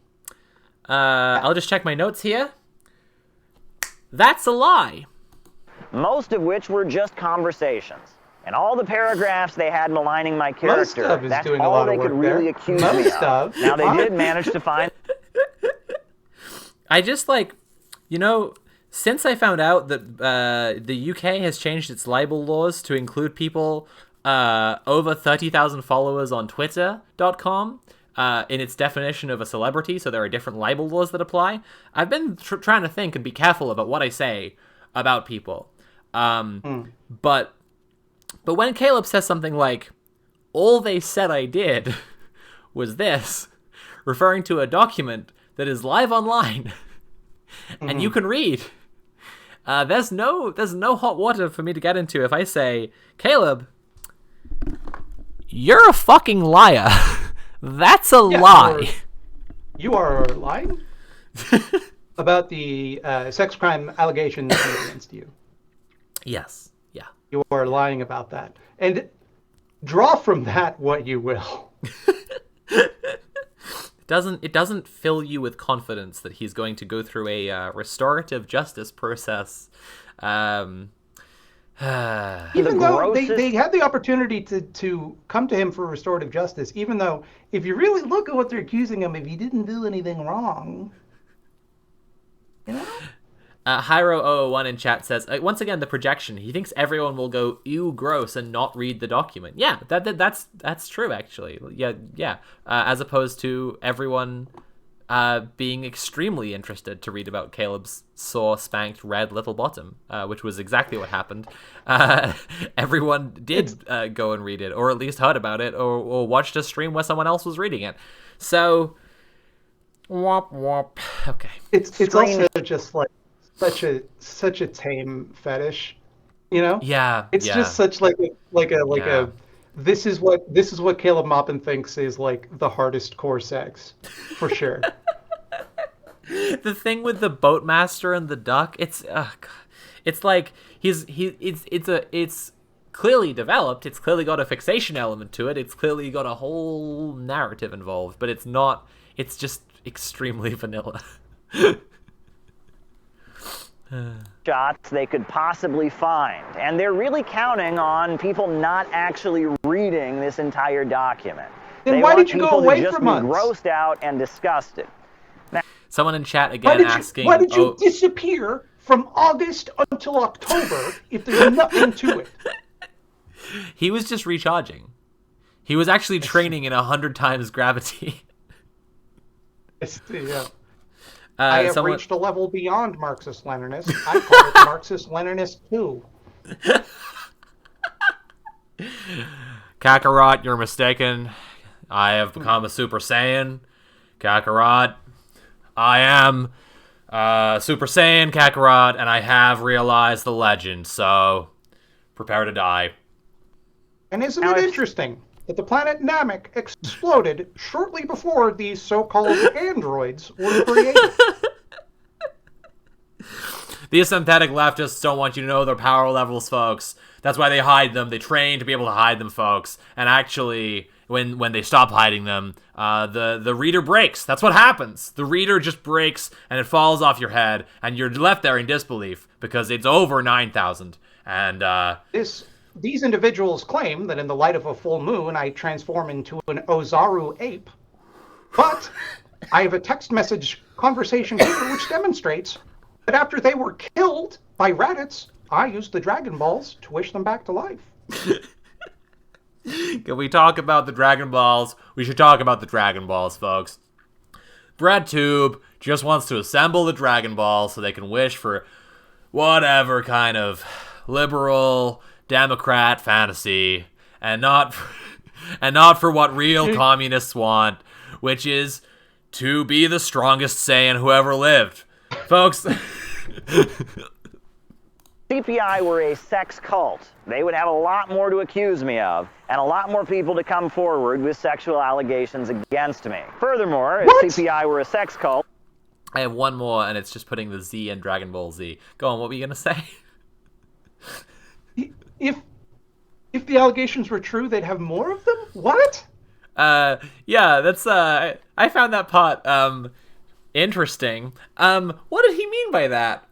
I'll just check my notes here. That's a lie. Most of which were just conversations. And all the paragraphs they had maligning my character, that's all they could really accuse me of. Now, they did manage to find... I just, like, you know, since I found out that the UK has changed its libel laws to include people over 30,000 followers on Twitter.com, in its definition of a celebrity, so there are different libel laws that apply. I've been trying to think and be careful about what I say about people. But when Caleb says something like, all they said I did was this, referring to a document that is live online, and you can read, there's no hot water for me to get into if I say, Caleb, you're a fucking liar. That's a lie. You are lying about the sex crime allegations against you. Yes. Yeah. You are lying about that. And draw from that what you will. It doesn't fill you with confidence that he's going to go through a restorative justice process. Even though they had the opportunity to come to him for restorative justice, even though if you really look at what they're accusing him of, he didn't do anything wrong. Hyro001 in chat says, once again, the projection. He thinks everyone will go, ew, gross, and not read the document. Yeah, that's true, actually. Yeah. As opposed to everyone being extremely interested to read about Caleb's sore, spanked, red little bottom, which was exactly what happened. Everyone did go and read it, or at least heard about it, or watched a stream where someone else was reading it. So, womp womp. Okay. It's also just like such a tame fetish, you know? Yeah. It's just such a this is what Caleb Maupin thinks is like the hardest core sex, for sure. The thing with the boatmaster and the duck, it's like it's clearly developed. It's clearly got a fixation element to it. It's clearly got a whole narrative involved, but it's not. It's just extremely vanilla. Shots they could possibly find. And they're really counting on people not actually reading this entire document. Then why did you go away for months? Grossed out and disgusted. Now, someone in chat again asking, why did you disappear from August until October if there's nothing to it? He was just recharging. He was actually training in 100 times gravity. Yeah. I have reached a level beyond Marxist-Leninist. I call it Marxist-Leninist 2. Kakarot, you're mistaken. I have become a Super Saiyan. Kakarot, I am Super Saiyan Kakarot, and I have realized the legend, so prepare to die. And isn't it interesting that the planet Namek exploded shortly before these so-called androids were created? The synthetic leftists don't want you to know their power levels, folks. That's why they hide them. They train to be able to hide them, folks. And actually, when they stop hiding them, the reader breaks. That's what happens. The reader just breaks, and it falls off your head, and you're left there in disbelief because it's over 9,000. And These individuals claim that in the light of a full moon, I transform into an Ozaru ape. But I have a text message conversation here which demonstrates that after they were killed by Raditz, I used the Dragon Balls to wish them back to life. Can we talk about the Dragon Balls? We should talk about the Dragon Balls, folks. BreadTube just wants to assemble the Dragon Balls so they can wish for whatever kind of liberal Democrat fantasy, and not for what real communists want, which is to be the strongest Saiyan who ever lived. Folks, CPI were a sex cult. They would have a lot more to accuse me of, and a lot more people to come forward with sexual allegations against me. Furthermore, if CPI were a sex cult... I have one more, and it's just putting the Z in Dragon Ball Z. Go on, what were you going to say? If the allegations were true, they'd have more of them? What? Yeah, that's, I found that part, interesting. What did he mean by that?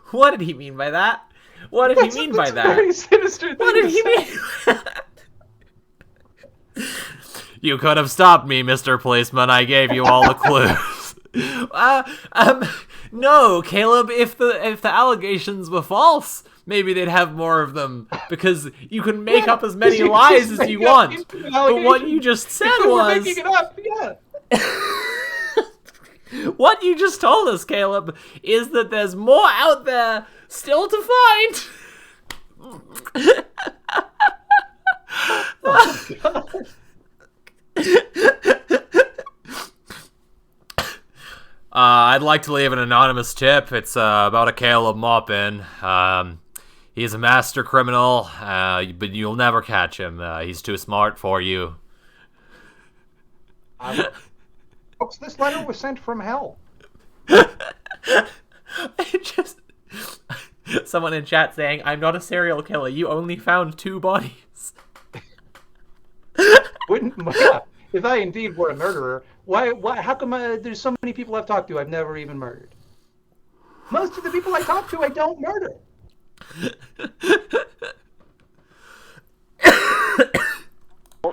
What did he mean by that? What did he mean by that? Very sinister thing What did he mean by that? You could have stopped me, Mr. Policeman. I gave you all the clues. No, Caleb, if the allegations were false, maybe they'd have more of them, because you can make up as many lies as you want. But what you just said was... making it up, yeah. What you just told us, Caleb, is that there's more out there still to find. Oh, God. I'd like to leave an anonymous tip. It's about a Caleb Maupin. He's a master criminal, but you'll never catch him. He's too smart for you. Folks, this letter was sent from hell. Someone in chat saying, "I'm not a serial killer. You only found 2 bodies." If I indeed were a murderer, why? How come there's so many people I've talked to I've never even murdered? Most of the people I talk to, I don't murder.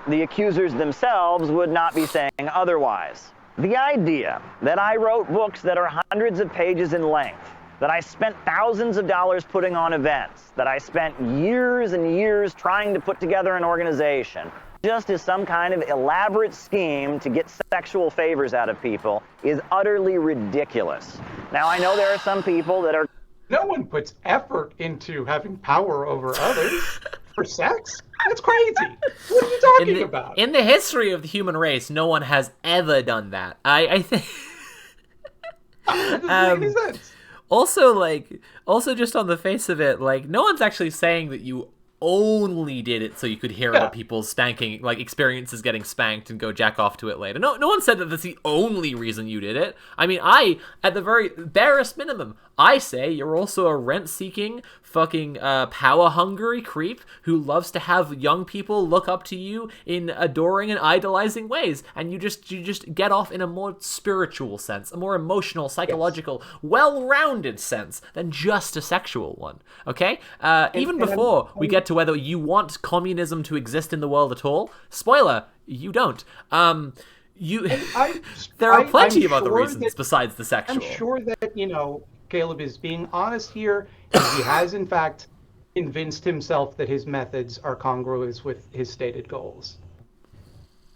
The accusers themselves would not be saying otherwise. The idea that I wrote books that are hundreds of pages in length, that I spent thousands of dollars putting on events, that I spent years and years trying to put together an organization, just as some kind of elaborate scheme to get sexual favors out of people, is utterly ridiculous. Now, I know there are some people that are... No one puts effort into having power over others for sex. That's crazy. What are you talking about? In the history of the human race, no one has ever done that. I think... That doesn't make any sense. Also, just on the face of it, like, no one's actually saying that you only did it so you could hear about people's spanking, like, experiences getting spanked and go jack off to it later. No one said that that's the only reason you did it. I mean, at the very barest minimum, I say you're also a rent-seeking, fucking power-hungry creep who loves to have young people look up to you in adoring and idolizing ways, and you just get off in a more spiritual sense, a more emotional, psychological, well-rounded sense than just a sexual one. Okay? Even before we get to whether you want communism to exist in the world at all, spoiler, you don't. There are plenty of other reasons besides the sexual. I'm sure that, Caleb is being honest here, and he has, in fact, convinced himself that his methods are congruous with his stated goals.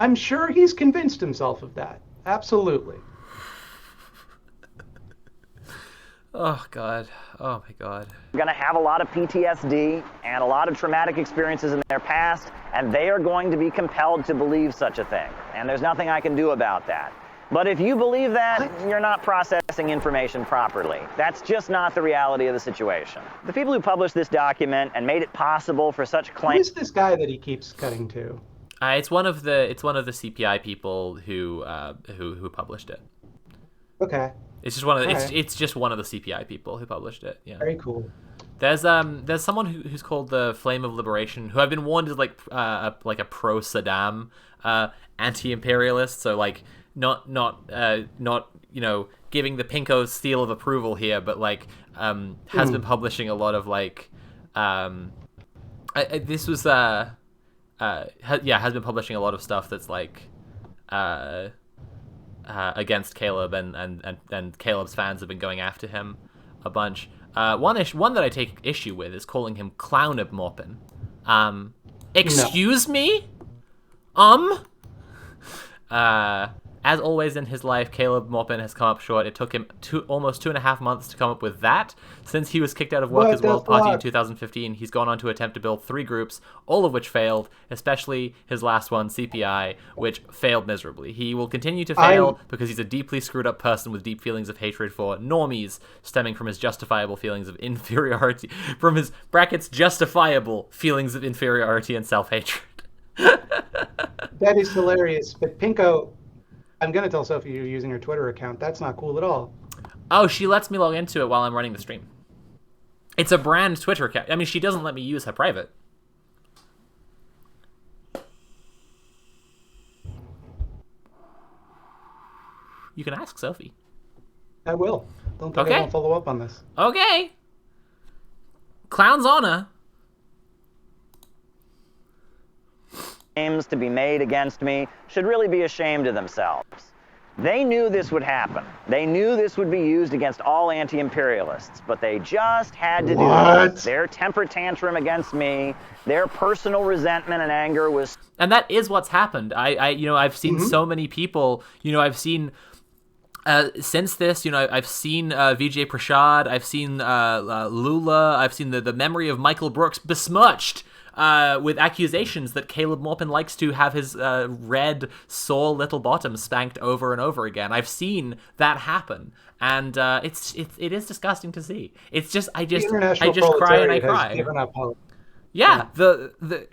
I'm sure he's convinced himself of that. Absolutely. Oh, God. Oh, my God. They're going to have a lot of PTSD and a lot of traumatic experiences in their past, and they are going to be compelled to believe such a thing. And there's nothing I can do about that. But if you believe that, you're not processing information properly. That's just not the reality of the situation. The people who published this document and made it possible for such claims... Who's this guy that he keeps cutting to? It's one of the CPI people who published it. Okay. It's just one of the, it's just one of the CPI people who published it. Yeah. Very cool. There's someone who's called the Flame of Liberation, who I've been warned is like a pro Saddam anti-imperialist. So like not giving the Pinko seal of approval here, but like has been publishing a lot of like has been publishing a lot of stuff that's like against Caleb, and Caleb's fans have been going after him a bunch. One that I take issue with is calling him Caleb Maupin. Excuse me? As always in his life, Caleb Maupin has come up short. It took him almost 2.5 months to come up with that. Since he was kicked out of Workers' World Party in 2015, he's gone on to attempt to build 3 groups, all of which failed, especially his last one, CPI, which failed miserably. He will continue to fail because he's a deeply screwed up person with deep feelings of hatred for normies, stemming from his justifiable feelings of inferiority, from his brackets justifiable feelings of inferiority and self-hatred. That is hilarious. But Pinko, I'm going to tell Sophie you're using her Twitter account. That's not cool at all. Oh, she lets me log into it while I'm running the stream. It's a brand Twitter account. I mean, she doesn't let me use her private. You can ask Sophie. I will. Don't think I won't follow up on this. Okay. Clown's honor. Claims to be made against me should really be ashamed of themselves. They knew this would happen. They knew this would be used against all anti-imperialists, but they just had to do it. Their temper tantrum against me, their personal resentment and anger was... And that is what's happened. I've seen so many people, I've seen... since this, I've seen Vijay Prashad, I've seen Lula, I've seen the memory of Michael Brooks besmirched with accusations that Caleb Maupin likes to have his red, sore little bottom spanked over and over again. I've seen that happen, and it is disgusting to see. It's just I just cry and I cry. Given up hope. Yeah, the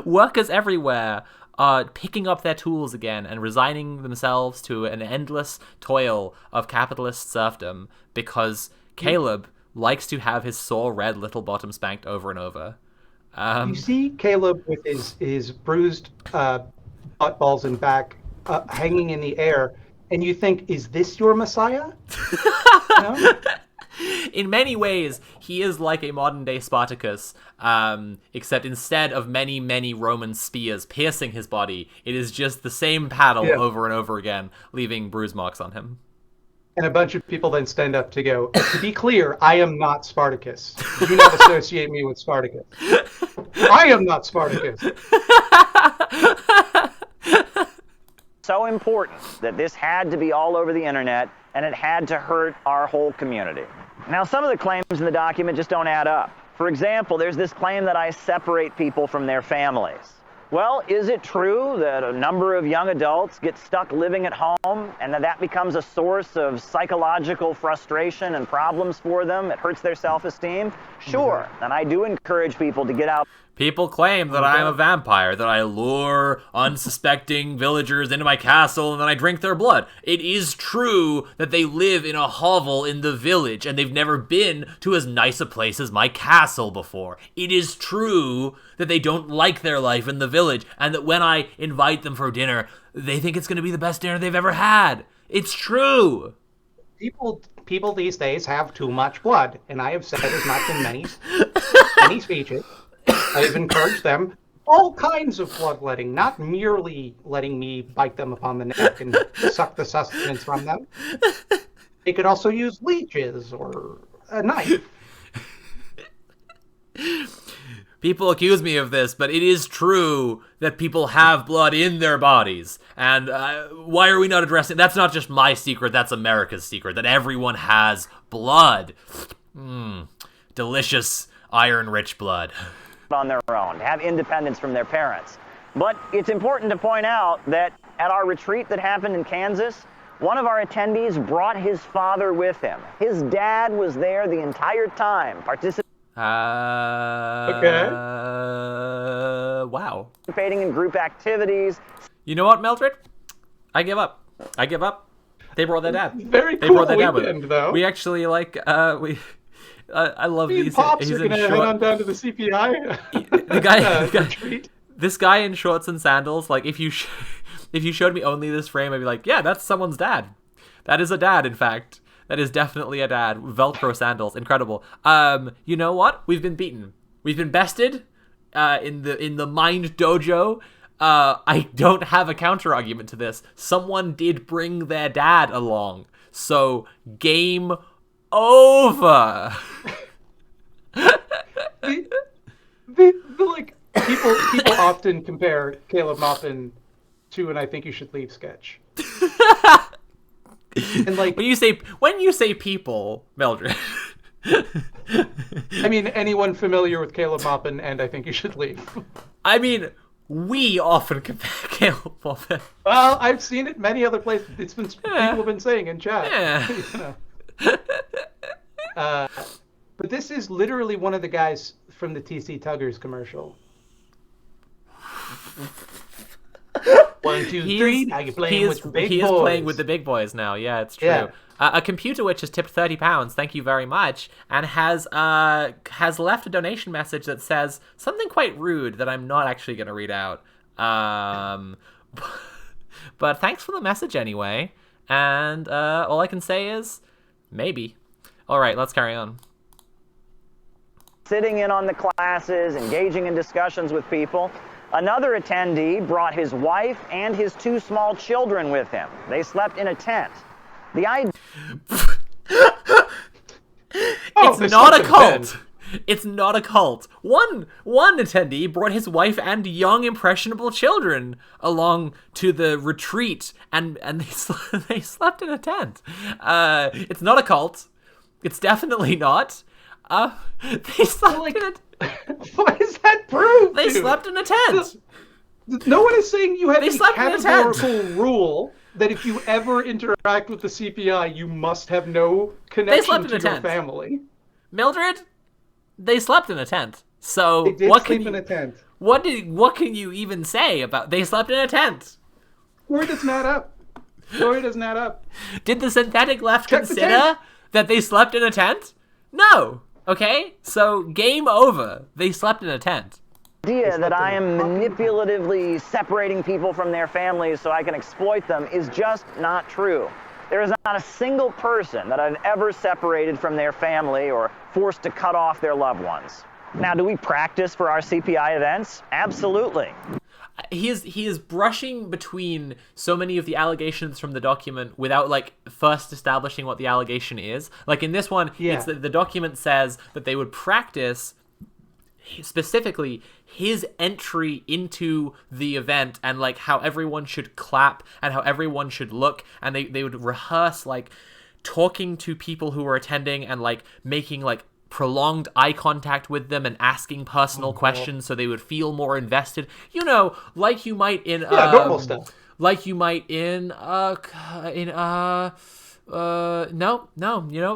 workers everywhere are picking up their tools again and resigning themselves to an endless toil of capitalist serfdom because Caleb likes to have his sore red little bottom spanked over and over. You see Caleb with his bruised butt balls and back hanging in the air, and you think, is this your Messiah? In many ways, he is like a modern-day Spartacus, except instead of many, many Roman spears piercing his body, it is just the same paddle over and over again, leaving bruise marks on him. And a bunch of people then stand up to go, to be clear, I am not Spartacus. Do not associate me with Spartacus. I am not Spartacus. So important that this had to be all over the internet, and it had to hurt our whole community. Now, some of the claims in the document just don't add up. For example, there's this claim that I separate people from their families. Well, is it true that a number of young adults get stuck living at home and that becomes a source of psychological frustration and problems for them? It hurts their self-esteem? Sure. And I do encourage people to get out. People claim that I'm a vampire, that I lure unsuspecting villagers into my castle and then I drink their blood. It is true that they live in a hovel in the village and they've never been to as nice a place as my castle before. It is true that they don't like their life in the village and that when I invite them for dinner, they think it's going to be the best dinner they've ever had. It's true. People these days have too much blood, and I have said as much in many speeches. I've encouraged them all kinds of bloodletting, not merely letting me bite them upon the neck and suck the sustenance from them. They could also use leeches or a knife. People accuse me of this, but it is true that people have blood in their bodies. And why are we not addressing... That's not just my secret, that's America's secret, that everyone has blood. Delicious, iron-rich blood. On their own, have independence from their parents. But it's important to point out that at our retreat that happened in Kansas, one of our attendees brought his father with him. His dad was there the entire time, Wow. participating in group activities. You know what, Mildred? I give up. They brought their dad. Very They cool brought their dad with weekend, them. though. We actually I love Me and these. Pops He's are in going to head on down to the CPI. This guy in shorts and sandals. Like if you showed me only this frame, I'd be like, yeah, that's someone's dad. That is a dad, in fact. That is definitely a dad. Velcro sandals, incredible. You know what? We've been beaten. We've been bested. In the Mind Dojo. I don't have a counter argument to this. Someone did bring their dad along. So game over. People often compare Caleb Maupin to an "I think you should leave" sketch. And when you say people, Mildred. I mean, anyone familiar with Caleb Maupin and "I think you should leave." I mean, we often compare Caleb Maupin. Well, I've seen it many other places. It's been people have been saying in chat. Yeah. You know. But this is literally one of the guys from the TC Tuggers commercial. 1, 2, 3. Now you're playing with the big boys. He is playing with the big boys now. Yeah, it's true. Yeah. A computer witch has tipped £30. Thank you very much, and has left a donation message that says something quite rude that I'm not actually going to read out. But thanks for the message anyway. And all I can say is maybe. All right, let's carry on. Sitting in on the classes, engaging in discussions with people. Another attendee brought his wife and his 2 small children with him. They slept in a tent. The idea... It's not a cult. It's not a cult. One attendee brought his wife and young impressionable children along to the retreat, and they slept in a tent. It's not a cult. It's definitely not. They slept in a... What does that prove? They slept in a tent. No one is saying you have They a slept in a tent. categorical rule that if you ever interact with the CPI, you must have no connection to your family. Mildred, they slept in a tent. So they did sleep in a tent. What can you even say about they slept in a tent? Story doesn't add up. Story doesn't add up. Did the synthetic left consider that they slept in a tent? No. Okay? So game over. They slept in a tent. The idea that I am manipulatively separating people from their families so I can exploit them is just not true. There is not a single person that I've ever separated from their family or forced to cut off their loved ones. Now, do we practice for our CPI events? Absolutely. he is brushing between so many of the allegations from the document without like first establishing what the allegation is. Like in this one, it's the document says that they would practice specifically his entry into the event and like how everyone should clap and how everyone should look, and they would rehearse like talking to people who were attending and like making like prolonged eye contact with them and asking personal questions so they would feel more invested. You know, like you might in normal stuff. Like you might in you know,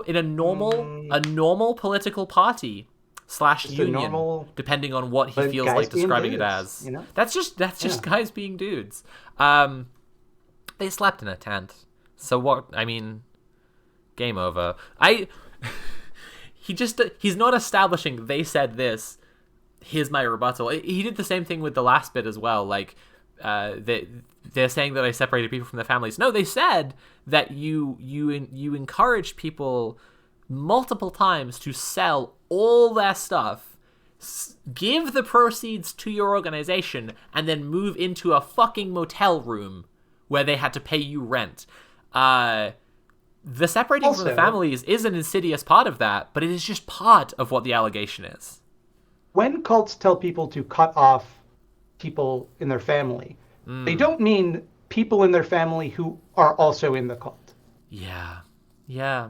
in a normal political party / union, depending on what he feels like describing it as. You know? That's just guys being dudes. They slept in a tent. So what? I mean, game over. He's not establishing they said this, here's my rebuttal. He did the same thing with the last bit as well. Like, they're saying that I separated people from their families. No, they said that you encouraged people multiple times to sell all their stuff, give the proceeds to your organization, and then move into a fucking motel room where they had to pay you rent. The separating from the families is an insidious part of that, but it is just part of what the allegation is. When cults tell people to cut off people in their family, they don't mean people in their family who are also in the cult. Yeah.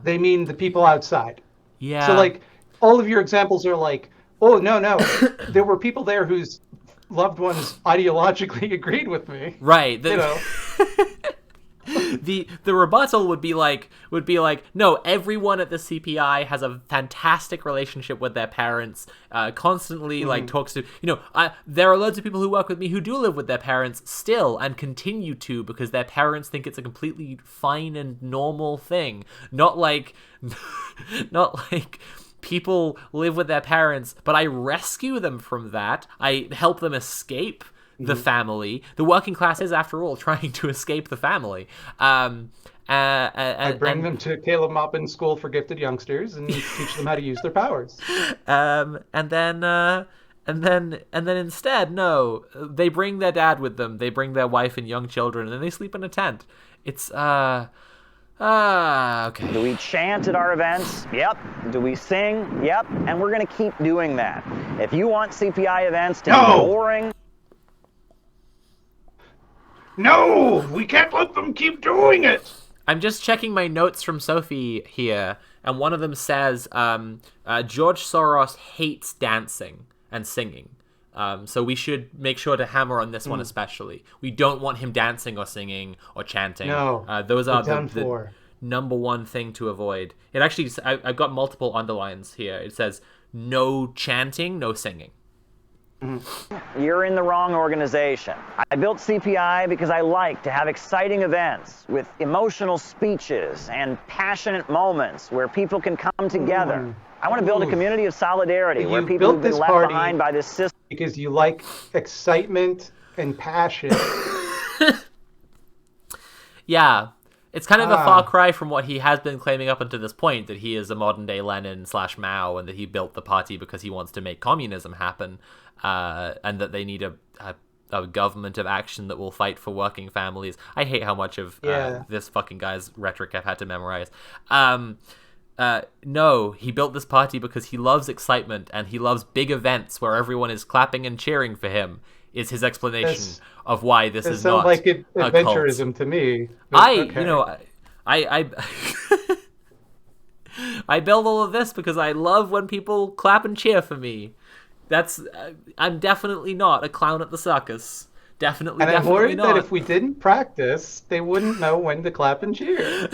They mean the people outside. Yeah. So, like, all of your examples are like, oh, no, there were people there whose loved ones ideologically agreed with me. Right. You know. The rebuttal would be like, no, everyone at the CPI has a fantastic relationship with their parents, constantly like talks to, you know, there are loads of people who work with me who do live with their parents still and continue to because their parents think it's a completely fine and normal thing. Not like people live with their parents, but I rescue them from that. I help them escape the family. The working class is, after all, trying to escape the family. I bring them to Caleb Maupin School for Gifted Youngsters and teach them how to use their powers. And then instead, no, they bring their dad with them. They bring their wife and young children, and then they sleep in a tent. It's okay. Do we chant at our events? Yep. Do we sing? Yep. And we're going to keep doing that. If you want CPI events to be boring... No, we can't let them keep doing it. I'm just checking my notes from Sophie here, and one of them says, George Soros hates dancing and singing. So we should make sure to hammer on this one especially. We don't want him dancing or singing or chanting. No, those are the number one thing to avoid. It actually, I've got multiple underlines here. It says, no chanting, no singing. You're in the wrong organization. I built CPI because I like to have exciting events with emotional speeches and passionate moments where people can come together. I want to build a community of solidarity where people who've been left behind by this system. Because you like excitement and passion. Yeah. It's kind of a far cry from what he has been claiming up until this point, that he is a modern-day Lenin / Mao, and that he built the party because he wants to make communism happen, and that they need a government of action that will fight for working families. I hate how much of this fucking guy's rhetoric I've had to memorize. No, he built this party because he loves excitement, and he loves big events where everyone is clapping and cheering for him, is his explanation of why this is not like adventurism to me. I I build all of this because I love when people clap and cheer for me. I'm definitely not a clown at the circus. Definitely I'm worried not. that if we didn't practice, they wouldn't know when to clap and cheer.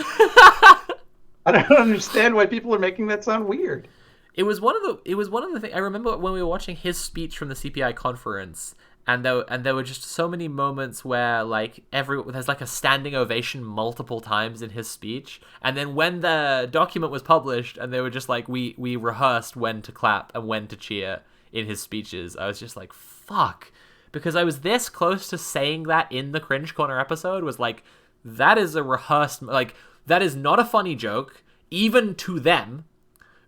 I don't understand why people are making that sound weird. It was one of the things I remember when we were watching his speech from the CPI conference. And there were just so many moments where like there's like a standing ovation multiple times in his speech, and then when the document was published and they were just like we rehearsed when to clap and when to cheer in his speeches, I was just like fuck, because I was this close to saying that in the Cringe Corner episode, was like that is a rehearsed, like that is not a funny joke even to them,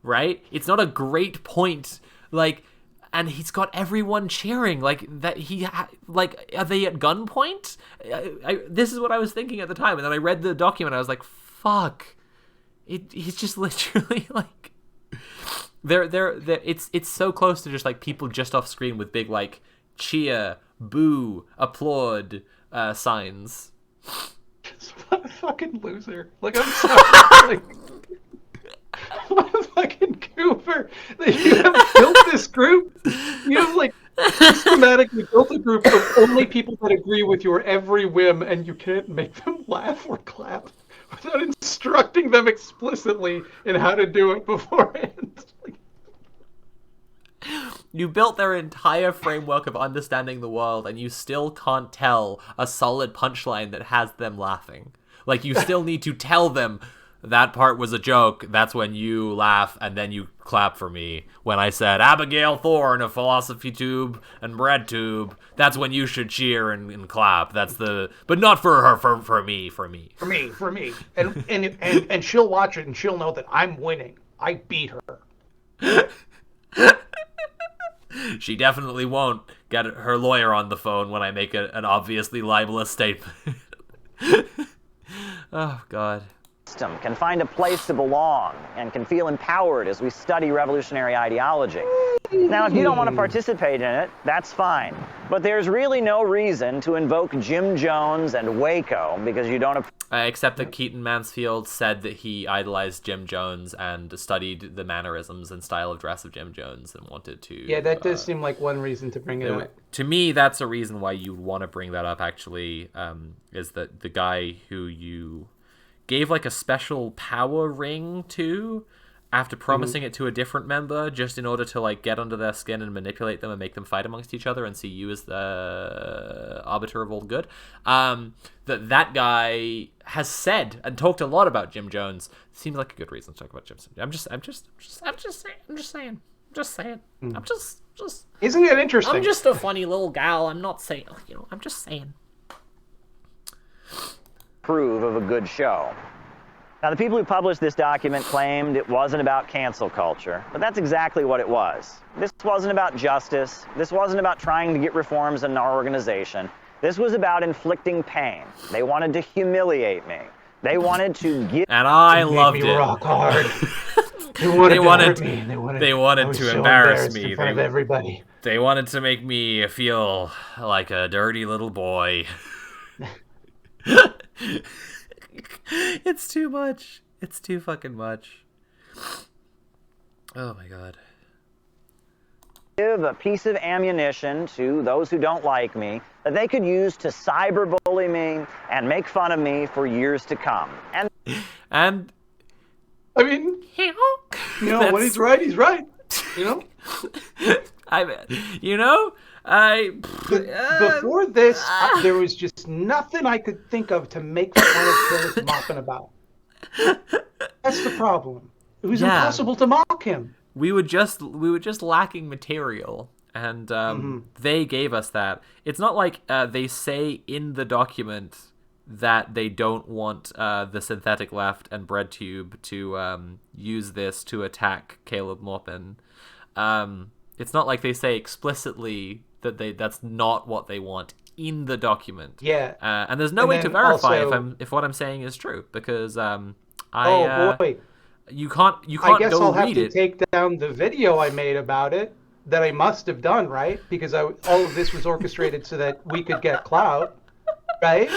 right? It's not a great point, like and he's got everyone cheering like that. Like, are they at gunpoint? This is what I was thinking at the time, and then I read the document. I was like, fuck. He's just literally like, they're it's so close to just like people just off screen with big like cheer, boo, applaud signs. What a fucking loser! Like, I'm sorry. What a fucking goober that you have built this group. You have like systematically built a group of only people that agree with your every whim, and you can't make them laugh or clap without instructing them explicitly in how to do it beforehand. You built their entire framework of understanding the world, and you still can't tell a solid punchline that has them laughing. Like, you still need to tell them that part was a joke. That's when you laugh, and then you clap for me. When I said Abigail Thorne, a philosophy tube and bread tube, that's when you should cheer and clap. That's the, but not for her, for me. For me. And she'll watch it and she'll know that I'm winning. I beat her. She definitely won't get her lawyer on the phone when I make an obviously libelous statement. Oh, God. Can find a place to belong and can feel empowered as we study revolutionary ideology. Now, if you don't want to participate in it, that's fine. But there's really no reason to invoke Jim Jones and Waco because you don't... Except that Keaton Mansfield said that he idolized Jim Jones and studied the mannerisms and style of dress of Jim Jones and wanted to... Yeah, that does seem like one reason to bring it up. To me, that's a reason why you want to bring that up, actually, is that the guy who you gave like a special power ring to after promising it to a different member just in order to like get under their skin and manipulate them and make them fight amongst each other and see you as the arbiter of all good. That guy has said and talked a lot about Jim Jones. Seems like a good reason to talk about Jim. I'm just saying. Isn't it interesting? I'm just a funny little gal. I'm not saying, I'm just saying. Prove of a good show. Now, the people who published this document claimed it wasn't about cancel culture, but that's exactly what it was. This wasn't about justice. This wasn't about trying to get reforms in our organization. This was about inflicting pain. They wanted to humiliate me. They wanted to get... And I loved it. Rock hard. They wanted to embarrass me. In front of everybody. They wanted to make me feel like a dirty little boy. It's too much. It's too fucking much. Oh my God. Give a piece of ammunition to those who don't like me that they could use to cyberbully me and make fun of me for years to come. And I mean, when he's right, he's right. Before this, there was just nothing I could think of to make fun of Caleb Maupin about. That's the problem. It was impossible to mock him. We were just lacking material, and they gave us that. It's not like they say in the document that they don't want the synthetic left and BreadTube to use this to attack Caleb Maupin. It's not like they say explicitly that that's not what they want in the document. Yeah. And there's no way to verify if what I'm saying is true, because boy. You can't I guess go I'll have read to it. take down the video I made about it that I must have done, right? Because all of this was orchestrated so that we could get clout, right?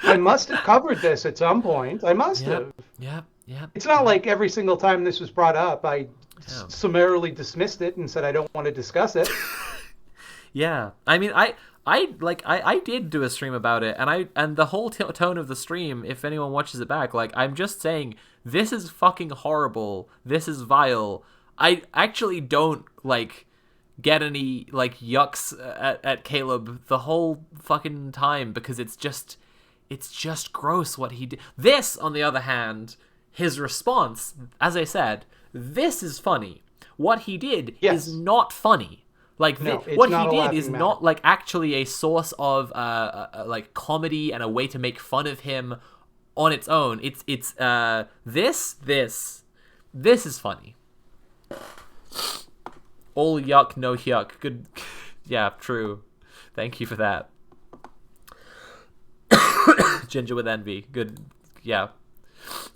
I must have covered this at some point. I must have. Yeah. It's not like every single time this was brought up, I summarily dismissed it and said I don't want to discuss it. Yeah. I mean, I did do a stream about it, and the whole tone of the stream, if anyone watches it back, like, I'm just saying, this is fucking horrible. This is vile. I actually don't, like, get any, like, yucks at Caleb the whole fucking time, because it's just gross what he did. This, on the other hand, his response, as I said, this is funny. What he did is not funny. Like, what he did is not, like, actually a source of like comedy and a way to make fun of him on its own. This is funny. All yuck, no yuck. Good. Yeah, true. Thank you for that. Ginger with envy. Good. Yeah.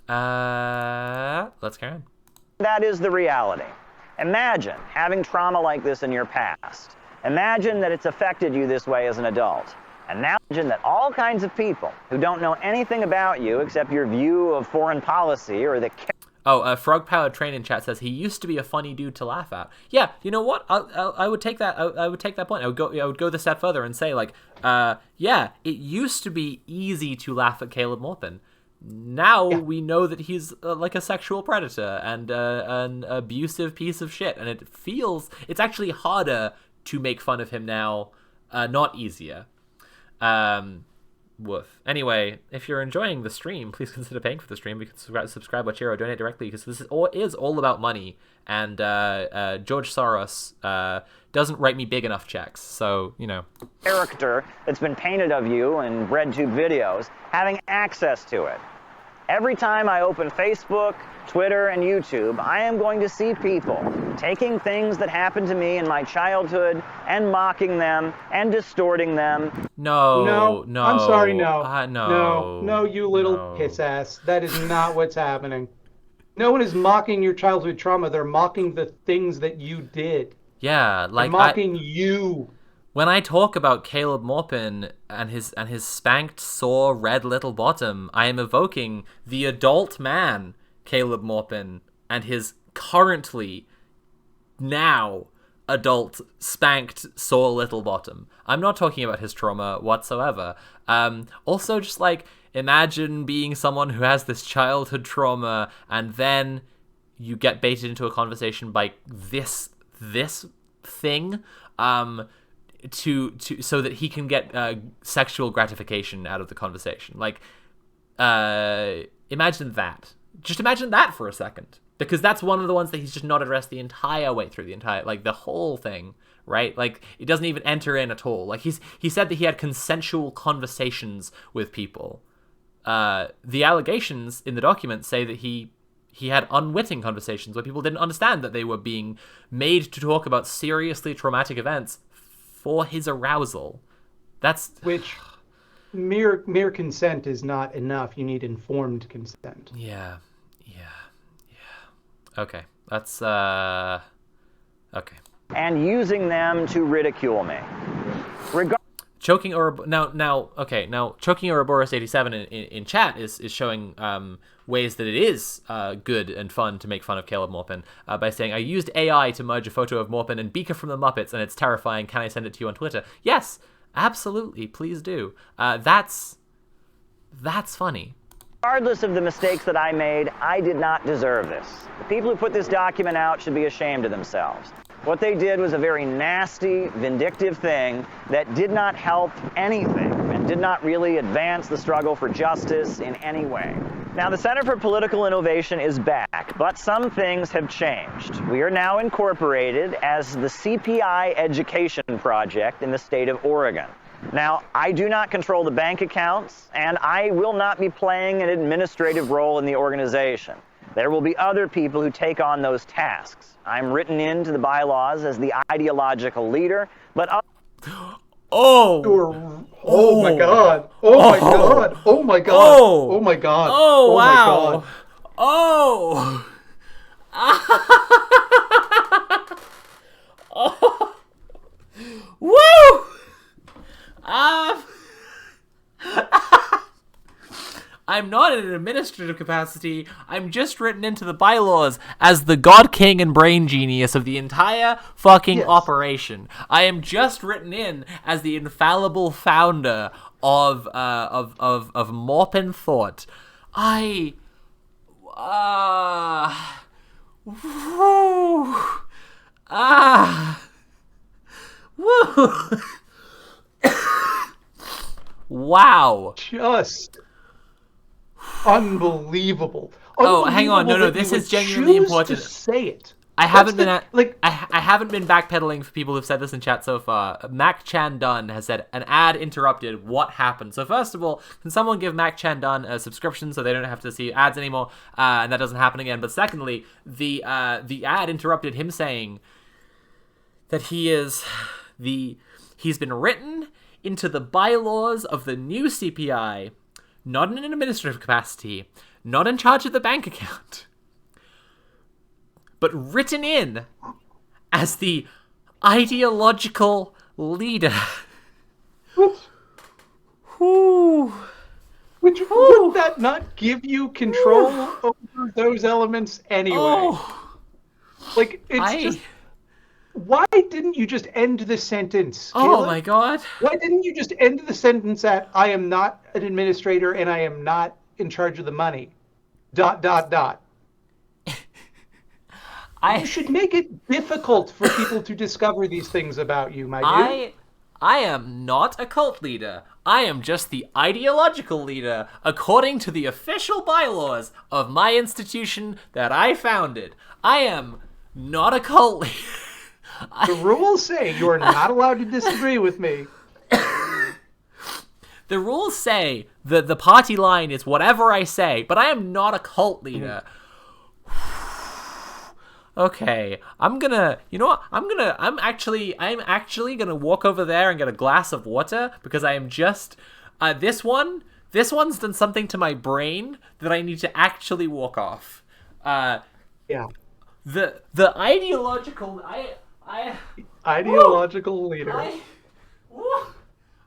Let's carry on. That is the reality. Imagine having trauma like this in your past. Imagine that it's affected you this way as an adult. And now imagine that all kinds of people who don't know anything about you except your view of foreign policy or the... Oh, Frog Powered Train in chat says he used to be a funny dude to laugh at. Yeah, you know what? I would take that. I would take that point. I would go the step further and say like, yeah, it used to be easy to laugh at Caleb Maupin. Now we know that he's like a sexual predator and an abusive piece of shit, and it's actually harder to make fun of him now, not easier. Woof. Anyway, if you're enjoying the stream, please consider paying for the stream. You can subscribe, watch here, or donate directly, because this is all about money. And George Soros doesn't write me big enough checks, so, you know. Character that's been painted of you in RedTube videos, having access to it. Every time I open Facebook, Twitter, and YouTube, I am going to see people taking things that happened to me in my childhood and mocking them and distorting them. No. I'm sorry, no. No, you little piss ass. That is not what's happening. No one is mocking your childhood trauma. They're mocking the things that you did. Yeah, like They're mocking you. When I talk about Caleb Maupin and his spanked, sore, red little bottom, I am evoking the adult man, Caleb Maupin, and his currently, now, adult, spanked, sore little bottom. I'm not talking about his trauma whatsoever. Also, just like, imagine being someone who has this childhood trauma, and then you get baited into a conversation by this thing, so that he can get sexual gratification out of the conversation. Like, imagine that. Just imagine that for a second, because that's one of the ones that he's just not addressed the entire way through the whole thing, right? Like, it doesn't even enter in at all. Like, he said that he had consensual conversations with people. The allegations in the document say that he had unwitting conversations where people didn't understand that they were being made to talk about seriously traumatic events for his arousal. Which mere consent is not enough. You need informed consent. Yeah. Okay. That's okay. And using them to ridicule me. Choking Ouroboros 87 in chat is showing ways that it is good and fun to make fun of Caleb Maupin by saying, I used AI to merge a photo of Maupin and Beaker from the Muppets, and it's terrifying. Can I send it to you on Twitter? Yes, absolutely. Please do. That's funny. Regardless of the mistakes that I made, I did not deserve this. The people who put this document out should be ashamed of themselves. What they did was a very nasty, vindictive thing that did not help anything and did not really advance the struggle for justice in any way. Now, the Center for Political Innovation is back, but some things have changed. We are now incorporated as the CPI Education Project in the state of Oregon. Now, I do not control the bank accounts, and I will not be playing an administrative role in the organization. There will be other people who take on those tasks. I'm written into the bylaws as the ideological leader, but... Oh my god! Oh my god! Oh my god! Oh my god! Oh My wow! god. Oh! Oh! Woo! I'm not in an administrative capacity. I'm just written into the bylaws as the God King and brain genius of the entire fucking operation. I am just written in as the infallible founder of Maupin thought. Woo. Wow. Just unbelievable. Oh, hang on. No, this is genuinely important. To say it. I haven't been backpedaling for people who've said this in chat so far. Mac Chan Dunn has said an ad interrupted. What happened? So first of all, can someone give Mac Chan Dunn a subscription so they don't have to see ads anymore, and that doesn't happen again? But secondly, the ad interrupted him saying, that he's been written into the bylaws of the new CPI, not in an administrative capacity, not in charge of the bank account, but written in as the ideological leader. Whew. Would that not give you control over those elements anyway? Oh. Like, it's just... Why didn't you just end the sentence, Oh Caleb? my god. Why didn't you just end the sentence at, I am not an administrator and I am not in charge of the money. ... You should make it difficult for people to discover these things about you, my dude. I am not a cult leader. I am just the ideological leader, according to the official bylaws of my institution that I founded. I am not a cult leader. The rules say you are not allowed to disagree with me. The rules say that the party line is whatever I say, but I am not a cult leader. Okay, I'm actually gonna walk over there and get a glass of water because I am just, this one's done something to my brain that I need to actually walk off. Yeah. The ideological, Ideological leader.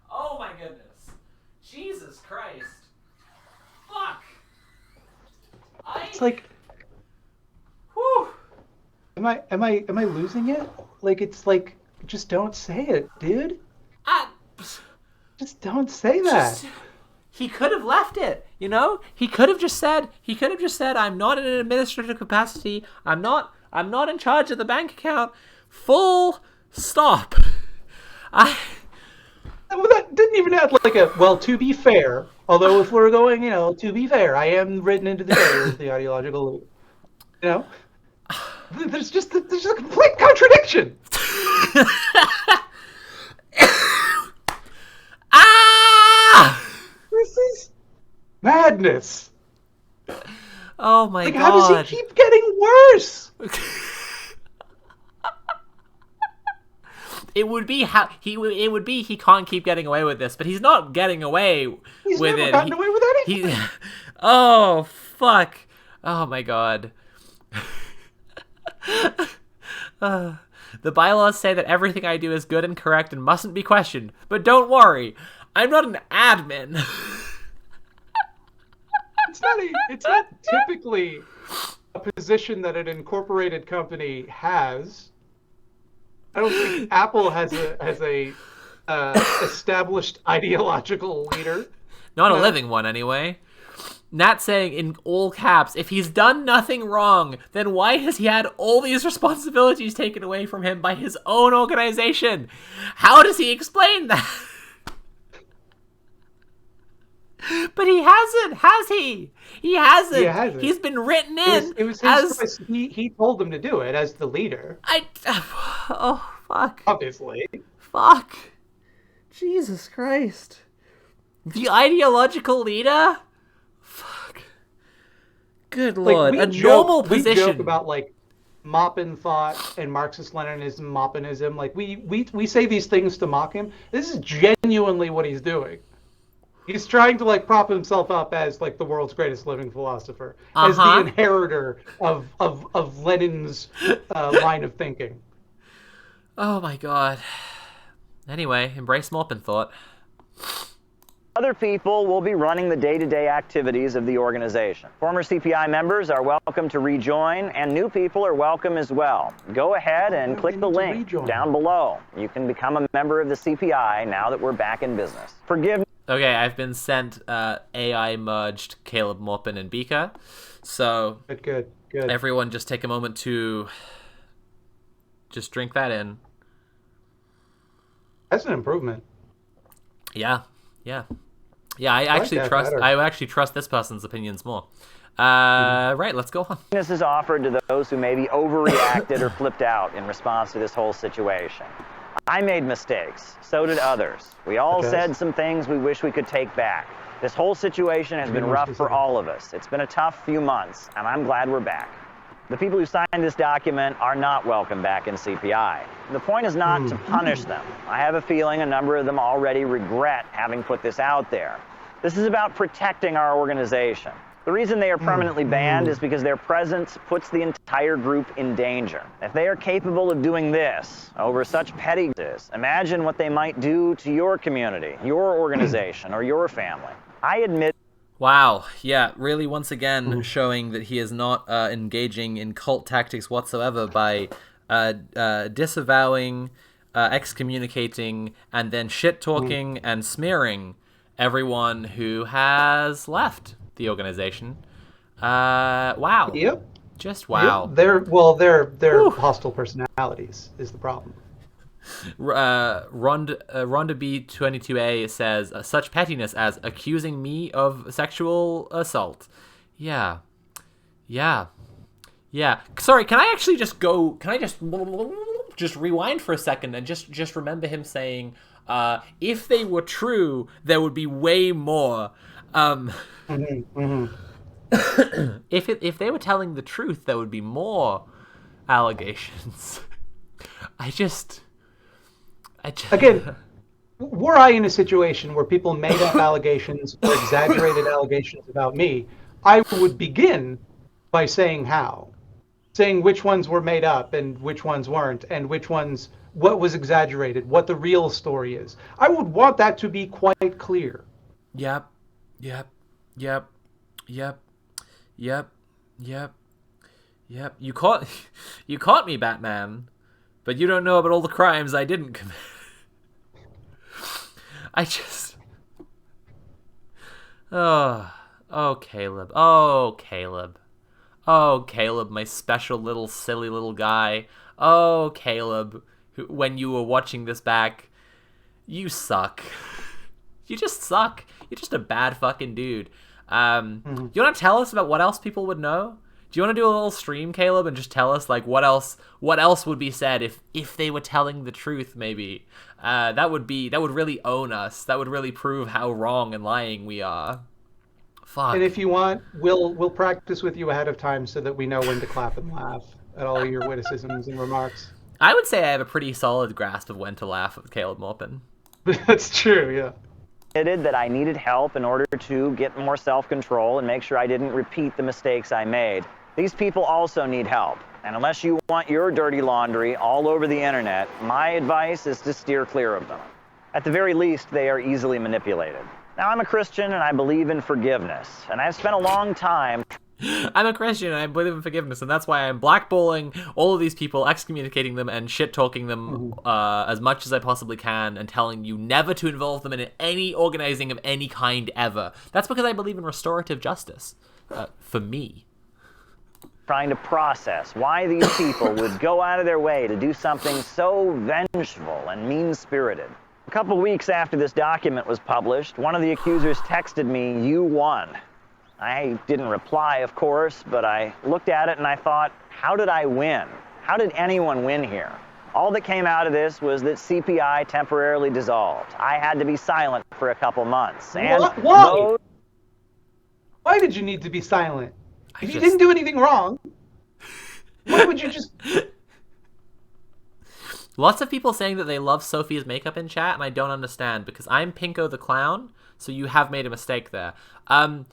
Oh my goodness. Jesus Christ. Fuck. It's like, Whew. am I losing it? Like, it's like, just don't say it, dude. Just don't say that. He could have left it, you know? He could have just said, I'm not in an administrative capacity. I'm not in charge of the bank account. Full stop. Well, that didn't even add like a, well, to be fair. Although if we're going, to be fair, I am written into the barrier as the ideological leader. There's just a complete contradiction. This is madness. Oh my god. How does he keep getting worse? It would be he can't keep getting away with this, but he's not getting away He's with never it. gotten away with anything. Oh fuck. Oh my god. The bylaws say that everything I do is good and correct and mustn't be questioned. But don't worry, I'm not an admin. It's not typically a position that an incorporated company has. I don't think Apple has a established ideological leader. Not a living one, anyway. Nat saying in all caps, if he's done nothing wrong, then why has he had all these responsibilities taken away from him by his own organization? How does he explain that? But he hasn't, has he? He hasn't. He hasn't. He's been written in. It was his choice. He told them to do it as the leader. Oh, fuck. Obviously. Fuck. Jesus Christ. The ideological leader? Fuck. Good lord. We normal position. We joke about, like, Maupin thought and Marxist-Leninism, Maupinism. Like, we say these things to mock him. This is genuinely what he's doing. He's trying to, like, prop himself up as, like, the world's greatest living philosopher. As the inheritor of Lenin's line of thinking. Oh, my God. Anyway, embrace Maupin thought. Other people will be running the day-to-day activities of the organization. Former CPI members are welcome to rejoin, and new people are welcome as well. Go ahead and click the link down below. You can become a member of the CPI now that we're back in business. Forgive me. Okay, I've been sent AI merged Caleb Maupin and Bika. So Good. Everyone just take a moment to just drink that in. That's an improvement. Yeah. I actually trust this person's opinions more. Right, let's go on. This is offered to those who maybe overreacted or flipped out in response to this whole situation. I made mistakes. So did others. We all said some things we wish we could take back. This whole situation has been rough for all of us. It's been a tough few months, and I'm glad we're back. The people who signed this document are not welcome back in CPI. The point is not to punish them. I have a feeling a number of them already regret having put this out there. This is about protecting our organization. The reason they are permanently banned is because their presence puts the entire group in danger. If they are capable of doing this over such pettiness, imagine what they might do to your community, your organization, or your family. I admit. Wow, yeah, really once again showing that he is not engaging in cult tactics whatsoever by disavowing, excommunicating, and then shit-talking and smearing everyone who has left the organization. Wow. Yep. Just wow. Yep. They're hostile personalities is the problem. Rhonda B22A says such pettiness as accusing me of sexual assault. Yeah. Sorry, can I actually just go? Can I just rewind for a second and just remember him saying, if they were true, there would be way more. If they were telling the truth, there would be more allegations. Again, were I in a situation where people made up allegations or exaggerated allegations about me, I would begin by saying how. Saying which ones were made up and which ones weren't, and what was exaggerated, what the real story is. I would want that to be quite clear. Yep. You caught me, Batman. But you don't know about all the crimes I didn't commit. Oh, Caleb. Oh, Caleb, my special little silly little guy. Oh, Caleb, when you were watching this back, you suck. You just suck. You're just a bad fucking dude. You want to tell us about what else people would know? Do you want to do a little stream, Caleb, and just tell us like what else would be said if they were telling the truth? Maybe that would really own us. That would really prove how wrong and lying we are. Fuck. And if you want, we'll practice with you ahead of time so that we know when to clap and laugh at all your witticisms and remarks. I would say I have a pretty solid grasp of when to laugh at Caleb Maupin. That's true, yeah. Admitted that I needed help in order to get more self-control and make sure I didn't repeat the mistakes I made. These people also need help. And unless you want your dirty laundry all over the internet, my advice is to steer clear of them. At the very least, they are easily manipulated. Now, I'm a Christian and I believe in forgiveness. And I've spent a long time... I'm a Christian and I believe in forgiveness, and that's why I'm blackballing all of these people, excommunicating them, and shit-talking them as much as I possibly can, and telling you never to involve them in any organizing of any kind ever. That's because I believe in restorative justice. For me. Trying to process why these people would go out of their way to do something so vengeful and mean-spirited. A couple weeks after this document was published, one of the accusers texted me, "You won." I didn't reply, of course, but I looked at it and I thought, how did I win? How did anyone win here? All that came out of this was that CPI temporarily dissolved. I had to be silent for a couple months. And why? Why did you need to be silent? If you didn't do anything wrong, why would you just... Lots of people saying that they love Sophie's makeup in chat, and I don't understand, because I'm Pinko the Clown, so you have made a mistake there.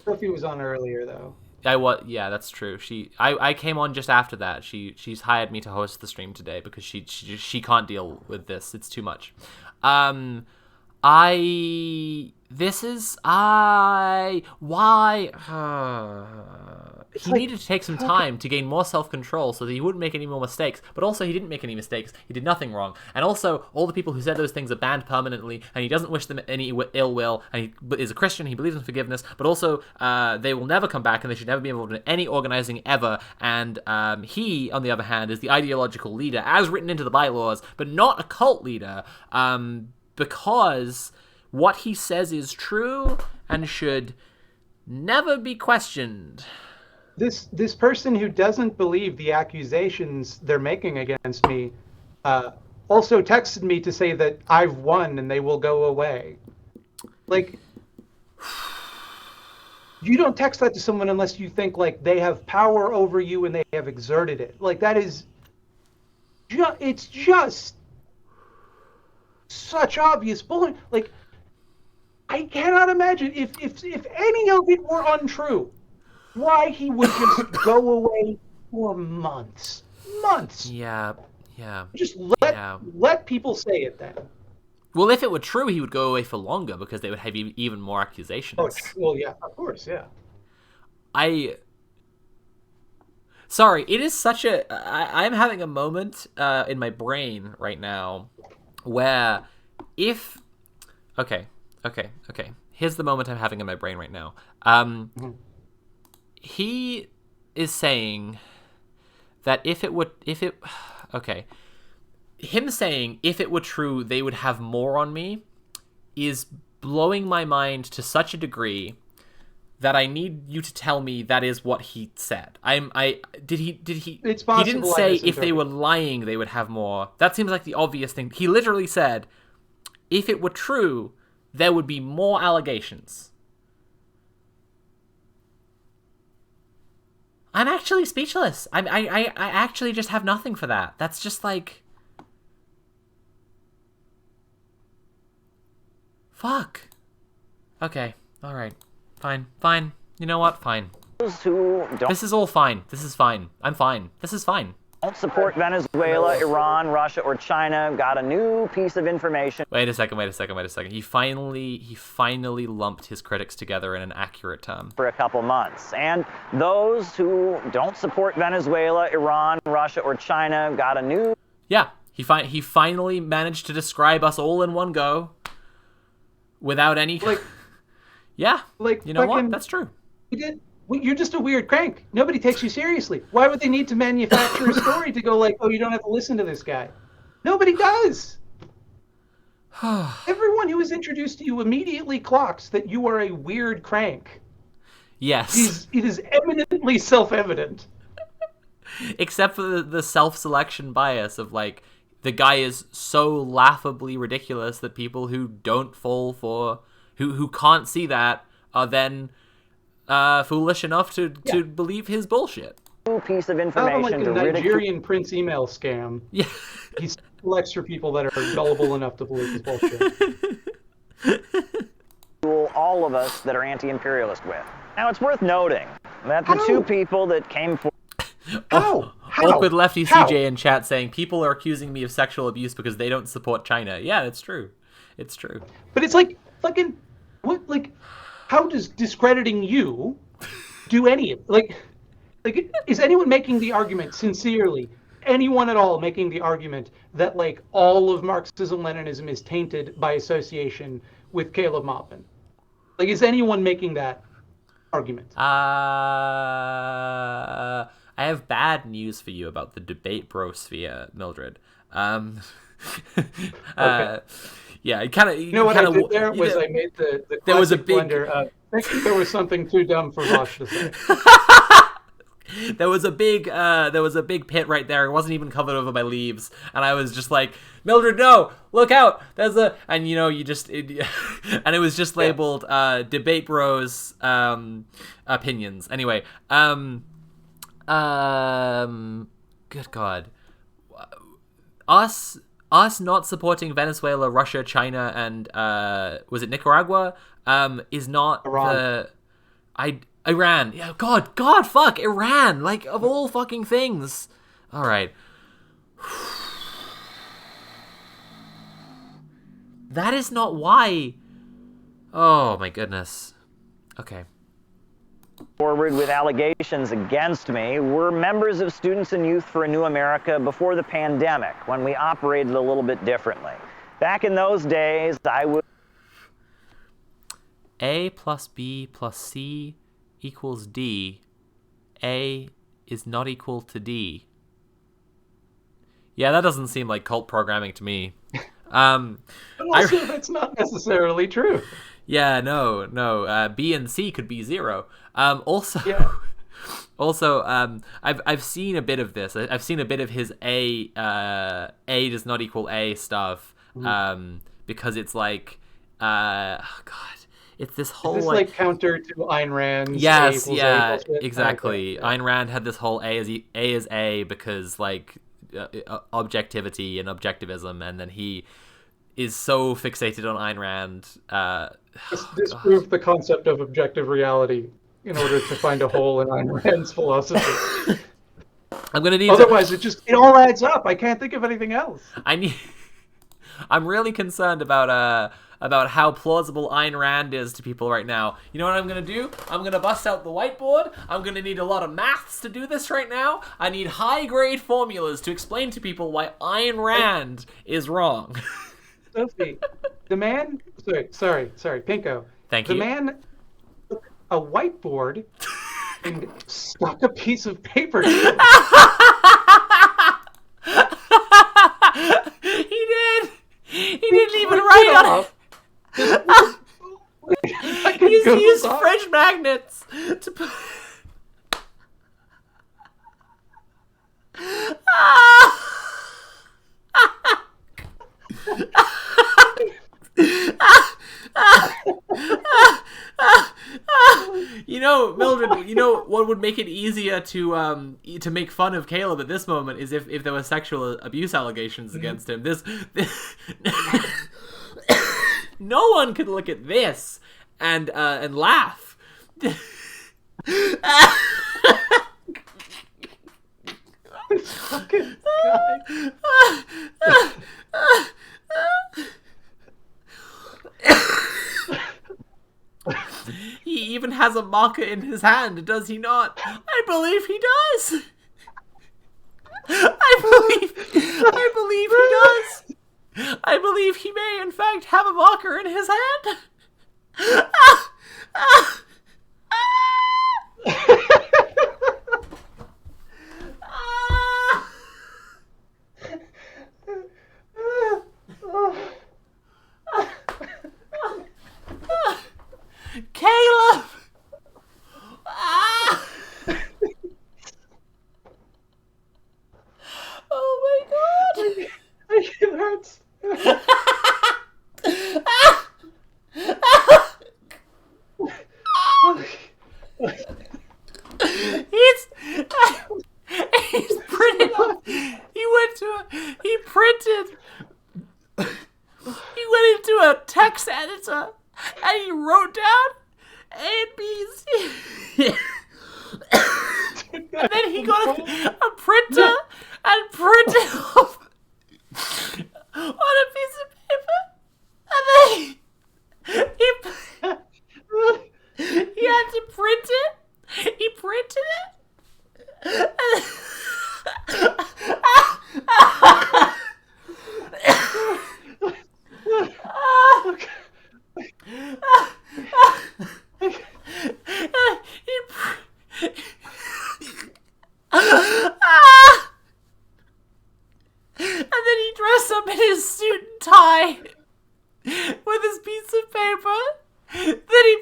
Sophie was on earlier, though. Yeah, that's true. I came on just after that. She's hired me to host the stream today because she can't deal with this. It's too much. He needed to take some time to gain more self-control so that he wouldn't make any more mistakes, but also he didn't make any mistakes. He did nothing wrong. And also, all the people who said those things are banned permanently, and he doesn't wish them any ill will, and he is a Christian, he believes in forgiveness, but also they will never come back, and they should never be involved in any organizing ever. And he, on the other hand, is the ideological leader, as written into the bylaws, but not a cult leader, because what he says is true and should never be questioned. This person who doesn't believe the accusations they're making against me also texted me to say that I've won and they will go away. Like, you don't text that to someone unless you think like they have power over you and they have exerted it. Like that is it's just such obvious bullying. Like I cannot imagine if any of it were untrue, why he would just go away for months. Yeah. Just let people say it then. Well, if it were true, he would go away for longer because they would have even more accusations. Oh, well, yeah, of course, yeah. Sorry, it is such a... I'm having a moment in my brain right now where if... Okay. Here's the moment I'm having in my brain right now. He is saying that okay. Him saying if it were true they would have more on me is blowing my mind to such a degree that I need you to tell me that is what he said. Did he It's possible he didn't say if they were lying they would have more. That seems like the obvious thing. He literally said if it were true there would be more allegations. I'm actually speechless. I actually just have nothing for that. That's just like... Fuck. Okay. Alright. Fine. You know what? Fine. Those who don't This is all fine. This is fine. I'm fine. This is fine. support Venezuela, Iran, Russia, or China got a new piece of information. Wait a second. He finally lumped his critics together in an accurate term. For a couple months. And those who don't support Venezuela, Iran, Russia, or China got a new... Yeah, he finally managed to describe us all in one go without any... Yeah, you know what? That's true. You're just a weird crank. Nobody takes you seriously. Why would they need to manufacture a story to go like, oh, you don't have to listen to this guy? Nobody does. Everyone who is introduced to you immediately clocks that you are a weird crank. Yes. It is eminently self-evident. Except for the self-selection bias of, like, the guy is so laughably ridiculous that people who don't fall for... who can't see that are then... foolish enough to believe his bullshit. Piece of information like a Nigerian Prince email scam. Yeah. He selects for people that are gullible enough to believe his bullshit. All of us that are anti-imperialist with. Now, it's worth noting that the two people that came forward... How? Awkward lefty CJ in chat saying, people are accusing me of sexual abuse because they don't support China. Yeah, it's true. It's true. But it's like, fucking... What, like... How does discrediting you do any of like is anyone making the argument sincerely? Anyone at all making the argument that like all of Marxism-Leninism is tainted by association with Caleb Maupin? Like, is anyone making that argument? I have bad news for you about the debate brosphere, Mildred. Okay. Yeah, it kind of. You know what I did there was I made the there was a big blunder of thinking there was something too dumb for Vosh to say. There was a big pit right there. It wasn't even covered over by leaves, and I was just like, Mildred, no, look out! There's a, and and it was just labeled debate bros opinions. Anyway, good God, us not supporting Venezuela, Russia, China, and was it Nicaragua? Is not Iran. Iran. Yeah, God, fuck, Iran. Like, of all fucking things. All right. That is not why. Oh my goodness. Okay. Forward with allegations against me were members of Students and Youth for a New America before the pandemic, when we operated a little bit differently. Back in those days, I would... A plus B plus C equals D. A is not equal to D. Yeah, that doesn't seem like cult programming to me. But also, that's not necessarily true. Yeah, no. B and C could be 0. Also, I've seen a bit of this. I've seen a bit of his A does not equal A stuff. Because it's like, oh God, it's this Is whole this like counter to Ayn Rand's yes, A equals A yeah, bullshit? exactly. Okay, yeah. Ayn Rand had this whole A is A because like objectivity and objectivism, and then he is so fixated on Ayn Rand. Disprove the concept of objective reality in order to find a hole in Ayn Rand's philosophy. I'm gonna need. Otherwise, it all adds up. I can't think of anything else. I'm really concerned about how plausible Ayn Rand is to people right now. You know what I'm gonna do? I'm gonna bust out the whiteboard. I'm gonna need a lot of maths to do this right now. I need high-grade formulas to explain to people why Ayn Rand is wrong. Sophie, the man. Sorry, Pinko. Thank you. The man took a whiteboard and stuck a piece of paper to it. He did. He didn't even write on it. He's used French magnets to put. You know, Mildred, you know what would make it easier to make fun of Caleb at this moment is if there were sexual abuse allegations against him. This no one could look at this and laugh. This fucking guy. He even has a marker in his hand, does he not? I believe he does. I believe he does. I believe he may, in fact, have a marker in his hand. Caleb! Oh my god! It hurts. He's printed. He went into a text editor and he wrote down A and B and C. And then he got a printer and printed off on a piece of paper. And then he had to print it. He printed it. And then he dressed up in his suit and tie with his piece of paper. Then he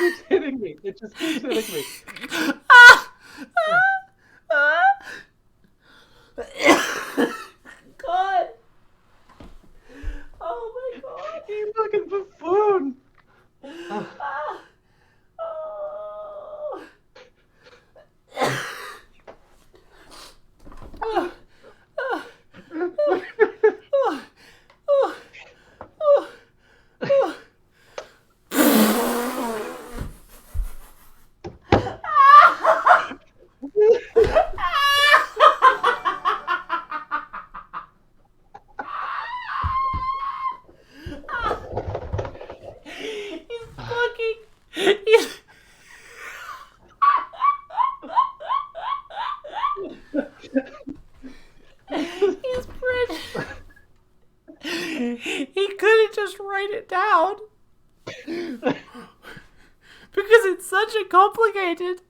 It's hitting me. It just keeps hitting me. God. Oh my god. You fucking buffoon. Oh. He's pretty. He couldn't just write it down because it's such a complicated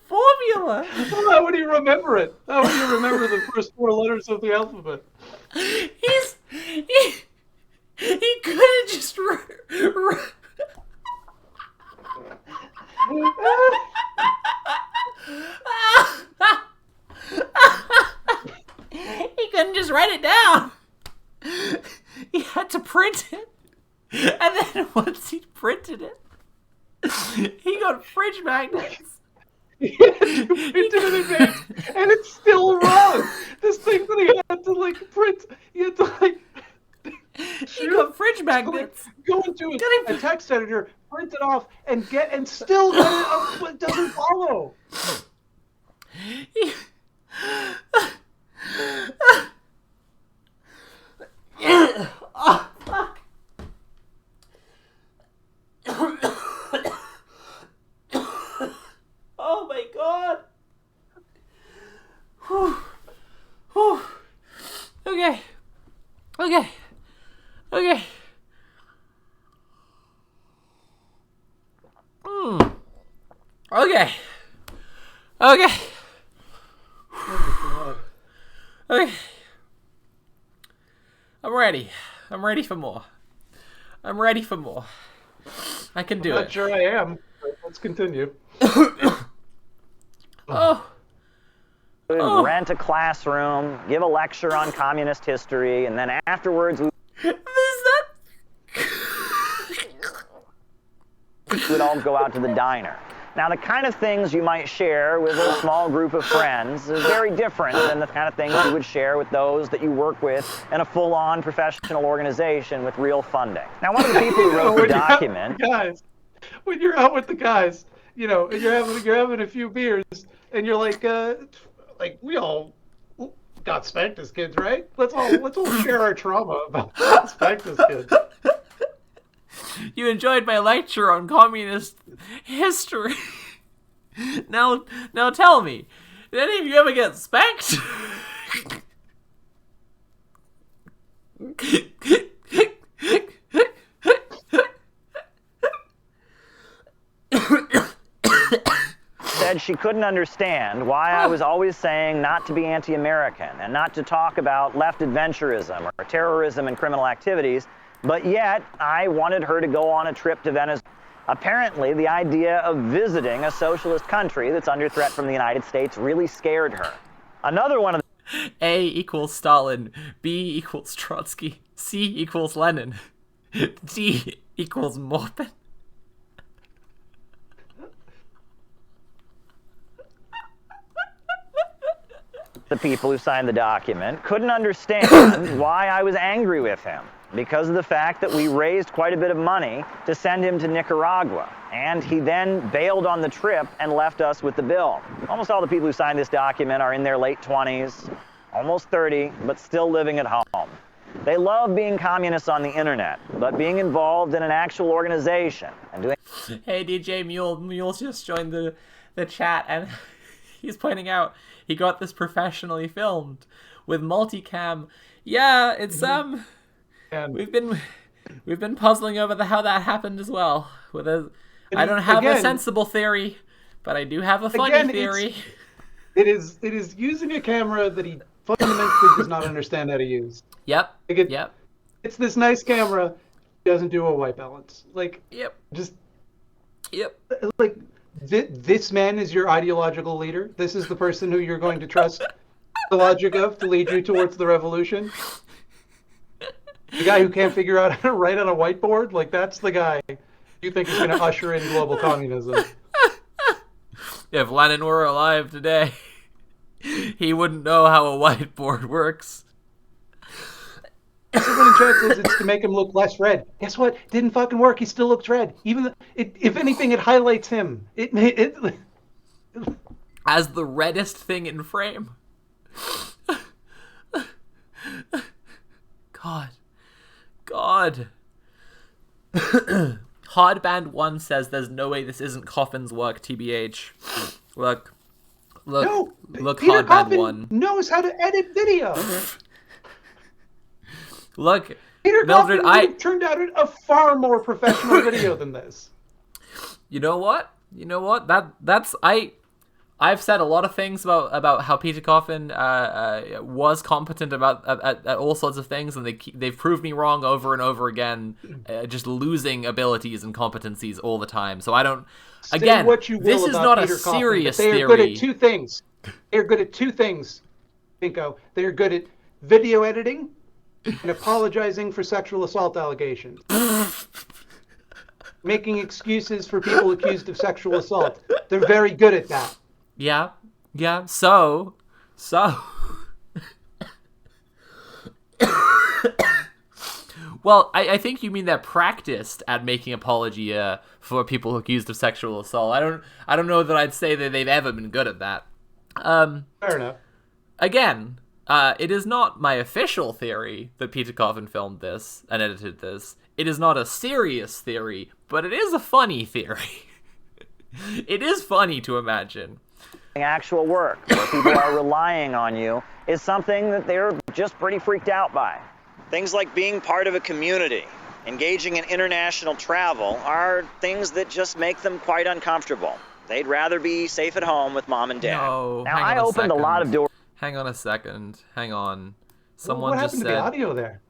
formula. How would he remember it? How would he remember the first 4 letters of the alphabet? He couldn't just he couldn't just write it down. He had to print it And then once he printed it, he got fridge magnets. He printed it in advance, and it's still wrong. This thing that he had to like print, he had to like. He got fridge magnets. Go into a text editor, print it off, and still get it. It doesn't follow. Oh, fuck. Oh my god. Whew. Whew. Okay. Okay. Okay. Okay. Okay. Oh my god. Okay. I'm ready. I'm ready for more. I'm ready for more. I can do I'm it. not sure I am. But let's continue. Oh. Rent a classroom, give a lecture on communist history, and then afterwards we would all go out to the diner. Now, the kind of things you might share with a small group of friends is very different than the kind of things you would share with those that you work with in a full-on professional organization with real funding. Now, one of the people who wrote the document... When you're out with the guys, you know, and you're having a few beers, and you're like we all got spanked as kids, right? Let's all share our trauma about getting spanked as kids. You enjoyed my lecture on communist history. Now tell me, did any of you ever get spanked? Said she couldn't understand why I was always saying not to be anti-American and not to talk about left adventurism or terrorism and criminal activities, but yet I wanted her to go on a trip to Venezuela. Apparently, the idea of visiting a socialist country that's under threat from the United States really scared her. Another one of the A equals Stalin, B equals Trotsky, C equals Lenin, D equals Maupin. the people who signed the document couldn't understand why I was angry with him, because of the fact that we raised quite a bit of money to send him to Nicaragua, and he then bailed on the trip and left us with the bill. Almost all the people who signed this document are in their late 20s, almost 30, but still living at home. They love being communists on the internet, but being involved in an actual organization and doing... Hey, DJ Mule's just joined the chat, and he's pointing out he got this professionally filmed with multicam. Yeah, it's we've been puzzling over how that happened as well. I don't have a sensible theory, but I do have a funny theory. It is using a camera that he fundamentally does not understand how to use. Yep. Yep. It's this nice camera, doesn't do a white balance. Yep. This man is your ideological leader. This is the person who you're going to trust the logic of to lead you towards the revolution. The guy who can't figure out how to write on a whiteboard, that's the guy you think is going to usher in global communism. If Lenin were alive today, he wouldn't know how a whiteboard works. Everyone in chat says it's to make him look less red. Guess what? Didn't fucking work. He still looks red. If anything, it highlights him. As the reddest thing in frame. God. Hardband1 says there's no way this isn't Coffin's work, TBH. Look, Peter Hardband1 knows how to edit video. Look, Peter Mildred, Coffin would have turned out a far more professional video than this. You know what? I've said a lot of things about how Peter Coffin was competent at all sorts of things, and they've proved me wrong over and over again, just losing abilities and competencies all the time. So I don't. Say again, what you will this is not Peter a serious Coffin, theory. they are good at two things. They are good at two things, Pinko. They are good at video editing and apologizing for sexual assault allegations. Making excuses for people accused of sexual assault. They're very good at that. Yeah. So. Well, I think you mean they're practiced at making apology for people accused of sexual assault. I don't know that I'd say that they've ever been good at that. Fair enough. Again, it is not my official theory that Peter Coffin filmed this and edited this. It is not a serious theory, but it is a funny theory. It is funny to imagine. Actual work, where people are relying on you, is something that they're just pretty freaked out by. Things like being part of a community, engaging in international travel, are things that just make them quite uncomfortable. They'd rather be safe at home with mom and dad. No, now, I opened a lot of doors. Hang on a second. Hang on. What happened to the audio there?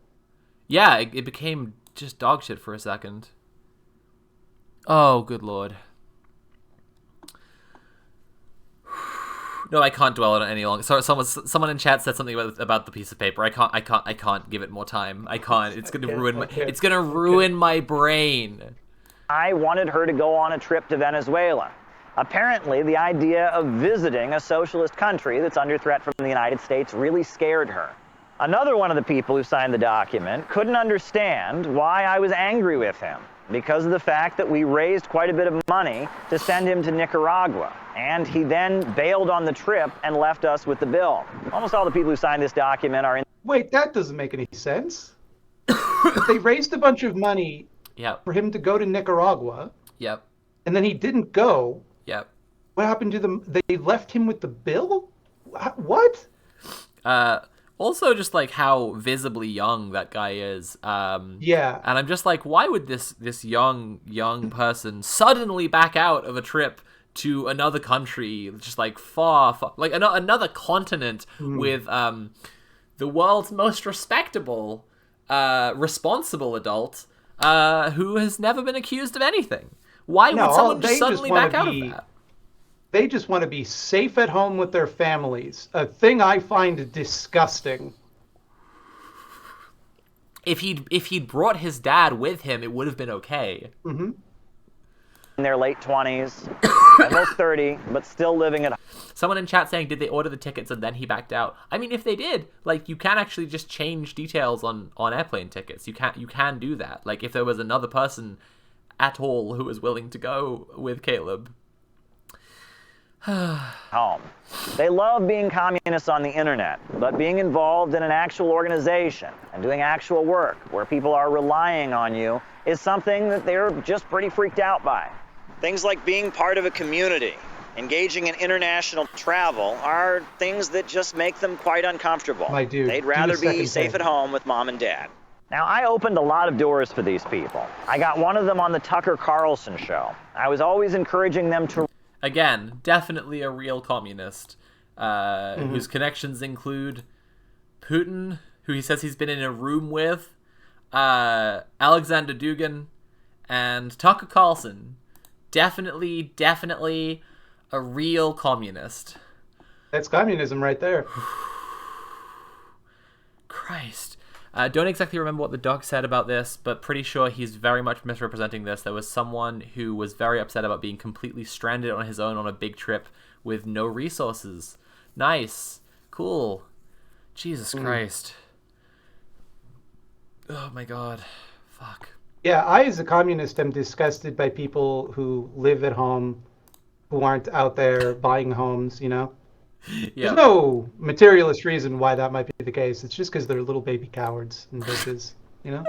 Yeah, it became just dog shit for a second. Oh, good lord. No, I can't dwell on it any longer. Sorry, someone in chat said something about the piece of paper. I can't give it more time. I can't. It's gonna ruin my brain. I wanted her to go on a trip to Venezuela. Apparently, the idea of visiting a socialist country that's under threat from the United States really scared her. Another one of the people who signed the document couldn't understand why I was angry with him, because of the fact that we raised quite a bit of money to send him to Nicaragua, and he then bailed on the trip and left us with the bill. Almost all the people who signed this document are in... Wait, that doesn't make any sense. They raised a bunch of money for him to go to Nicaragua. Yep. And then he didn't go. Yep. What happened to them? They left him with the bill? What? Also, just like how visibly young that guy is. Yeah. And I'm just like, why would this young person suddenly back out of a trip to another country, just like far like another continent with the world's most respectable, responsible adult who has never been accused of anything? Why would someone just suddenly back out of that? They just want to be safe at home with their families. A thing I find disgusting. If he'd brought his dad with him, it would have been okay. Mm-hmm. In their late 20s, almost 30, but still living at home. Someone in chat saying, did they order the tickets and then he backed out? I mean, if they did, like, you can actually just change details on airplane tickets. You can do that. Like, if there was another person at all who was willing to go with Caleb. Home. They love being communists on the internet, but being involved in an actual organization and doing actual work where people are relying on you is something that they're just pretty freaked out by. Things like being part of a community, engaging in international travel, are things that just make them quite uncomfortable. My dude, they'd rather be safe at home with mom and dad. Now, I opened a lot of doors for these people. I got one of them on the Tucker Carlson show. I was always encouraging them to... Again, definitely a real communist, whose connections include Putin, who he says he's been in a room with, Alexander Dugin, and Tucker Carlson. Definitely a real communist. That's communism right there. Christ. Don't exactly remember what the doc said about this, but pretty sure he's very much misrepresenting this. There was someone who was very upset about being completely stranded on his own on a big trip with no resources. Nice. Cool. Jesus Christ. Oh my god. Fuck. Yeah, I as a communist am disgusted by people who live at home, who aren't out there buying homes, you know? There's no materialist reason why that might be the case. It's just because they're little baby cowards and bitches, you know?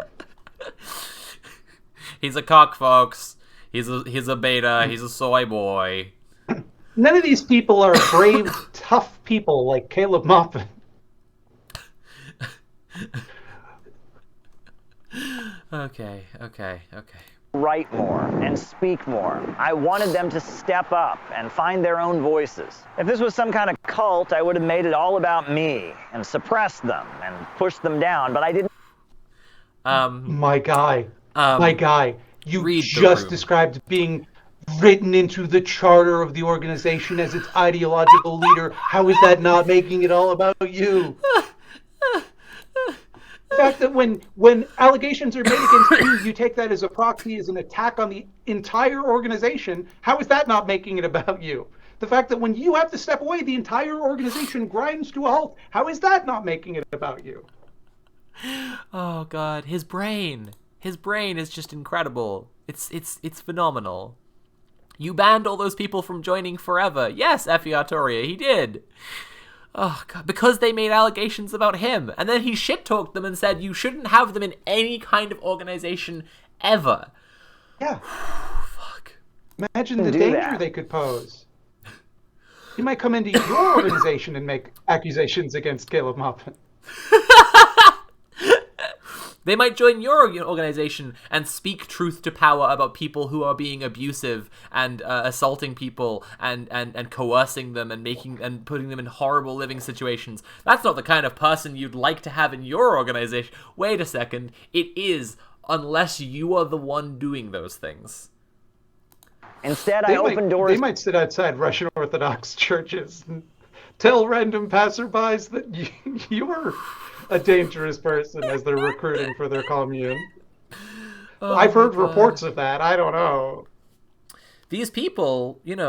He's a cock, folks. He's a beta. He's a soy boy. None of these people are brave, tough people like Caleb Maupin. Okay. Write more and speak more. I wanted them to step up and find their own voices. If this was some kind of cult, I would have made it all about me and suppressed them and pushed them down, but I didn't. My guy, you just described being written into the charter of the organization as its ideological leader. How is that not making it all about you? The fact that when allegations are made against you, you take that as a proxy, as an attack on the entire organization. How is that not making it about you? The fact that when you have to step away, the entire organization grinds to a halt. How is that not making it about you? Oh God, his brain is just incredible. It's phenomenal. You banned all those people from joining forever. Yes, Effie Artoria, he did. Oh God, because they made allegations about him, and then he shit-talked them and said you shouldn't have them in any kind of organization ever. Yeah. Fuck. Imagine the danger they could pose. He might come into your organization and make accusations against Caleb Maupin. They might join your organization and speak truth to power about people who are being abusive and assaulting people and coercing them and putting them in horrible living situations. That's not the kind of person you'd like to have in your organization. Wait a second. It is, unless you are the one doing those things. Instead, I open doors. They might sit outside Russian Orthodox churches and tell random passerbys that you're a dangerous person as they're recruiting for their commune. I've heard reports of that. I don't know. These people, they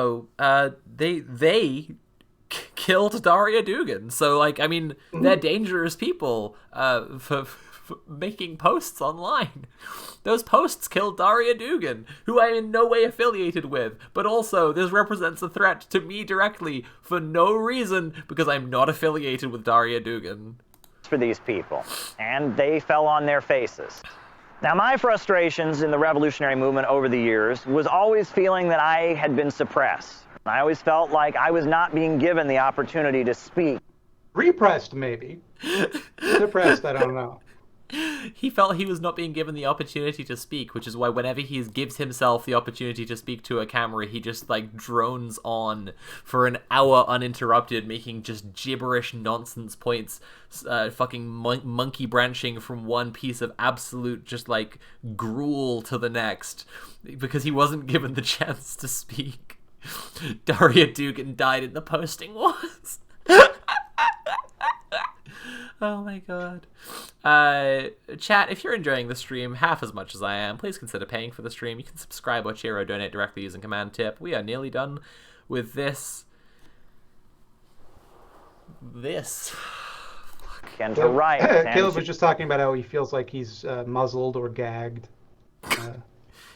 killed Daria Dugan. So, they're dangerous people for making posts online. Those posts killed Daria Dugan, who I am in no way affiliated with, but also this represents a threat to me directly for no reason because I'm not affiliated with Daria Dugan. For these people, and they fell on their faces. Now, my frustrations in the revolutionary movement over the years was always feeling that I had been suppressed. I always felt like I was not being given the opportunity to speak. Repressed, maybe. Suppressed, I don't know. He felt he was not being given the opportunity to speak, which is why whenever he gives himself the opportunity to speak to a camera, he just drones on for an hour uninterrupted, making just gibberish nonsense points, fucking monkey branching from one piece of absolute just gruel to the next, because he wasn't given the chance to speak. Daria Dugan died in the posting wars. Oh my God. Chat, if you're enjoying the stream half as much as I am, please consider paying for the stream. You can subscribe or cheer or donate directly using command tip. We are nearly done with this. And to write. Caleb was just talking about how he feels like he's muzzled or gagged.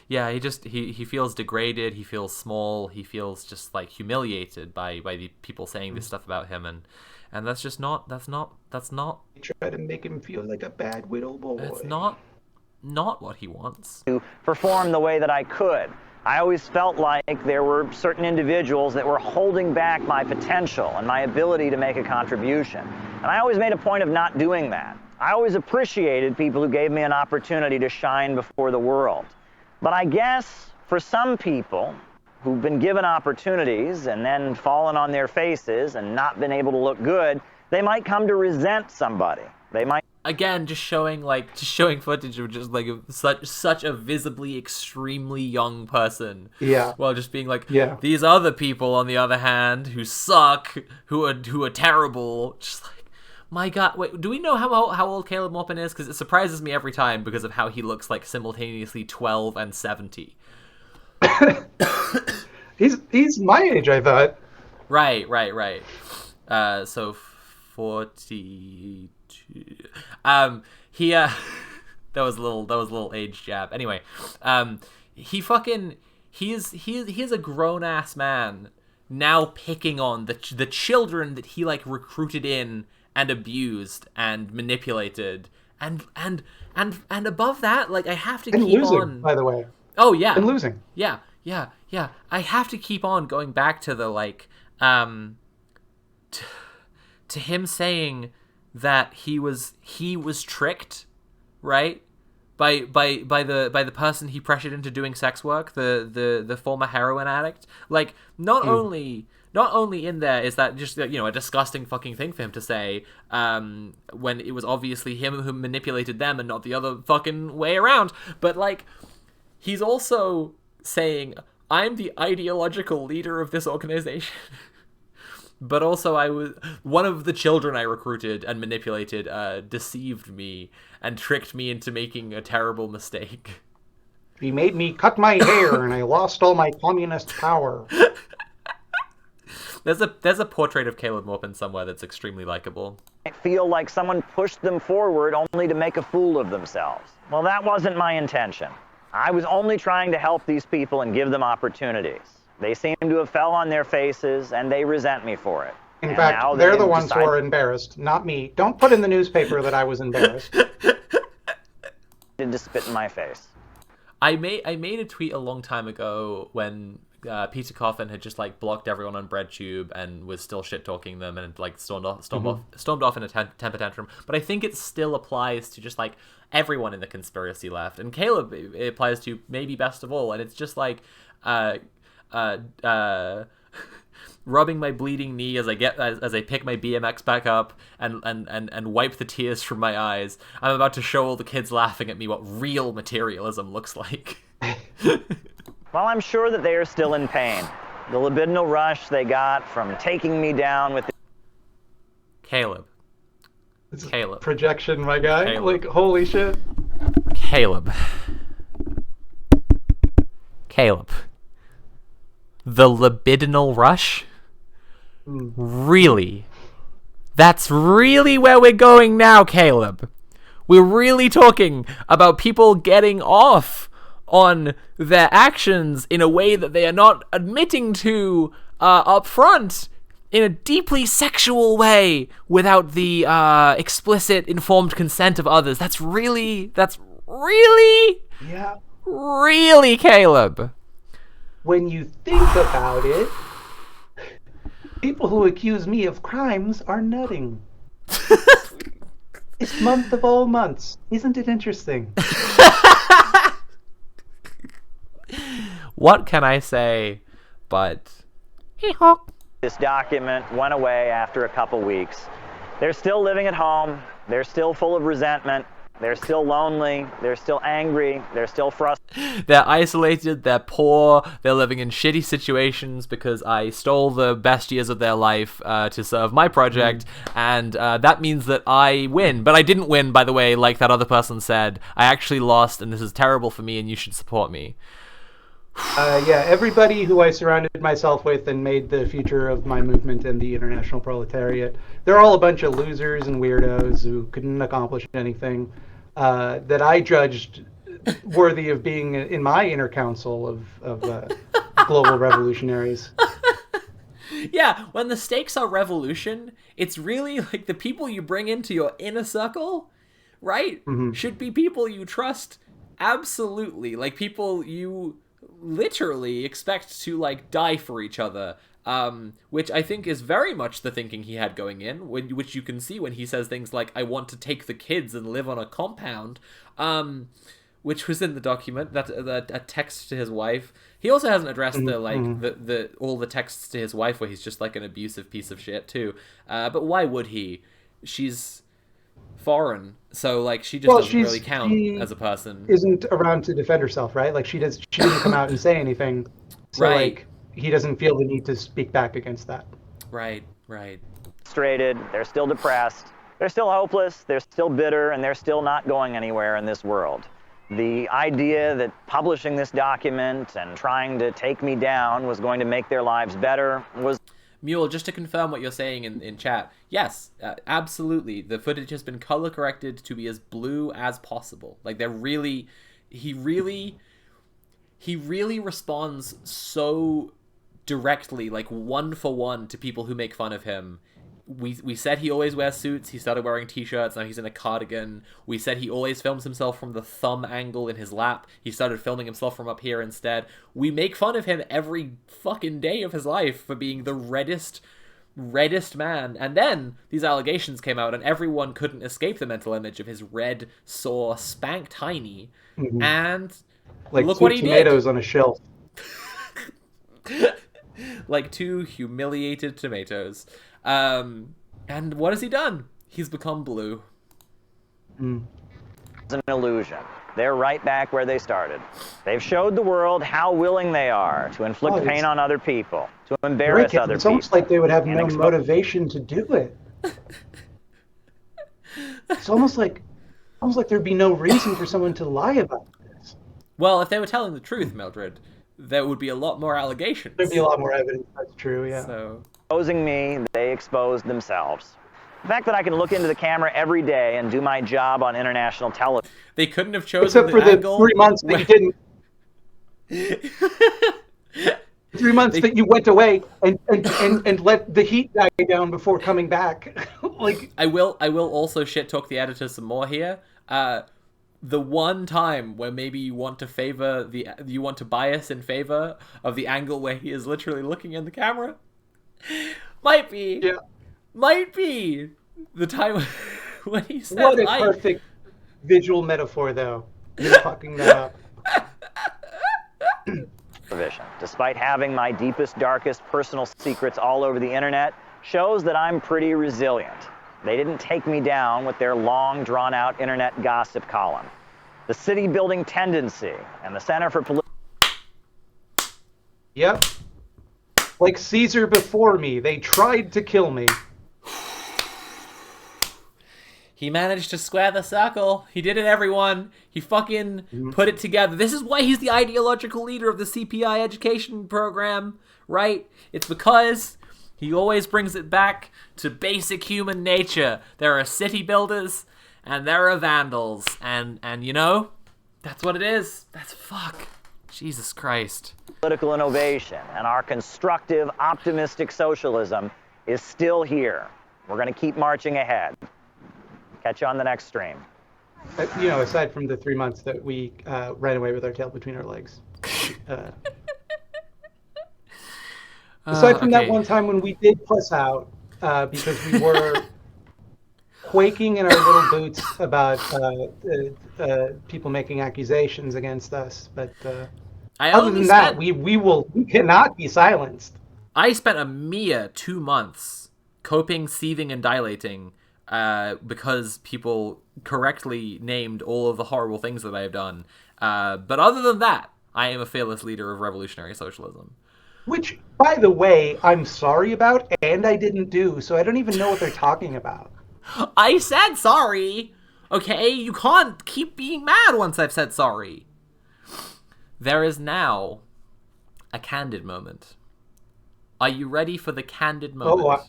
Yeah, he feels degraded, he feels small, he feels just humiliated by the people saying this stuff about him, and that's just not. Try to make him feel like a bad widow boy. It's not what he wants. To perform the way that I could. I always felt like there were certain individuals that were holding back my potential and my ability to make a contribution. And I always made a point of not doing that. I always appreciated people who gave me an opportunity to shine before the world. But I guess for some people who've been given opportunities and then fallen on their faces and not been able to look good, they might come to resent somebody. They might. Again, just showing footage of just such a visibly extremely young person. Yeah. While just being these other people on the other hand who suck, who are terrible. Just my God, wait, do we know how old Caleb Maupin is? Because it surprises me every time because of how he looks simultaneously 12 and 70. He's my age, I thought. Right. So 42. He that was a little age jab. Anyway, he is a grown ass man now picking on the children that he recruited in and abused and manipulated and above that, I have to keep losing, on. By the way. Oh yeah. And losing. Yeah. I have to keep on going back to the to him saying that he was tricked, right? By the person he pressured into doing sex work, the former heroin addict. Not only in there is that just a disgusting fucking thing for him to say when it was obviously him who manipulated them and not the other fucking way around, but he's also saying, I'm the ideological leader of this organization. But also, I was one of the children I recruited and manipulated deceived me and tricked me into making a terrible mistake. He made me cut my hair, and I lost all my communist power. There's a portrait of Caleb Maupin somewhere that's extremely likable. I feel like someone pushed them forward only to make a fool of themselves. Well, that wasn't my intention. I was only trying to help these people and give them opportunities. They seem to have fell on their faces, and they resent me for it. In And fact, now they're they've the ones who decided- are embarrassed, not me. Don't put in the newspaper that I was embarrassed. to spit in my face. I made a tweet a long time ago when Peter Coffin had just like blocked everyone on BreadTube and was still shit talking them and like stormed off in a temper tantrum. But I think it still applies to just like everyone in the conspiracy left, and Caleb it applies to maybe best of all. And it's just like rubbing my bleeding knee as I pick my BMX back up and wipe the tears from my eyes. I'm about to show all the kids laughing at me what real materialism looks like. Well, I'm sure that they are still in pain. The libidinal rush they got from taking me down with Caleb. It's Caleb. projection, my guy. Caleb. Like, holy shit. Caleb. The libidinal rush? Really? That's really where we're going now, Caleb. We're really talking about people getting off on their actions in a way that they are not admitting to up front in a deeply sexual way without the explicit informed consent of others. That's really Yeah. Caleb. When you think about it, people who accuse me of crimes are nutting. It's month of all months. Isn't it interesting? What can I say but hee-haw. this document went away after a couple weeks. They're still living at home. They're still full of resentment. They're still lonely. They're still angry. They're still frustrated. They're isolated, they're poor, they're living in shitty situations because I stole the best years of their life to serve my project, and that means that I win. But I didn't win, by the way, like that other person said. I actually lost, and this is terrible for me, and you should support me. Yeah, everybody who I surrounded myself with and made the future of my movement and the international proletariat, they're all a bunch of losers and weirdos who couldn't accomplish anything that I judged worthy of being in my inner council of global revolutionaries. Yeah, when the stakes are revolution, it's really like the people you bring into your inner circle, right? Should be people you trust absolutely, like people you literally expect to like die for each other, which I think is very much the thinking he had going in, which you can see when he says things like, I want to take the kids and live on a compound, which was in the document, that a text to his wife. He also hasn't addressed the all the texts to his wife where he's just like an abusive piece of shit too, but why would he? She's foreign, so like she just doesn't really count as a person. Isn't around to defend herself, right? Like she didn't come out and say anything, so Right. like he doesn't feel the need to speak back against that. Right. They're still depressed. They're still hopeless. They're still bitter, and they're still not going anywhere in this world. The idea that publishing this document and trying to take me down was going to make their lives better was... Mule, just to confirm what you're saying in chat, yes, absolutely. The footage has been color corrected to be as blue as possible. Like he really responds so directly, like one for one, to people who make fun of him. We said he always wears suits. He started wearing t-shirts. Now he's in a cardigan. We said he always films himself from the thumb angle in his lap. He started filming himself from up here instead. We make fun of him every fucking day of his life for being the reddest man. And then these allegations came out, and everyone couldn't escape the mental image of his red, sore, spanked hiney. And Like look two what he tomatoes on a shelf. did. Like two humiliated tomatoes. And what has he done? He's become blue. an illusion. They're right back where they started. They've showed the world how willing they are to inflict pain on other people, to embarrass other It's people. almost like they would have and no motivation to do it. It's almost like there'd be no reason for someone to lie about this. Well, if they were telling the truth, Mildred, there would be a lot more allegations. There'd be a lot more evidence. That's true, yeah. So, Exposing me, they exposed themselves. The fact that I can look into the camera every day and do my job on international television. they couldn't have chosen Except for the angle 3 months that you didn't. 3 months that you went away and let the heat die down before coming back. Like, I will also shit talk the editor some more here. The one time where maybe you want to bias in favor of the angle where he is literally looking in the camera might be the time when he said, what a perfect visual metaphor, though. You're fucking that up. Despite having my deepest, darkest personal secrets all over the internet, shows that I'm pretty resilient. They didn't take me down with their long, drawn-out internet gossip column. The city-building tendency and the Center for Yep. Like Caesar before me, they tried to kill me. He managed to square the circle. He did it, everyone. He fucking put it together. This is why he's the ideological leader of the CPI education program, right? It's because he always brings it back to basic human nature. There are city builders and there are vandals. And you know, that's what it is. That's fuck. Jesus Christ. Political innovation and our constructive, optimistic socialism is still here. We're going to keep marching ahead. Catch you on the next stream. You know, aside from the 3 months that we ran away with our tail between our legs. Aside from that one time when we did puss out because we were quaking in our little boots about people making accusations against us. But other than that, we cannot be silenced. I spent a mere 2 months coping, seething, and dilating because people correctly named all of the horrible things that I have done. But other than that, I am a fearless leader of revolutionary socialism. Which, by the way, I'm sorry about, and I didn't do, so I don't even know what they're talking about. I said sorry! Okay, you can't keep being mad once I've said sorry. There is now a candid moment. Are you ready for the candid moment? Oh,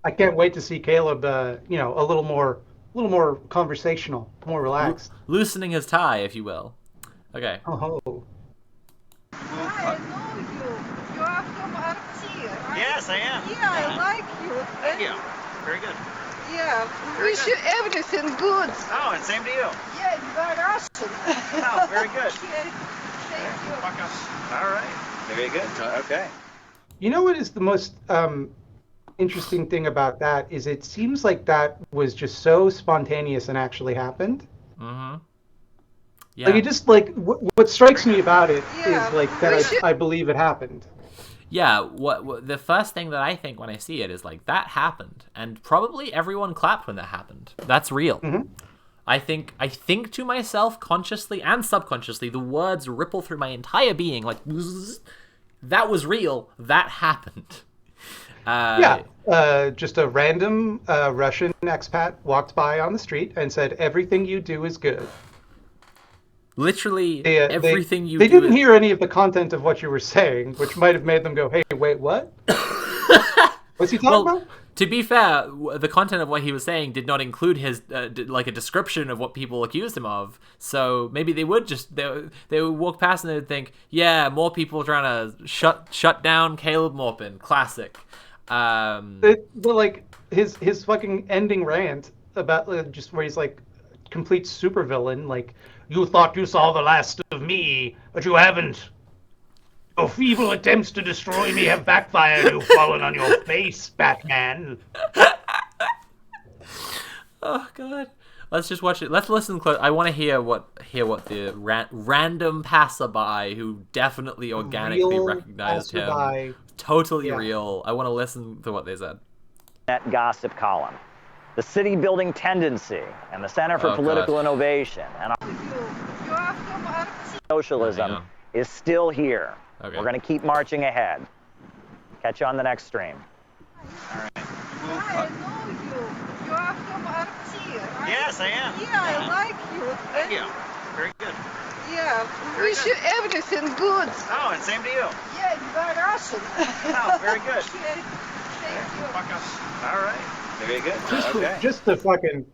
I can't wait to see Caleb, a little more conversational, more relaxed. Loosening his tie, if you will. Okay. Oh. I know you. You are from RT, right? Yes, I am. Yeah, I like you. Thank you. Very good. Yeah, Very wish good. you everything good. Oh, and same to you. Yeah, you are Russian. Oh, very good. Okay, thank you. All right. Very good. Okay. You know what is the most interesting thing about that is it seems like that was just so spontaneous and actually happened. Mm-hmm. Yeah. Like it just what strikes me about it Yeah, is like that I believe it happened. Yeah, what the first thing that I think when I see it is like that happened, and probably everyone clapped when that happened. That's real. Mm-hmm. I think to myself consciously and subconsciously, the words ripple through my entire being like, that was real. That happened. Just a random Russian expat walked by on the street and said, "Everything you do is good." Literally, everything you do. They didn't is... hear any of the content of what you were saying, which might have made them go, "Hey, wait, what? What's he talking about?" To be fair, the content of what he was saying did not include his like a description of what people accused him of. So maybe they would just they would walk past and they would think, "Yeah, more people trying to shut down Caleb Maupin." Classic. Like his fucking ending rant about just where he's like complete supervillain, like, "You thought you saw the last of me, but you haven't. Your feeble attempts to destroy me have backfired. You've fallen on your face, Batman." Oh God. Let's just watch it. Let's listen close. I want to hear what the random passerby who definitely organically recognized him. Totally real. I want to listen to what they said. Net gossip column. The city building tendency and the Center for Oh, Political God. Innovation and You are from Argentina. socialism Hang on. is still here. Okay. We're going to keep marching ahead. Catch you on the next stream. I know you. You are from Argentina. Right? Yes, I am. Yeah, I like you. Thank you. Very good. Yeah, wish you everything good. Oh, and same to you. Yeah, you are Russian. Oh, very good. Okay, thank you. All right. Very good. Just to fucking,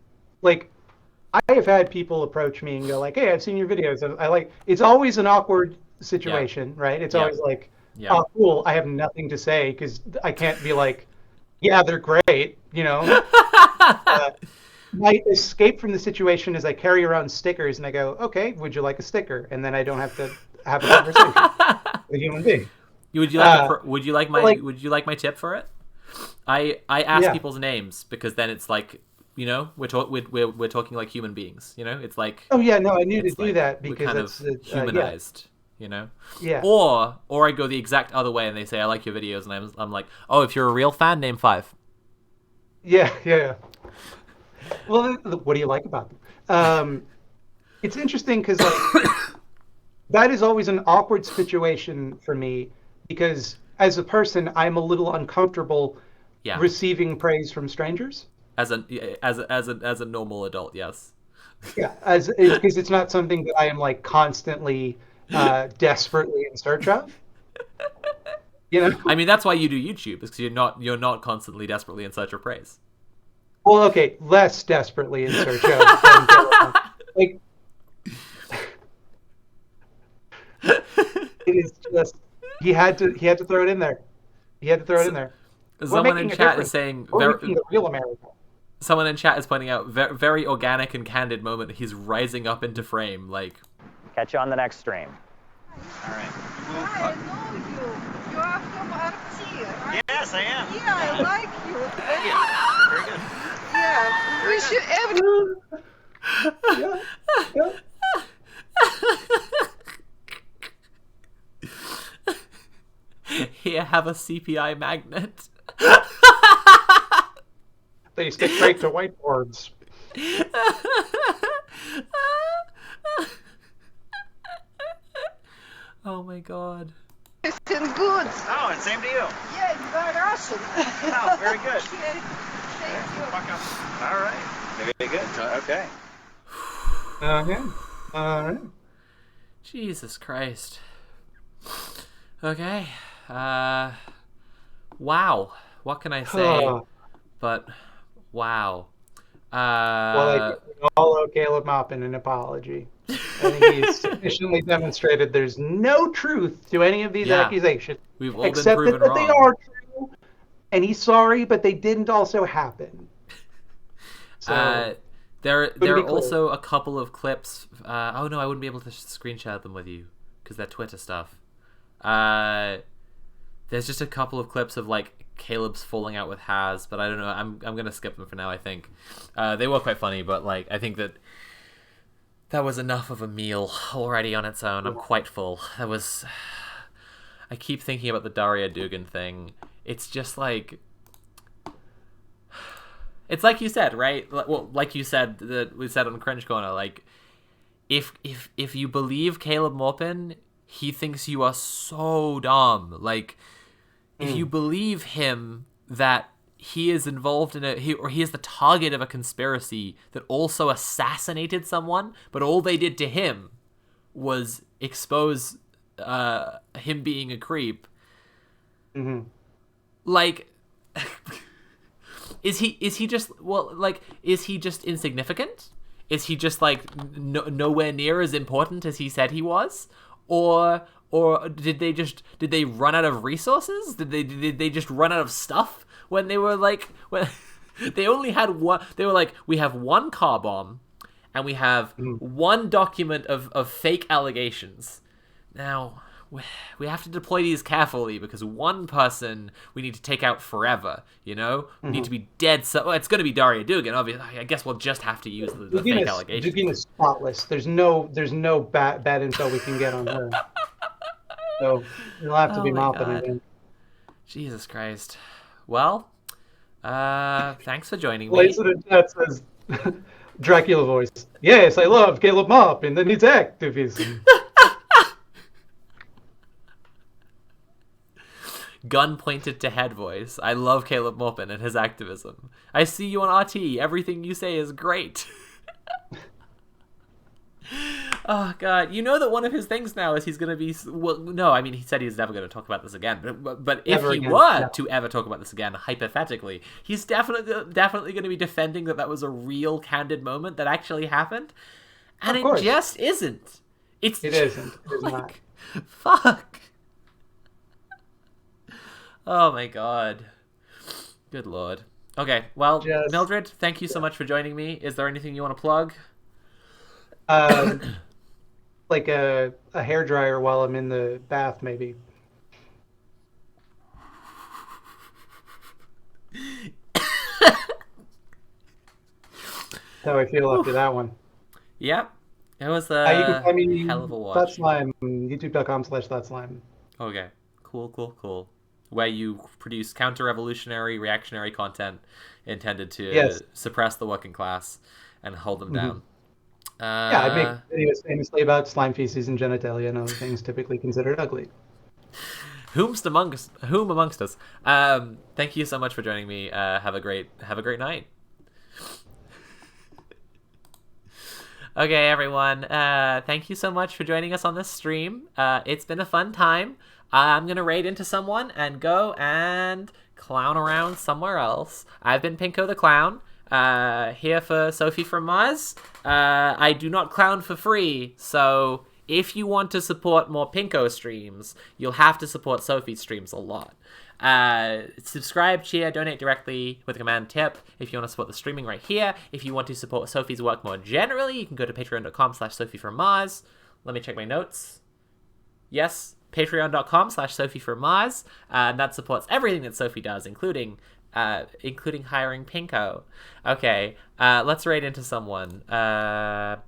like, I have had people approach me and go like, "Hey, I've seen your videos." And I like, it's always an awkward situation, right? It's Yeah. always like, Yeah. "Oh, cool. I have nothing to say because I can't be like, yeah, they're great," you know. My escape from the situation is I carry around stickers and I go, "Okay, would you like a sticker?" And then I don't have to have a conversation with a human being. Would you like like- would you like my tip for it? I ask Yeah. people's names because then it's like, you know, we're talking like human beings, you know? It's like Oh yeah, no, I knew to it's do like that we're because kind it's of humanized, you know? Yeah. Or I go the exact other way and they say I like your videos and I'm like, "Oh, if you're a real fan, name 5." Yeah. Well, what do you like about them? It's interesting because like that is always an awkward situation for me because as a person, I'm a little uncomfortable Yeah. receiving praise from strangers. As a normal adult, yes. Yeah, because it's not something that I am like constantly, desperately in search of. You know. I mean, that's why you do YouTube, because you're not constantly desperately in search of praise. Well, okay, less desperately in search of. Than Caleb. Like, it is just he had to throw it in there. He had to throw it in there. We're Someone in making a chat difference. is saying We're making the real America. someone in chat is pointing out very organic and candid moment. He's rising up into frame, like. Catch you on the next stream. I know you. You are from Argentina. Right? Yes, I am. Yeah, I like you. Very good. Yeah, wish you everything. Yeah. Here, have a CPI magnet. They stick right to whiteboards. Oh my god. Everything good. Oh, and same to you. Yeah, you are Russian. Oh, very good. Okay, thank you. All right. Very good. Okay. All right. Jesus Christ. Okay. Wow. What can I say? But wow. Well, I all owe Caleb Maupin an apology. I think he's sufficiently demonstrated there's no truth to any of these Yeah. accusations, We've all except been proven that wrong. they are true. And he's sorry, but they didn't also happen. So There be are clear. also a couple of clips. Oh no, I wouldn't be able to screenshot them with you because they're Twitter stuff. There's just a couple of clips of like Caleb's falling out with Haz, but I don't know. I'm gonna skip them for now. I think they were quite funny, but like I think that was enough of a meal already on its own. I'm quite full. I keep thinking about the Daria Dugin thing. It's just like. It's like you said, right? Well, like you said that we said on Cringe Corner, like if you believe Caleb Maupin, he thinks you are so dumb. Like if you believe him that he is involved in he is the target of a conspiracy that also assassinated someone, but all they did to him was expose him being a creep. Mhm. Like Is he just insignificant? Is he just like nowhere near as important as he said he was? Or did they run out of resources? Did they just run out of stuff when they were like when they only had one? They were like, we have one car bomb and we have one document of fake allegations. Now we have to deploy these carefully because one person we need to take out forever, you know? We need to be dead. So it's going to be Daria Dugin, obviously. I guess we'll just have to use the fake allegations. Dugin is spotless. There's no bad info we can get on her. So it'll have to be my Maupin God. again. Jesus Christ. Well, Thanks for joining me. Plays it in chat says Dracula voice. Yes, I love Caleb Maupin and his activism. Gun pointed to head voice. I love Caleb Maupin and his activism. I see you on RT. Everything you say is great. Oh god, you know that one of his things now is he's going to be, well, no, I mean he said he's never going to talk about this again, but if Never he again, were no. to ever talk about this again, hypothetically, he's definitely going to be defending that was a real candid moment that actually happened, and Of course. it just isn't. It isn't. It is not. Fuck. Oh my god. Good lord. Okay, well, Just- Mildred, thank you so much for joining me. Is there anything you want to plug? Like a hairdryer while I'm in the bath, maybe. How I feel after that one. Yep. It was You can a find me hell of a watch. ThoughtSlime, youtube.com/ThoughtSlime. Okay. Cool. Where you produce counter-revolutionary, reactionary content intended to Yes. suppress the working class and hold them down. Yeah, I make videos famously about slime feces and genitalia and other things typically considered ugly. Whom amongst us? Thank you so much for joining me. Have a great night. Okay, everyone. Thank you so much for joining us on this stream. It's been a fun time. I'm gonna raid into someone and go and clown around somewhere else. I've been Pinko the Clown. Here for Sophie from Mars. I do not clown for free, so if you want to support more Pinko streams, you'll have to support Sophie's streams a lot. Subscribe, cheer, donate directly with a command tip if you want to support the streaming right here. If you want to support Sophie's work more generally, you can go to patreon.com/Sophie from Mars. Let me check my notes. Yes, patreon.com/Sophie from Mars. And that supports everything that Sophie does, including hiring Pinko. Okay, let's raid into someone. I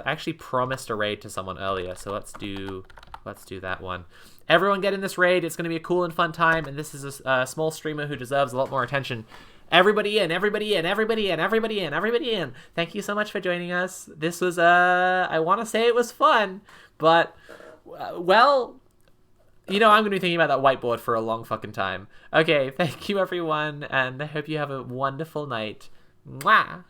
actually promised a raid to someone earlier, so let's do that one. Everyone get in this raid. It's going to be a cool and fun time, and this is a small streamer who deserves a lot more attention. Everybody in. Thank you so much for joining us. This was, I want to say it was fun, but, well, you know, I'm going to be thinking about that whiteboard for a long fucking time. Okay, thank you, everyone, and I hope you have a wonderful night. Mwah!